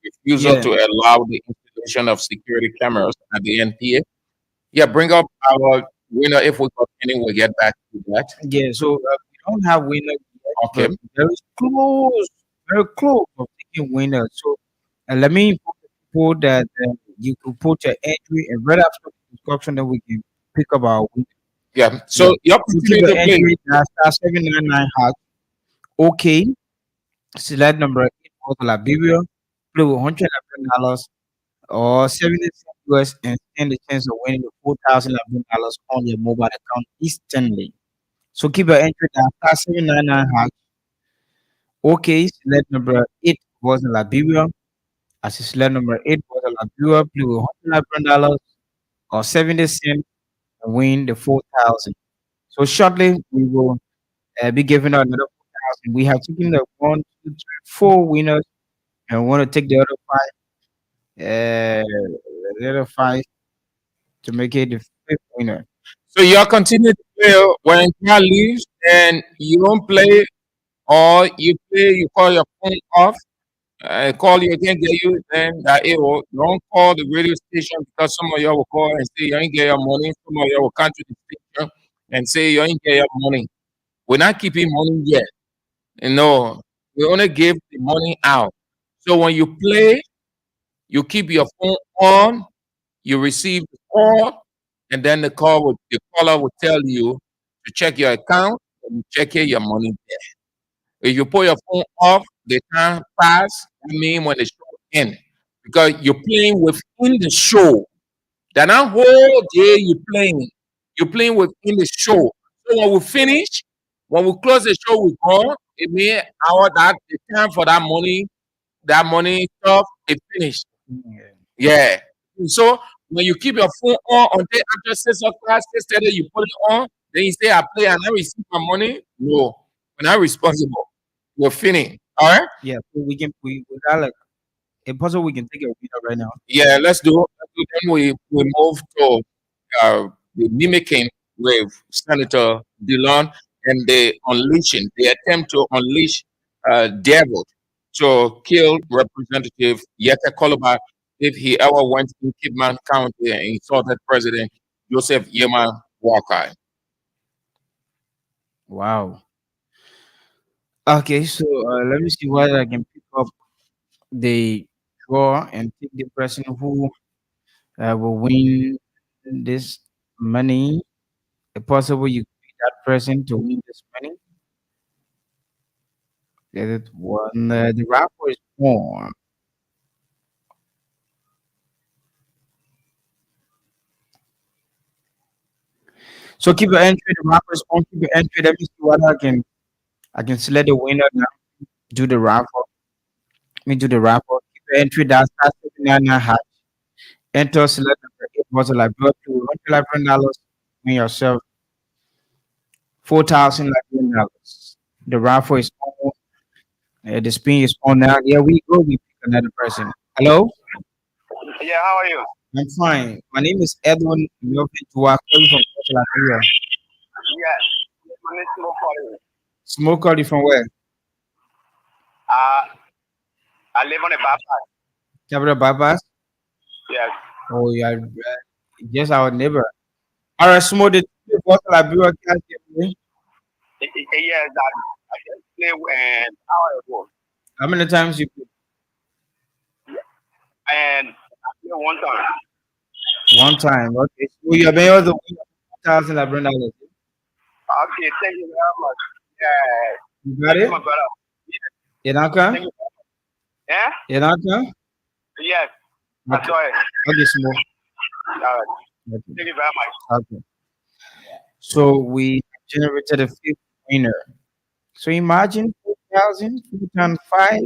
refusal yeah, to allow the installation of security cameras at the NPA. Yeah, bring up our winner if we continue. We'll get back to that. yeah. So we don't have winner yet, Okay. but very close of taking winner. So let me inform the people that you could put your entry and right after the instruction that we can pick up our winner. Yeah. So Yeah. you're You keep continuing your to play. entry star 799 # OK. Select number 8 for Liberia. Play with $100 or 70 cents US and stand the chance of winning the $4,000 on your mobile account instantly. So keep your entry down star 799 #. OK. Select number 8 was in Liberia. As you select number 8 was in Liberia. Play with $100 or 70 cents and win the 4,000. So shortly we will be giving out another 4,000. We have taken the 1, 2, 3, 4 winners, and we want to take the other 5. The other 5 to make it the 5th winner. So you're continuing to play when Tia leaves and you don't play, or you play, you call your phone off, call you again, get you, then that it will don't call the radio station because some of y'all will call and say you ain't get your money. Some of y'all will come to the station and say you ain't get your money. We're not keeping money yet. No, we only give the money out. So when you play, You keep your phone on, you receive the call, and then the caller will tell you to check your account and you check here your money there. If you put your phone off, the time pass. I mean when the show end. Because you're playing within the show. Then a whole day you're playing within the show. So when we finish, when we close the show, we go. It means our that the time for that money stuff, it finished. Yeah. So when you keep your phone on until after 6 o'clock, 6:30, you put it on, then you say I play and I receive my money. No, we're not responsible. We're finished. All right. Yeah, so we got like impossible. We can take a winner right now. Yeah, let's do. Then we move to the mimicking with Senator Dillon and the attempt to unleash devil to kill Representative Yeka Koloba if he ever went to Kidman County and insulted President Joseph Yema Walker. Wow. Okay, so let me see whether I can pick up the draw and pick the person who will win this money. If possible, you could be that person to win this money. Get it one. The rapper is born. So keep your entry. The rapper is on. Keep your entry. Let me see what I can select the winner now. Do the raffle. Let me do the raffle. Keep your entry. That's 79 hash. Enter select number 8 bottle like blood to $111. Win yourself $4,011. The raffle is on. The spin is on now. Here we go. We pick another person. Hello. Yeah, how are you? I'm fine. My name is Edwin. I'm calling from Liberia. Yes. My name is Smoke calling. Smoke calling from where? Uh, I live on a bypass. Capital bypass. Yes. Oh yeah, just our neighbor. All right, Smoke. The Liberia can't get me. Yes, I just play and hour ago. How many times you play? And I play one time. One time. Okay. So you have been able to win $1,011. Okay, thank you very much. Yeah. You got Thank you, it? my brother. You not Thank come? you. Yeah? You not come? Yes. I Okay. saw it. Okay, Smoke. All right. Okay. Thank you very much. Okay. So we generated a fifth winner. So imagine 4,000, 5,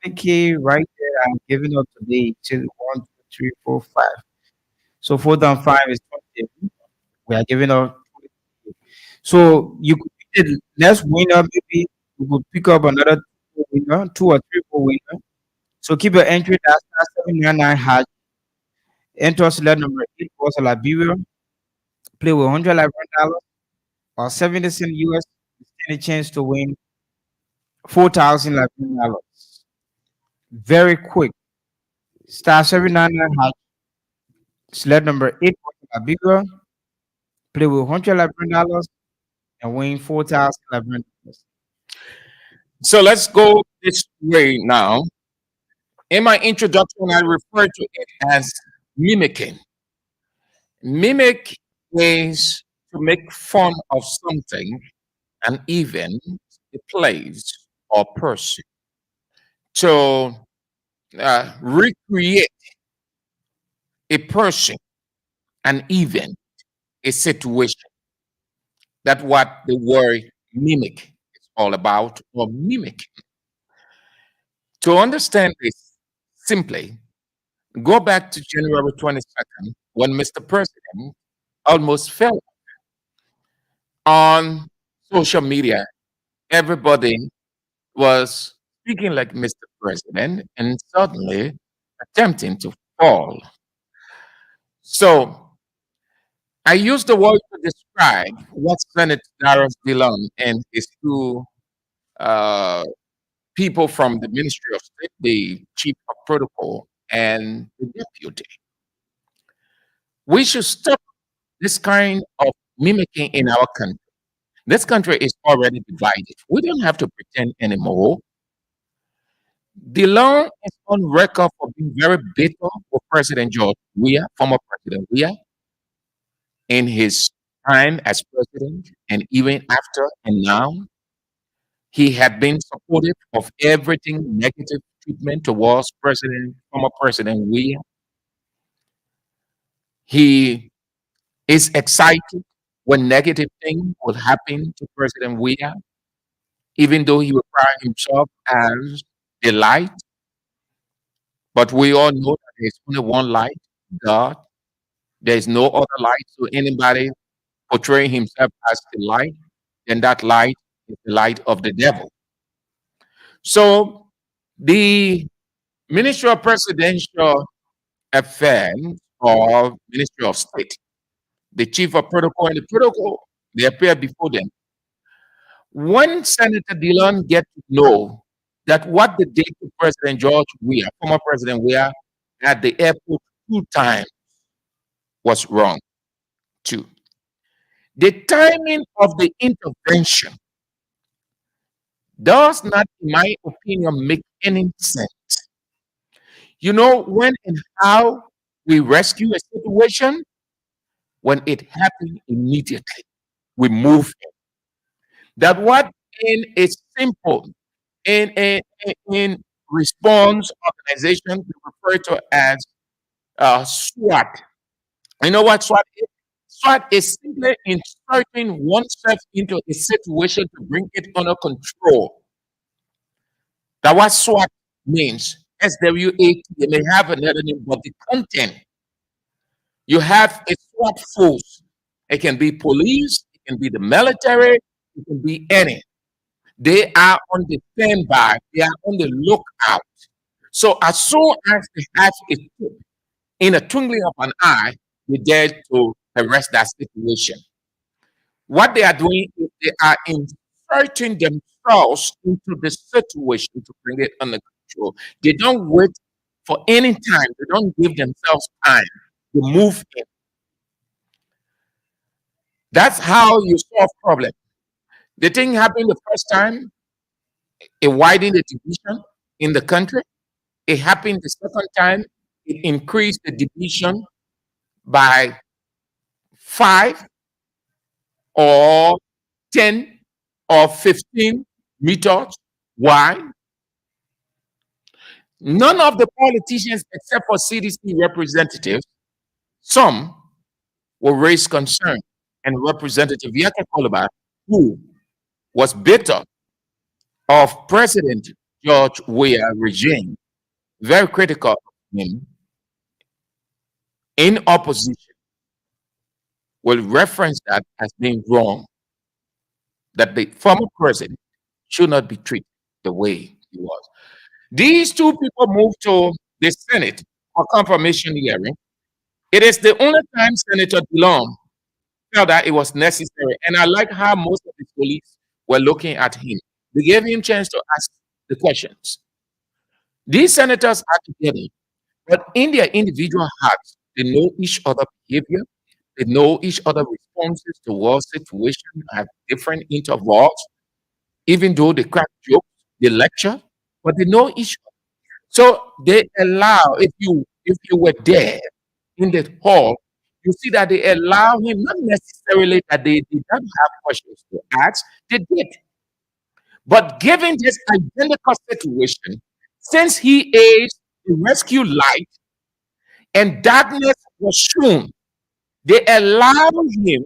20K right there. I'm giving up today to 1, 2, 3, 4, 5. So 4,500 is 20. We are giving up. So you could pick the next winner, maybe you could pick up another winner, 2 or 3 more winner. So keep your entry that's 799 hash. Enter select number 8 was Liberia. Play with $111 or 70 cent US. Stand a chance to win $4,011. Very quick. Star 799 hash. Select number 8 was Liberia. Play with $111 and win $4,011. So let's go this way now. In my introduction, I refer to it as mimicking. Mimic is to make fun of something, an event, a place, or person. To recreate a person, an event, a situation. That's what the word mimic is all about, or mimic. To understand this simply, go back to January 22nd when Mr. President almost fell on social media. Everybody was speaking like Mr. President and suddenly attempting to fall. So I use the word to describe what Senator Darius Dillon and his two uh, people from the Ministry of State, the Chief of Protocol and the Deputy. We should stop this kind of mimicking in our country. This country is already divided. We don't have to pretend anymore. DeLong is on record for being very bitter with President George Weah, former President Weah, in his time as president, and even after and now. He had been supportive of everything negative treatment towards former President Weah. He is excited when negative things will happen to President Weah, even though he will pride himself as a light. But we all know that there's only one light, God. There is no other light. So anybody portraying himself as the light, then that light is the light of the devil. So the Ministry of Presidential Affairs or Ministry of State, the chief of protocol and the protocol, they appear before them. When Senator Dillon get to know that what they did to President George Weah, former President Weah, at the airport 2 times was wrong. 2. The timing of the intervention does not, in my opinion, make any sense. You know, when and how we rescue a situation, when it happens immediately, we move in. That what in a simple, in response organization we refer to as SWAT. You know what SWAT is? SWAT is simply inserting oneself into a situation to bring it under control. That what SWAT means. SWAT, they may have another name, but the content. You have a SWAT force. It can be police, it can be the military, it can be any. They are on the standby, they are on the lookout. So as soon as they have a tip, in a twinkling of an eye, they dare to arrest that situation. What they are doing is they are inserting themselves into the situation to bring it under control. They don't wait for any time. They don't give themselves time. They move in. That's how you solve problems. The thing happened the first time, it widened the division in the country. It happened the second time, it increased the division by 5 or 10 or 15 meters wide. None of the politicians, except for CDC representatives, some will raise concern. And Representative Yaka Koloba, who was bitter of President George Weah regime, very critical of him, in opposition, will reference that as being wrong, that the former president should not be treated the way he was. These two people moved to the Senate for confirmation hearing. It is the only time Senator DeLong felt that it was necessary. And I like how most of his colleagues were looking at him. They gave him a chance to ask the questions. These senators are together, but in their individual hearts, they know each other behavior, they know each other responses towards situation, have different intervals, even though they crack jokes, they lecture, but they know each other. So they allow, if you were there in the hall, you see that they allow him, not necessarily that they did not have questions to ask, they did. But given this identical situation, since he is the rescue light and darkness was shown, they allow him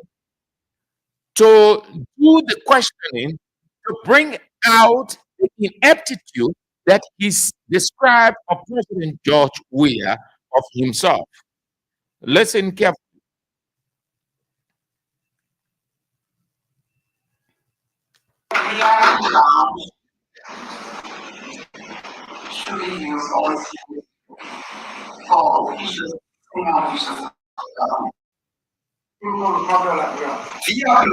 to do the questioning to bring out the ineptitude that he's described of President George Weah of himself. Listen carefully. Should we use all for officials, via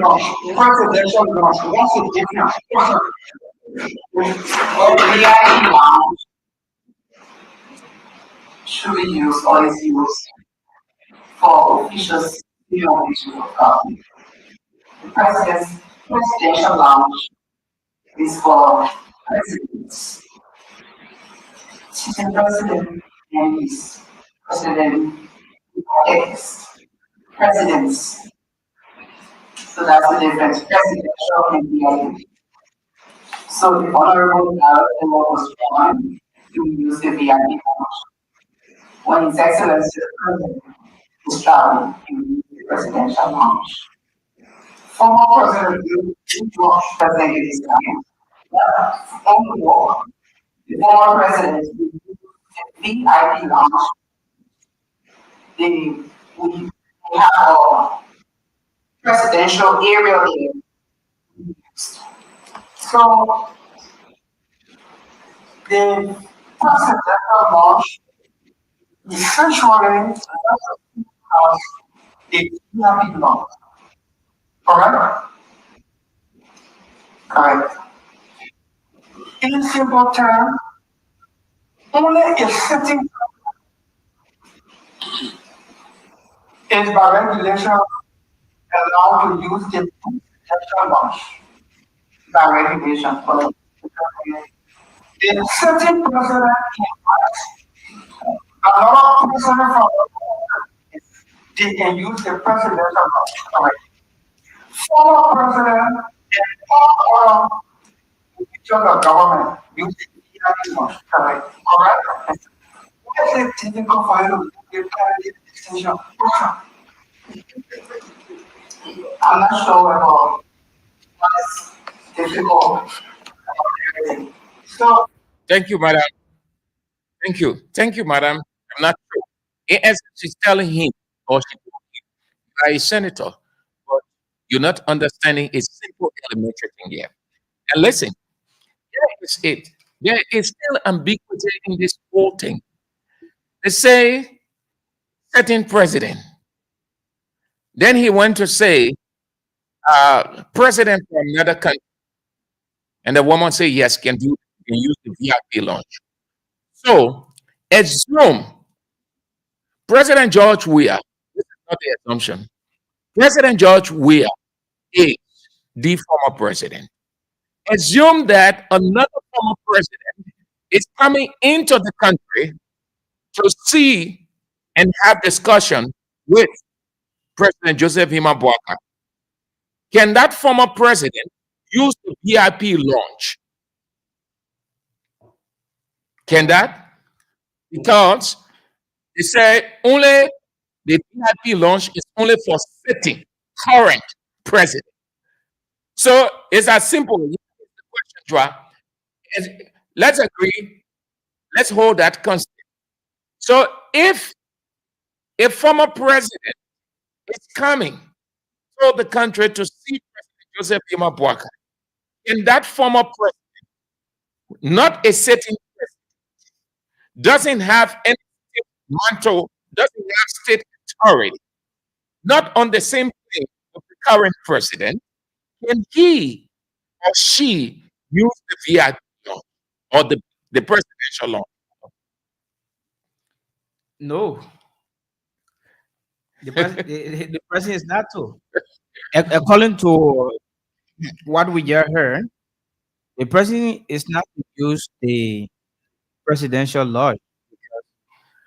launch, presidential launch, what's the difference? Via launch, should we use all these use for officials beyond the government? The presidential launch is for presidents. sitting president and his president ex presidents. So that's the difference. Presidential and VIP. So the Honorable Ballot was drawn to use the VIP launch. When His Excellency the President is traveling, he uses the presidential launch. Former President George President is coming. On the wall, the former president used the VIP launch. We have a presidential area there. So the presidential launch essentially has a VIP launch. Correct? Correct. In simple terms, only a sitting is by regulation allowed to use the presidential launch by regulation. Correct. The sitting president another president from they can use the presidential launch. Correct. Former president and all other officials of government use the VIP launch. Correct. Correct. What is it difficult for you to get candidate distinction? I'm not sure about what's difficult about everything. So Thank you, madam. Thank you. Thank you, madam. I'm not sure. In essence, she's telling him, or she told him, you are a senator, but you're not understanding a simple elementary thing here. And listen, here is it. There is still ambiguity in this whole thing. They say certain president. Then he went to say president from another country. And the woman say yes, can use the VIP launch. So assume President George Weah, this is not the assumption. President George Weah is the former president. Assume that another former president is coming into the country to see and have discussion with President Joseph Hima Boakai. Can that former president use the VIP launch? Can that? Because they say only the VIP launch is only for sitting current president. So it's as simple. Here's the question, Joa. Let's agree. Let's hold that constant. So if a former president is coming to the country to see President Joseph Hima Boakai, can that former president, not a sitting president, doesn't have any state mantle, doesn't have state authority, not on the same plane with the current president, can he or she use the VIP law or the presidential law? No, the president is not to. According to what we just heard, the president is not to use the presidential law.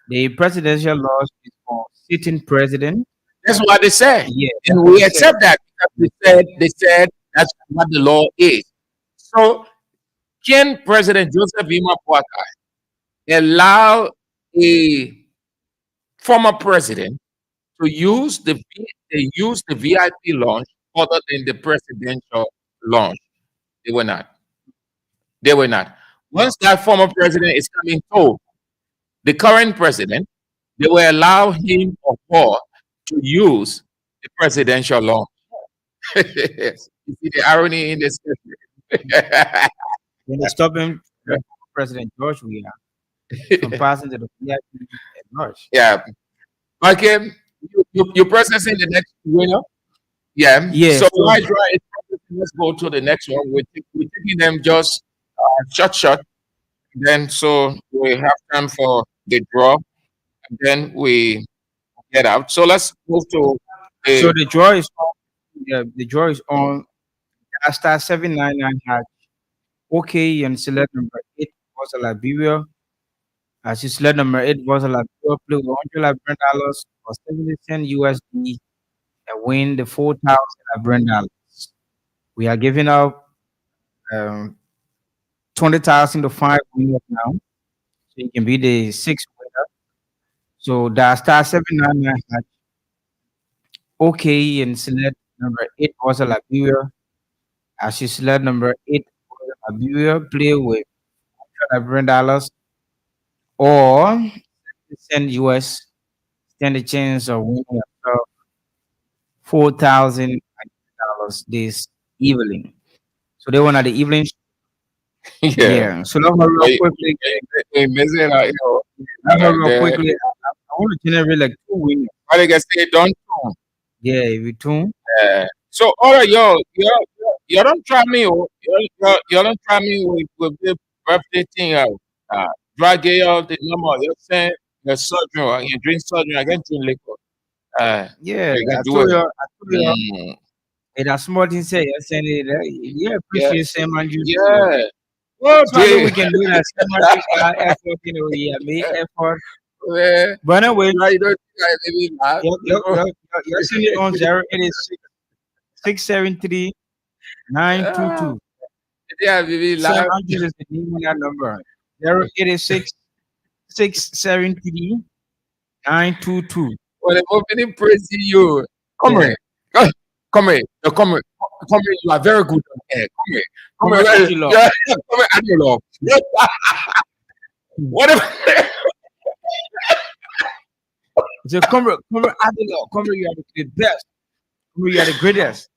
The presidential law is for sitting president. That's what they said. Yeah, And that's what we they said. accept that because they said that's what the law is. So can President Joseph Hima Boakai allow a former president to use the VIP launch other than the presidential launch? They were not. They were not. Once that former president is coming to the current president, they will allow him or her to use the presidential launch. Yes. You see the irony in this? When they stop him, President George Weah from passing to the VIP at large. Yeah. Okay. You're processing the next winner? Yeah. Yeah, So so why try it? Let's go to the next one. We're taking them just short. Then so we have time for the draw. And then we get out. So let's move to so the the draw is on. Yeah, the draw is on. Star 799 hash. Okay, and select number 8 was Liberia. As you select number 8 was a Liberia play with $100 or 70 cent USD and win the 4,000 Liberian dollars. We are giving out 20,000 to 5 winners now. So you can be the sixth winner. So that star 799 had okay and select number 8 was a Liberia. As you select number 8 was a Liberia play with $100 or send US stand a chance of winning yourself $4,000 this evening. So they won at the evening. Yeah. Yeah. So let's real quickly. Messing out, Let's real quickly. I want to generate like 2 winners. What they can say, don't tune. Yeah, we tune. So all right, y'all don't try me. Y'all don't try me with this birthday thing. Drag y'all the number. You're saying you're surgery. You drink surgery. I can drink liquor. Yeah, you can I do told it. you. I told you. And that small thing say, I said, yeah, appreciate Sam Andrews. Yeah. Well, So I think we can do that. Sam Andrews got effort, yeah, made effort. Yeah. But anyway, you don't think I you're sending it on 086 673 922. Yeah, baby, Sam live. Andrews is the name of that number. 086 673 922. Well, I'm opening praising you. Come here. Come here. Come here. Come here. You are very good on air. Come here. Come Come here. here, Angelo. Yeah. Come here, Angelo. Whatever. So come here, Adelo. Come here, you are the best. Come here, you are the greatest.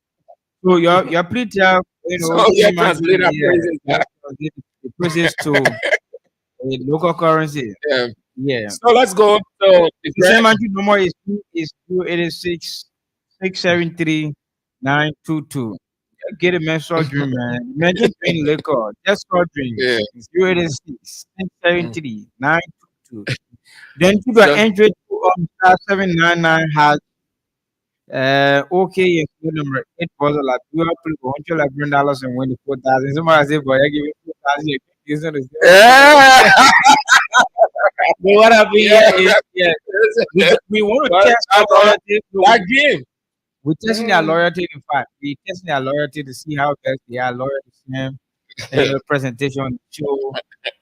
So you're pretty tough, So you Sam Andrews, translate that praises. the praises to a local currency. Yeah. Yeah. So let's go. So The same Andrew number is 286 673 922. Get a menstrual dream, man. Imagine playing liquor. Just for dreams. Yeah. It's 286 673 922. Then you got entry to star 799 has okay, and phone number 8 was like you have to go $100 and win the 4,000. Somebody say, boy, I give you 4,000. Yeah. But what happened here is, we want to test our loyalty. That game. We're testing their loyalty. In fact, we're testing their loyalty to see how best they are loyal to Sam. And the presentation on the show.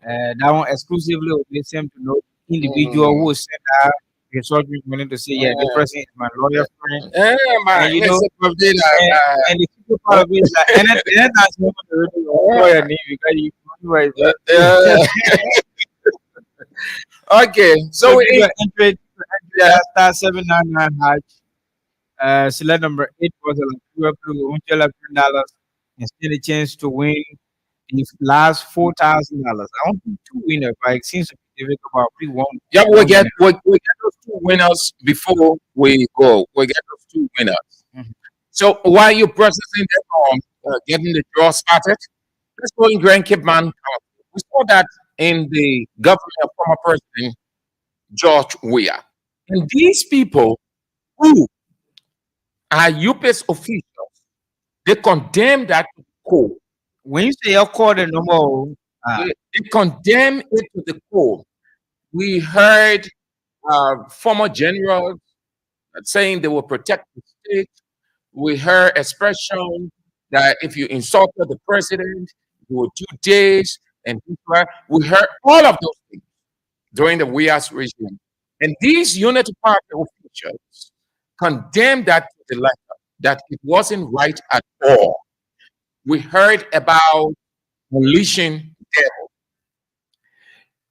That one exclusively will let them to know the individual who will send out the surgery willing to say, yeah, the person is my loyal friend. Yeah, man. And you know, and the super part of it is like, anytime someone already know your name because you know okay, so we enter star 799 hash. Select number 8 was $100 and stand a chance to win the last $4,000. I want 2 winners, but it seems to be difficult. About one. Yeah, we get those 2 winners before we go. We get those 2 winners. So while you're processing that, getting the draw started, let's go in Grand Cape Man County. We saw that in the government of former President George Weah. And these people who are UPS officials, they condemn that to the core. When you say you call the number, they condemn it to the core. We heard former generals saying they will protect the state. We heard expression that if you insulted the president, you will do this and this. We heard all of those things during the Weah's regime. And these Unity Party officials condemned that to the letter, that it wasn't right at all. We heard about unleashing devil.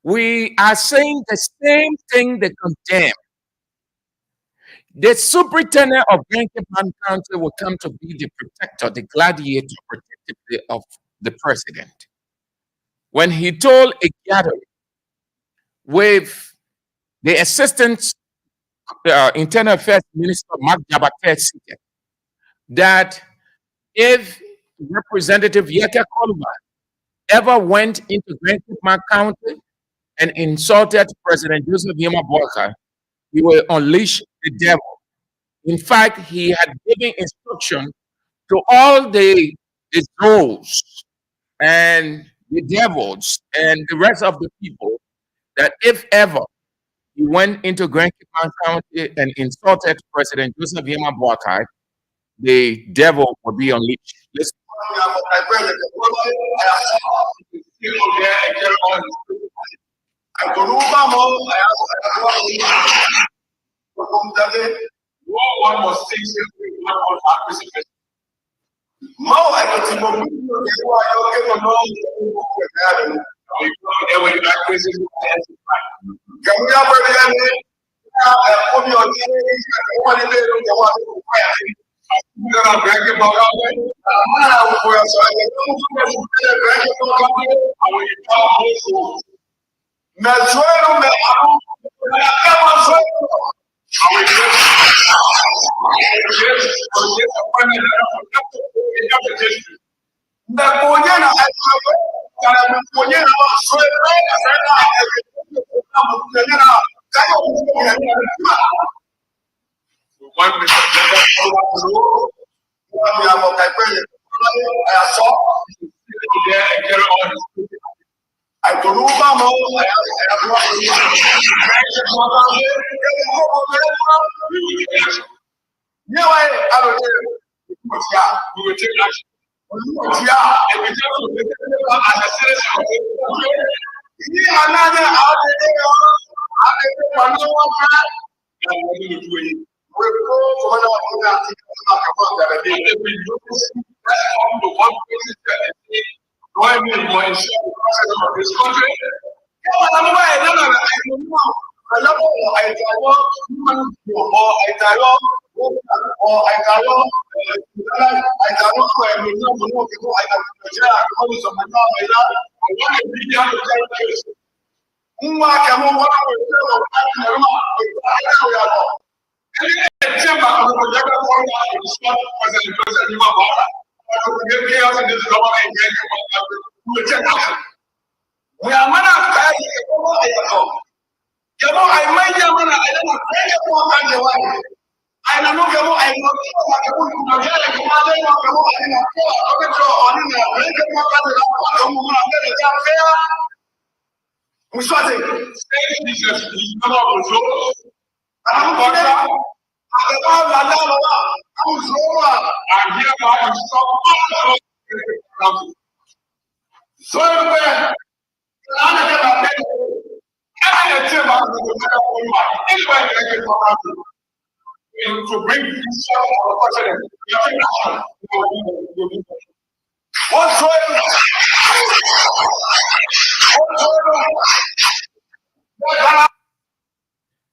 We are saying the same thing they condemn. The superintendent of Grand Cape Man County will come to be the protector, the gladiator, protective of the president. When he told a gathering with the assistant internal affairs minister, Mark Jabatet, that if Representative Yeke Kolba ever went into Grand Cape Man County and insulted President Joseph Yema Boakai, he will unleash the devil. In fact, he had given instruction to all the trolls and the devils and the rest of the people that if ever he went into Grand Cape County and insulted President Joseph Yema Boakai, the devil will be unleashed. Listen.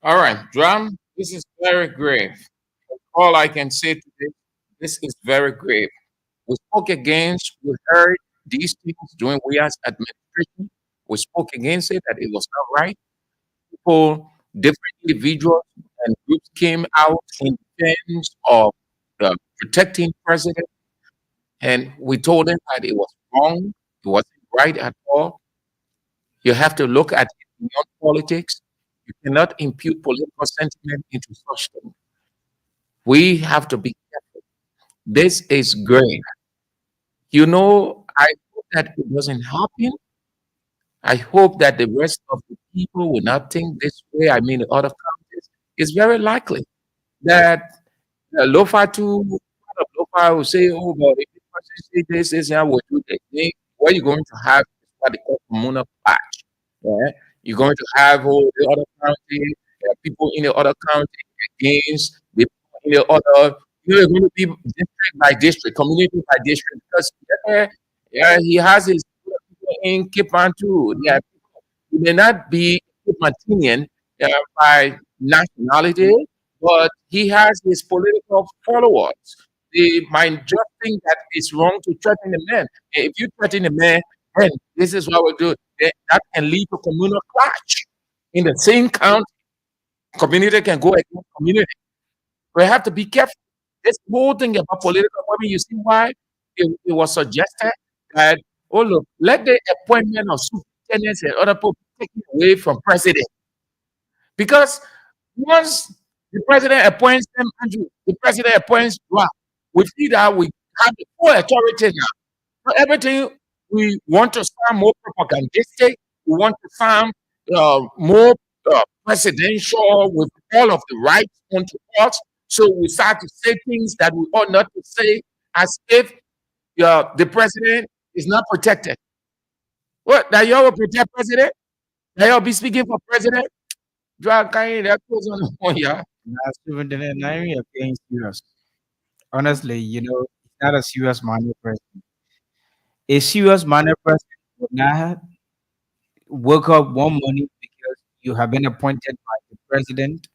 All right, Drum, this is very grave. All I can say today, this is very grave. We spoke against, we heard these things during we as administration. We spoke against it, that it was not right. People, different individuals and groups came out in defense of protecting president, and we told them that it was wrong, it wasn't right at all. You have to look at it beyond politics. You cannot impute political sentiment into such things. We have to be careful. This is grave. I hope that it doesn't happen. I hope that the rest of the people will not think this way. I mean, in other countries, it's very likely that Lofa too, part of Lofa will say, oh, but if the person say this, I will do the thing. What you're going to have is what they call communal patch. Yeah? You're going to have all the other county, people in the other county against the people in the other. You're going to be district by district, community by district, because he has his people in Kipan too. Yeah, he may not be Kipantinian by nationality, but he has his political followers. They might just think that it's wrong to threaten the man. If you threaten the man, then this is what we do. That can lead to communal clash in the same county. Community can go against community. We have to be careful. This whole thing about political appointment, you see why it was suggested that, oh, look, let the appointment of superintendents and other people be taken away from president. Because once the president appoints them, Andrew, the president appoints Ra, we see that we have the full authority now. So everything we want to sound more propagandistic, we want to sound more presidential with all of the rights onto us. So we start to say things that we ought not to say as if the president is not protected. What? That y'all will protect president? That y'all be speaking for president? Drag kind that goes on. Oh, yeah. Last superintendent, I am being serious. Honestly, it's not a serious minded person. A serious minded person would not wake up one morning because you have been appointed by the president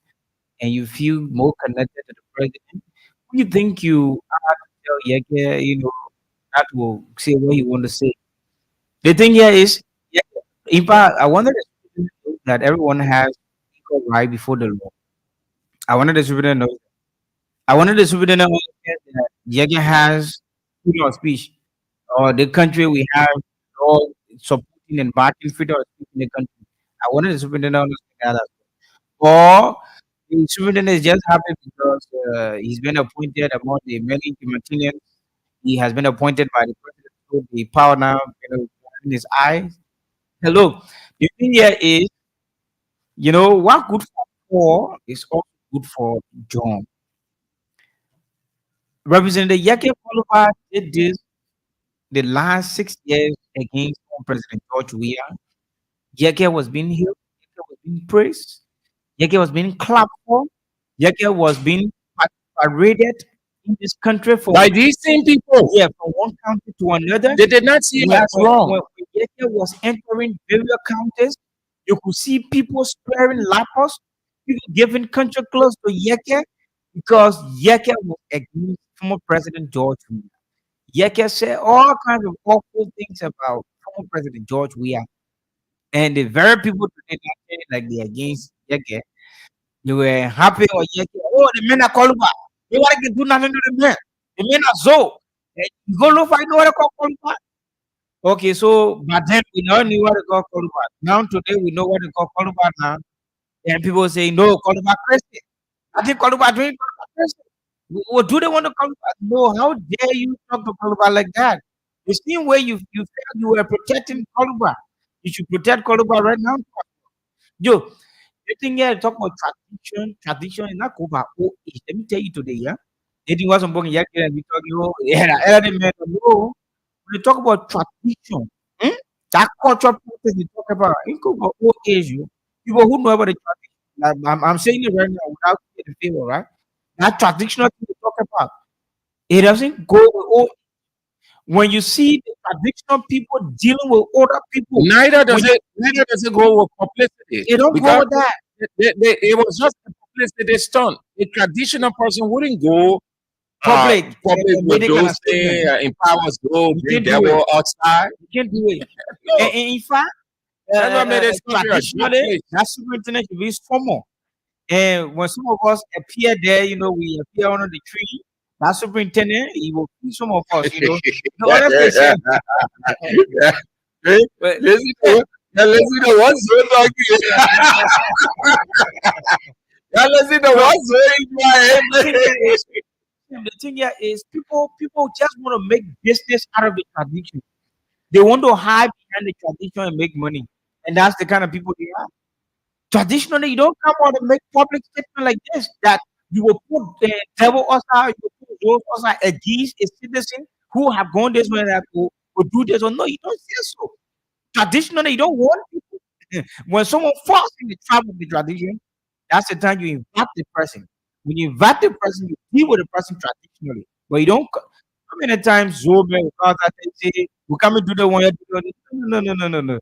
and you feel more connected to the president. Who you think you are to tell Yeke, not to say what you want to say? The thing here is, yeah, in fact, I wanted to know that everyone has equal right before the law. I wanted the superintendent to know. I wanted the superintendent to understand that Yeke has freedom of speech, or the country we have all supporting and backing freedom of speech in the country. I wanted the superintendent to understand that. Or the superintendent is just happy because he's been appointed among the many humanitarians. He has been appointed by the president, so the power now, in his eyes. Hello, the thing here is, what good for Paul is also good for John. Representative Yake Koluba did this the last 6 years against President George Weah. Yeke was being healed, Yeke was being praised, Yeke was being clapped for, Yeke was being paraded in this country for By these same people, yeah, from one county to another. they did not see him When, as when, wrong. when Yeke was entering various counties, you could see people sparing lapels, people giving country clothes to Yeke because Yeke was against former President George Weah. Yeke said all kinds of awful things about former President George Weah. And the very people today that say like they're against Yeke, they were happy or Yeke. Oh, the men are Koluba. They want to do nothing to the men. The men are so. You go look for you know what they call Koluba. Okay, so but then we never knew what they call Koluba. Now today we know what they call Koluba now. And people say no, Koluba crazy. I think Koluba doing Koluba crazy. What do they want to Koluba? No, how dare you talk to Koluba like that? The same way you felt you were protecting Koluba. You should protect Koluba right now. Yo, the thing here talk about tradition is not over old age. Let me tell you today, yeah. Anything was something yeah, and we talk, yeah, elderly men, no. When you talk about tradition, that cultural practice you talk about, it could go old age, you. People who know about the tradition. Like, I'm saying it right now without getting favor, right? That traditional thing you talk about, it doesn't go with old. When you see the traditional people dealing with older people, Neither does it go with publicity. it don't go Because with that. it was just a publicity stunt. A traditional person wouldn't go Public, public with medical those statement. things, empowers go, You bring can't do devil it. outside. You can't do it. No, And in fact, that's what made this country a good traditionally, place. that superintendent should be formal. And when some of us appear there, we appear under the tree. That superintendent, he will feed some of us, No, honestly, sir. Hey, But listen to what's so lucky. Listen to what's so in my the thing head. here is, the thing here is people just want to make business out of the tradition. They want to hide behind the tradition and make money. And that's the kind of people they are. Traditionally, you don't come out and make public statement like this that you will put the devil aside, you will put those aside against a citizen who have gone this way that will do this or no, you don't say so. Traditionally, you don't want people. When someone falls in the trap of the tradition, that's the time you invite the person. When you invite the person, you deal with the person traditionally. But you don't. How many times Zobe will call that and say, "We come and do the one you do the-" No, no, no, no, no, no.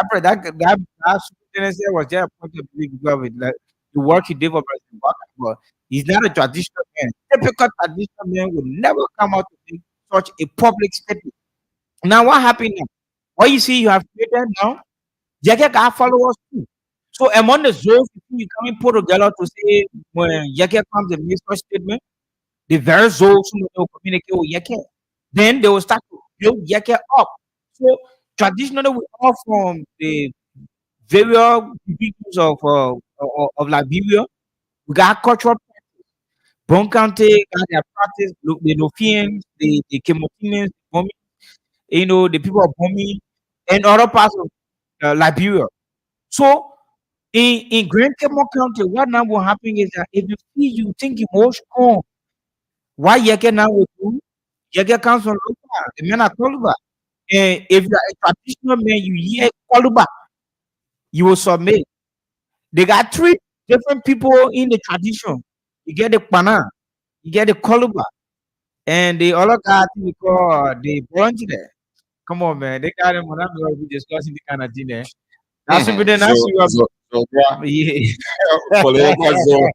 That superintendent was just appointed because of it, like, the work he did for President Obama. But he's not a traditional man. Typical traditional man would never come out to make such a public statement. Now, what happened now? What you see, you have created now. Yeke got followers too. So among the zones, you come and put together to say when Yeke comes and makes such statement, the very zones who will communicate with Yeke. Then they will start to build Yeke up. So traditionally, we are from the various regions of Liberia. We got cultural practice. Bon County got their practice, the Lofians, the Kemotinians, the people of Bomi, and other parts of Liberia. So In Grand Cayman County, what now will happen is that if you see you think you more strong, why you can now with you? You get comes from Luba, the men are Koluba. And if you're a traditional man, you hear Koluba, you will submit. They got three different people in the tradition. You get the Pana, you get the Koluba, and the other guy we call the volunteer. Come on, man. They got them when I'm going to be discussing the kind of thing there. That's what then that's So, you up. yeah, Yeah. political zone.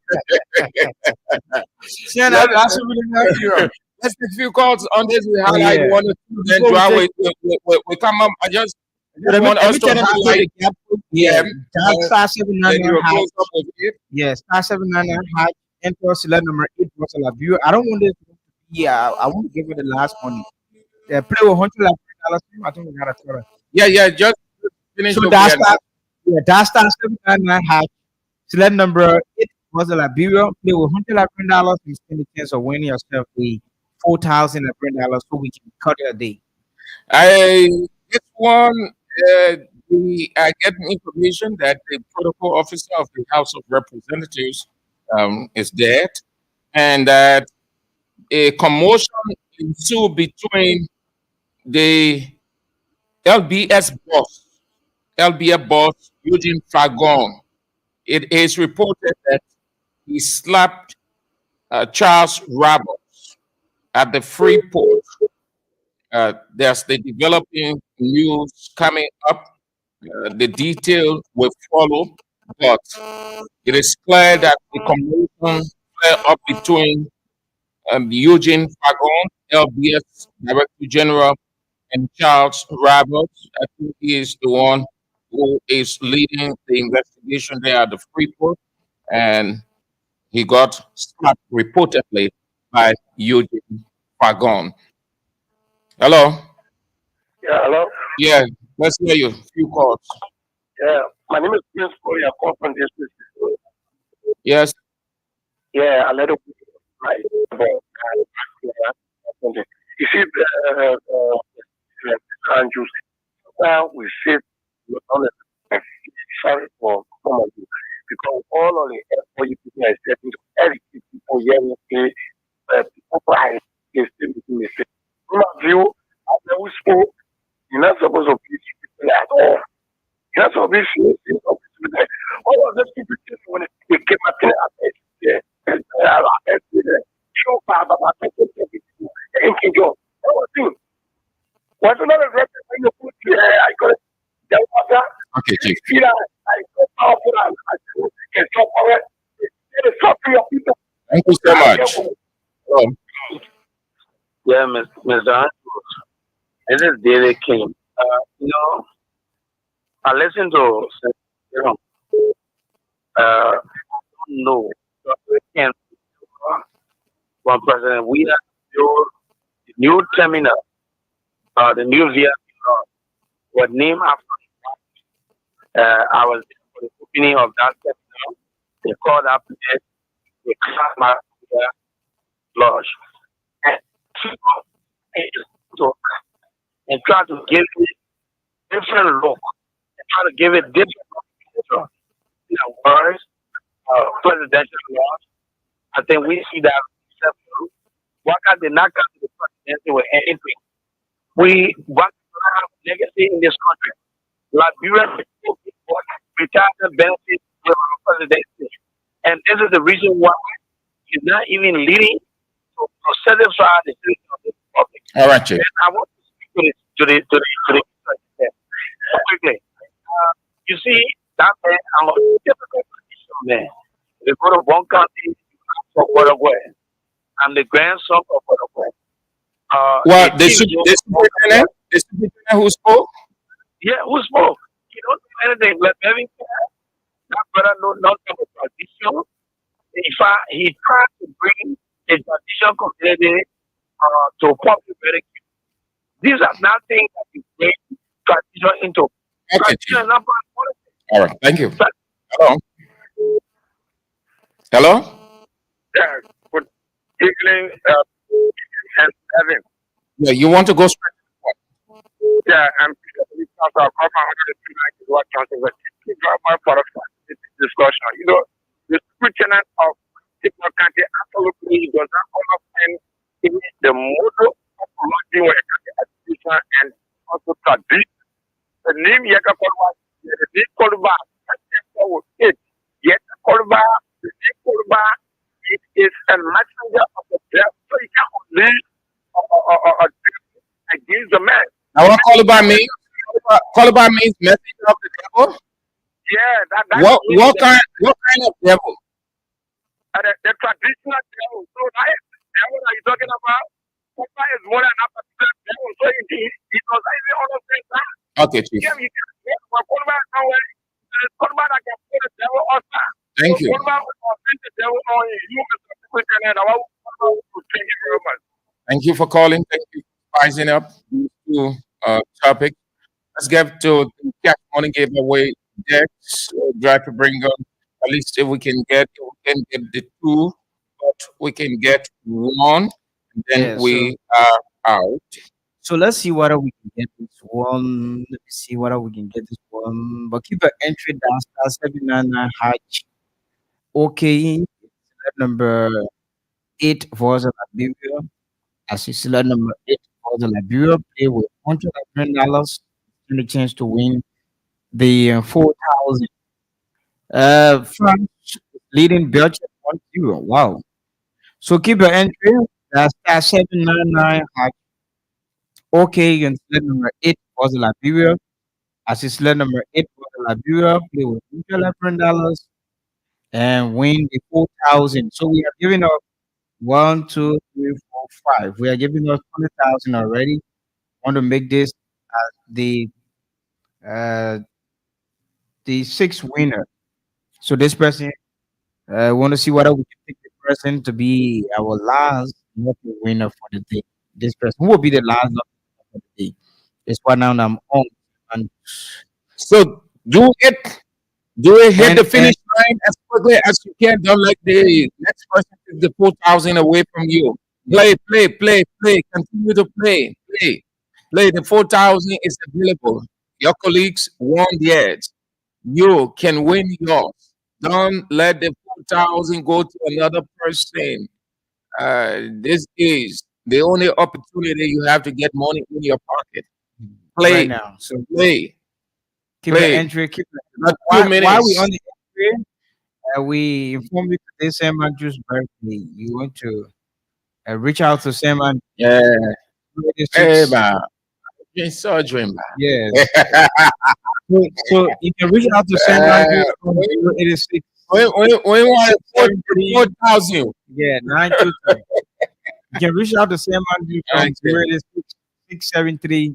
Yeah, that's what then that's you up. Let's take a few calls on this. We Oh highlight yeah. one or two, then Before we Joao, take, we come up. I just want let us me to tell them before highlight the gap. Yeah, them. dial star seven nine Then you nine will hash. close up with it. Yeah, star 799 hash. Enter select number 8 for the view. I don't want this to be. I want to give it the last money. Yeah, play with $100. I think we got a total. Yeah, just finish So up that's there. star. Yeah, that's star 799 hash. Select number 8 was the Liberia. Play with $100 and stand the chance of winning yourself a $4,000 so we can cut it a day. This one, we are getting information that the protocol officer of the House of Representatives is dead, and that a commotion ensued between the LBS boss, LBS boss Eugene Fagon. It is reported that he slapped Charles Roberts at the Freeport. There's the developing news coming up. The detail will follow, but it is clear that the commotion flare up between Eugene Fagon, LBS Director General, and Charles Roberts. I think he is the one who is leading the investigation there at the Freeport, and he got slapped reportedly by Eugene Fagon. Hello? Yeah, hello. Yeah, let's hear you. Few calls. Yeah, my name is Prince Corey. I come from this district. Yes. Yeah, a little bit right about something. You see, Andrews, now we sit on the sorry for some of you because all of the effort you people are stepping to educate people here, people cry, they still making mistakes. Some of you, after we spoke, you're not supposed to be people at all. You're not supposed to be people like all of those people when they came up in the yeah. Show Baba, thank you, Joe. That was thing. What's another record when you put I got it. That was that. Okay, Chief. See that? I so powerful and I can stop power. It is stop your people. Thank you so much. Oh, Yeah, Mr. Andrews, this is David King. I listen to, no, can from President Wheeler build the new terminal, the new VIP was named after. I was there for the opening of that terminal. They called up there, the Class Lodge. And people to and try to give it different look, and try to give it different words, presidential laws. I think we see that. Why can't they not come to the presidency with anything? We want to have legacy in this country. Liberia retirement benefits with our presidency. And this is the reason why he's not even leading to satisfy the citizens of this republic. all right, Chief. And I want to speak to the president quickly. You see, that man, I'm a difficult position man. They go to one county for Paraguay. I'm the grandson of Paraguay. Well, the superintendent who spoke? Yeah, who spoke? He don't do anything. Let me that brother know nothing about tradition. He tried to bring a tradition community to public benefit. These are not things that you bring tradition into. Okay, Chief. Tradition is not part of politics. All right, thank you. Hello? Hello? Yeah, good evening, and Evan. Yeah, you want to go straight to the point? Yeah, I'm Peter. We talk about how much is what counting, but my product. discussion. You know, the lieutenant of Tipper County absolutely does not understand the model of launching when it comes to education and also tradition. The name Yaka Korba, the name Korba, it. Yet Korba, the name Korba, it is a messenger of the devil. So you can't live against the man. Now what Calabar means? Calabar means messenger of the devil. Yeah, that What kind of devil? the traditional devil. So that is the devil that you're talking about. Korba is more than a particular devil. So he does not even understand that. Okay, Chief. Yeah, you can Korba is nowhere. There's Korba that can put the devil outside. Thank you. Korba will send the devil on you, Mr. Lieutenant. I want to thank you very much. Thank you for calling. Thank you for rising up these two topics. Let's get to the cash money giveaway. Dex, try to bring on at least if we can get the two, but we can get one, and then Yeah, we are out. so let's see whether we can get this one. Let me see whether we can get this one. But keep an entry down star 799 hatch. Okay, select number 8 for the Liberia. As you select number 8 for the Liberia, play with $110. And a chance to win the 4,000. France leading Belgium 1-0. Wow. So keep your entry. That's star 799 hatch. Okay, you can select number 8 for the Liberia. As you select number 8 for the Liberia, play with $11 and win the 4,000. So we are giving up 1, 2, 3, 4, 5. We are giving us 20,000 already. Want to make this uh, the sixth winner. So this person, want to see whether we can pick the person to be our last lucky winner for the day. This person who will be the last lucky winner for the day. This one now I'm on. And So do it hit and, the and finish line as quickly as you can. Don't let the next person take the 4,000 away from you. Play. Continue to play. The 4,000 is available. Your colleagues won theirs. You can win yours. Don't let the 4,000 go to another person. This is the only opportunity you have to get money in your pocket. right Play, now. So play, keep your play. entry. Keep Not while 2 minutes. we on the entry, we inform you today Sam Andrew's birthday. You want to reach out to Sam Andrew. Yeah. Hey, 86. man. You're so dream, Yes. man. So you can reach out to Sam Andrews on 086 we want 673. 4,000. Yeah, 923. You can reach out to Sam Andrews on Okay. 086 673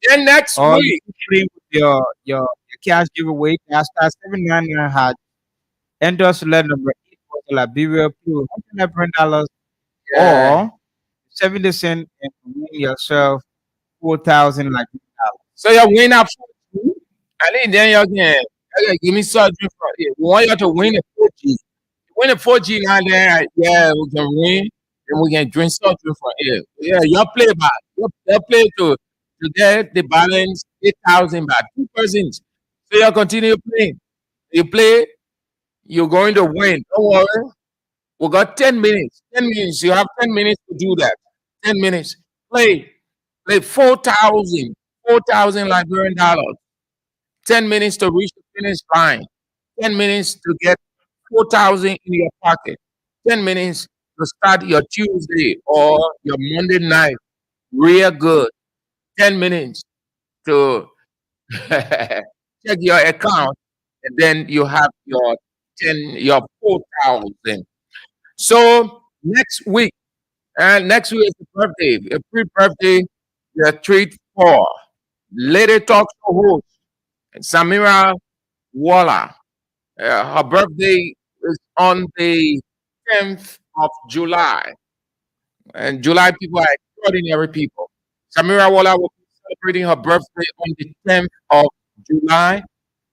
Then next or you week, can play with your cash giveaway. Cash star 799 had enter select number 8 for the Liberia Pure $111 yeah. or 70 cent and win yourself 4,000 Liberian dollars. So you win up 42. And then you can give me something for it. We want you to win a 4G. Win a 4G now, then yeah, we can win. And we can drink something for it. Yeah, you play back. You play to get the balance 8,000 back. 2 persons. So you continue playing. You play, you're going to win. Don't worry. We got 10 minutes. 10 minutes. You have 10 minutes to do that. 10 minutes. Play. Play 4,000. 4,000 Liberian dollars. 10 minutes to reach the finish line. 10 minutes to get 4,000 in your pocket. 10 minutes to start your Tuesday or your Monday night real good. 10 minutes to check your account, and then you have your 4,000. So next week is the birthday, a pre-birthday, the treat for Lady Talk Show host Samira Waller. Her birthday is on the 10th of July. And July people are extraordinary people. Samira Waller will be celebrating her birthday on the 10th of July.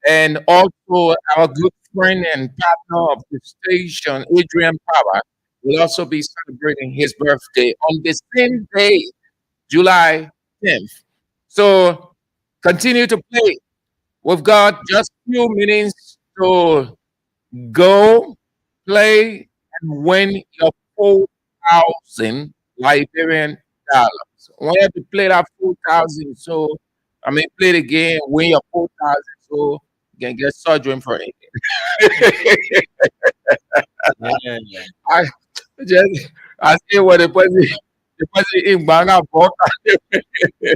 And also our good friend and partner of the station, Adrian Power, will also be celebrating his birthday on the same day, July 10th. So continue to play. We've got just few minutes to go play and win your 4,000 Liberian dollars. I want you to play that 4,000. So, I mean, play the game, win your 4,000. So, you can get surgery for it. Yeah. I just, I see what the person in Banga bought. You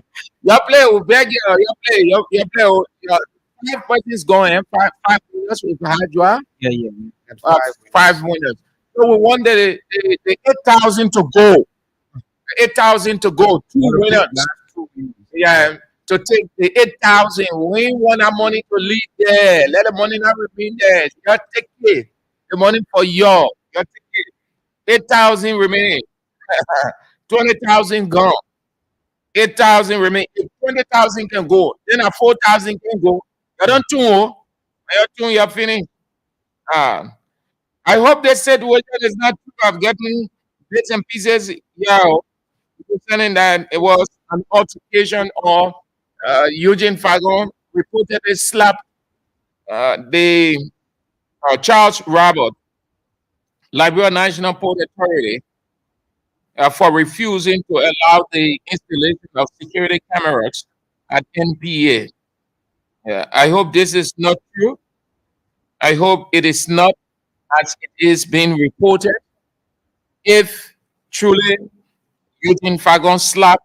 play with beg you play with five parties going, five winners with Hydra, Yeah. At uh, 5 winners. So we won the 8,000 to go. 8,000 to go, two One of the winners. last 2 weeks. Yeah, to take the 8,000. We want our money to leave there. Let the money not remain there. You take it. The money for your. You take it. 8,000 remaining. 20,000 gone. 8,000 remain. If 20,000 can go, then a 4,000 can go. You don't know. You don't you're finished. Ah, I hope they said whether it's not true of getting bits and pieces. Yeah, saying that it was an altercation or Eugene Fagon reportedly slapped the Charles Robert, Liberia National Port Authority, for refusing to allow the installation of security cameras at NPA. Yeah, I hope this is not true. I hope it is not as it is being reported. If truly Eugene Fagon slapped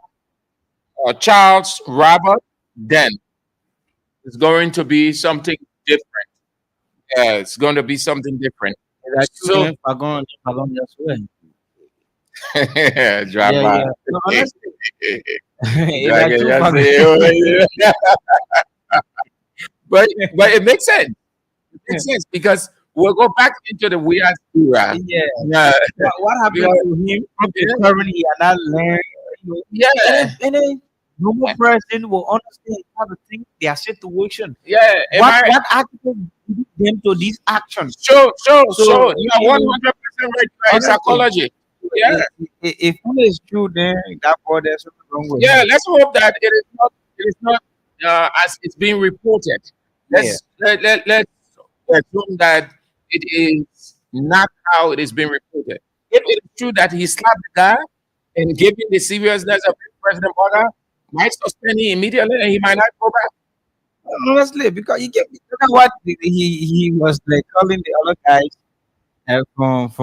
Charles Robert, then it's going to be something different. Yeah, it's going to be something different. That So, Fagon just went. drama. Yeah. No, honestly, that Dragon, too yes, Fagon. but it makes sense. It makes sense because we'll go back into the weird era. Yeah. Yeah, What happened because- to him from yeah, the current he had not learned? yeah, And then normal person will understand how to think their situation. yeah. What actually lead them to these actions? So So, you are you know, 100% right in honestly, psychology. Yeah, if it is true, then that boy there's something wrong with yeah. him. Let's hope that it is not as it's being reported. Yeah. Let's assume that it is not how it is being reported. If it is true that he slapped the guy and given the seriousness of President Boga, might suspend him immediately and he might not go back. Honestly, because you know what he was like calling the other guys from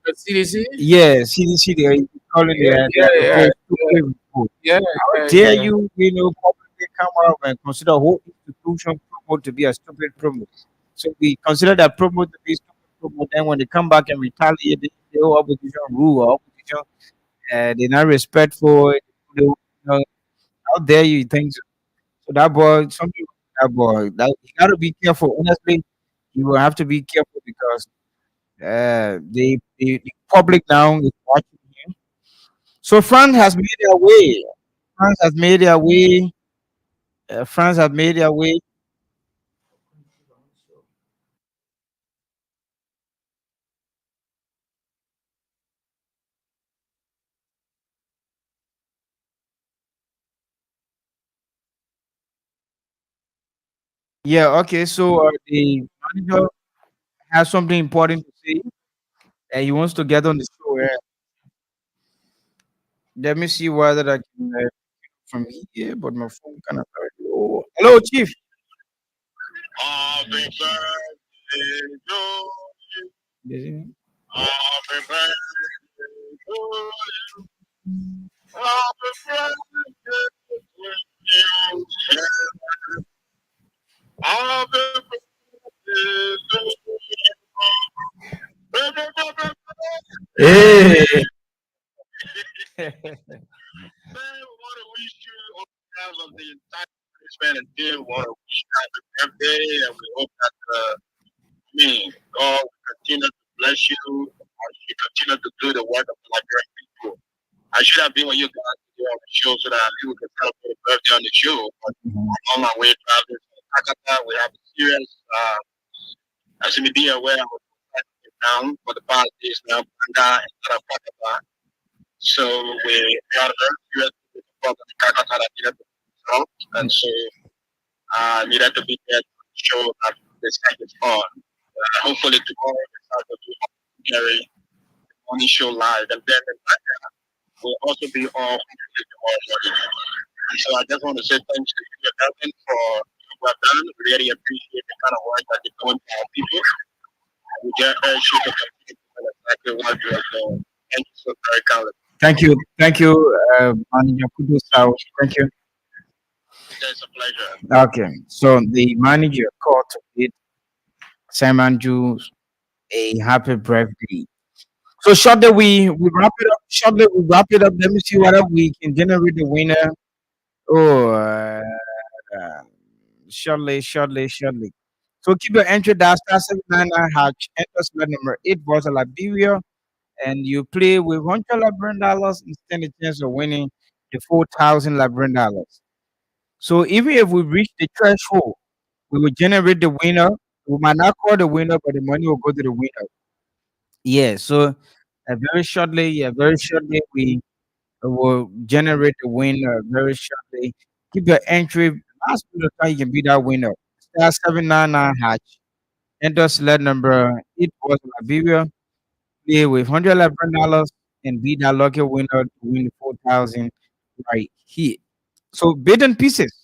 The CDC? yeah CDC they are calling Yeah, their yeah, report stupid report. yeah, How yeah, dare yeah. you publicly come out and consider whole institution promote to be a stupid promote? So we consider that promote to be stupid promote. Then when they come back and retaliate, the whole opposition rule or opposition they're not respectful. They, you know, how dare you think so? So that boy, something with that boy, that you gotta be careful. Honestly, you will have to be careful because the public now is watching him. So France has made their way. France has made their way. France have made their way. Yeah. Okay. So the manager has something important to say, and he wants to get on the show. Let me see whether I can from here, but my phone kind of low. Hello, Chief. Happy birthday to you. Busy? Happy birthday to you. Happy birthday to you. Happy birthday to you. Hey. Man, we want to wish you on behalf of the entire management and team. We want to wish you happy birthday, and we hope that God will continue to bless you as you continue to do the work of the Liberian people. I should have been with you guys today on the show so that we could celebrate the birthday on the show. But I'm on my way traveling to Takata. We have a serious, as you may be aware, I was down for the past days now, Panga and Takata. So we are very serious with the problem in Takata that needed to be resolved. And so needed to be there to show that the second on. Hopefully tomorrow the start will be on Gary morning show live, and then the night will also be off tomorrow morning. So I just want to say thanks to you, Kevin, for what you've done. Really appreciate the kind of work that you're doing for our people. We just urge you to continue doing exactly what you are doing. Thank you so very kindly. Thank you, Manager Kudus. Thank you. It's a pleasure. Okay, so the manager called to bid Simon Jews a happy birthday. So shortly we wrap it up. Shortly we wrap it up. Let me see whether we can generate the winner. Oh, shortly. So keep your entry down star 799 hatch. Enter slot number 8 was a Liberia, and you play with $100 and stand a chance of winning the 4,000 Liberian dollars. So even if we reach the threshold, we will generate the winner. We might not call the winner, but the money will go to the winner. Yeah. So very shortly, we will generate the winner very shortly. Keep your entry. Last minute time you can be that winner. Star 799 hatch. Enter select number 8 was Liberia. Play with $111 and be that lucky winner to win the 4,000 right here. So bid and pieces.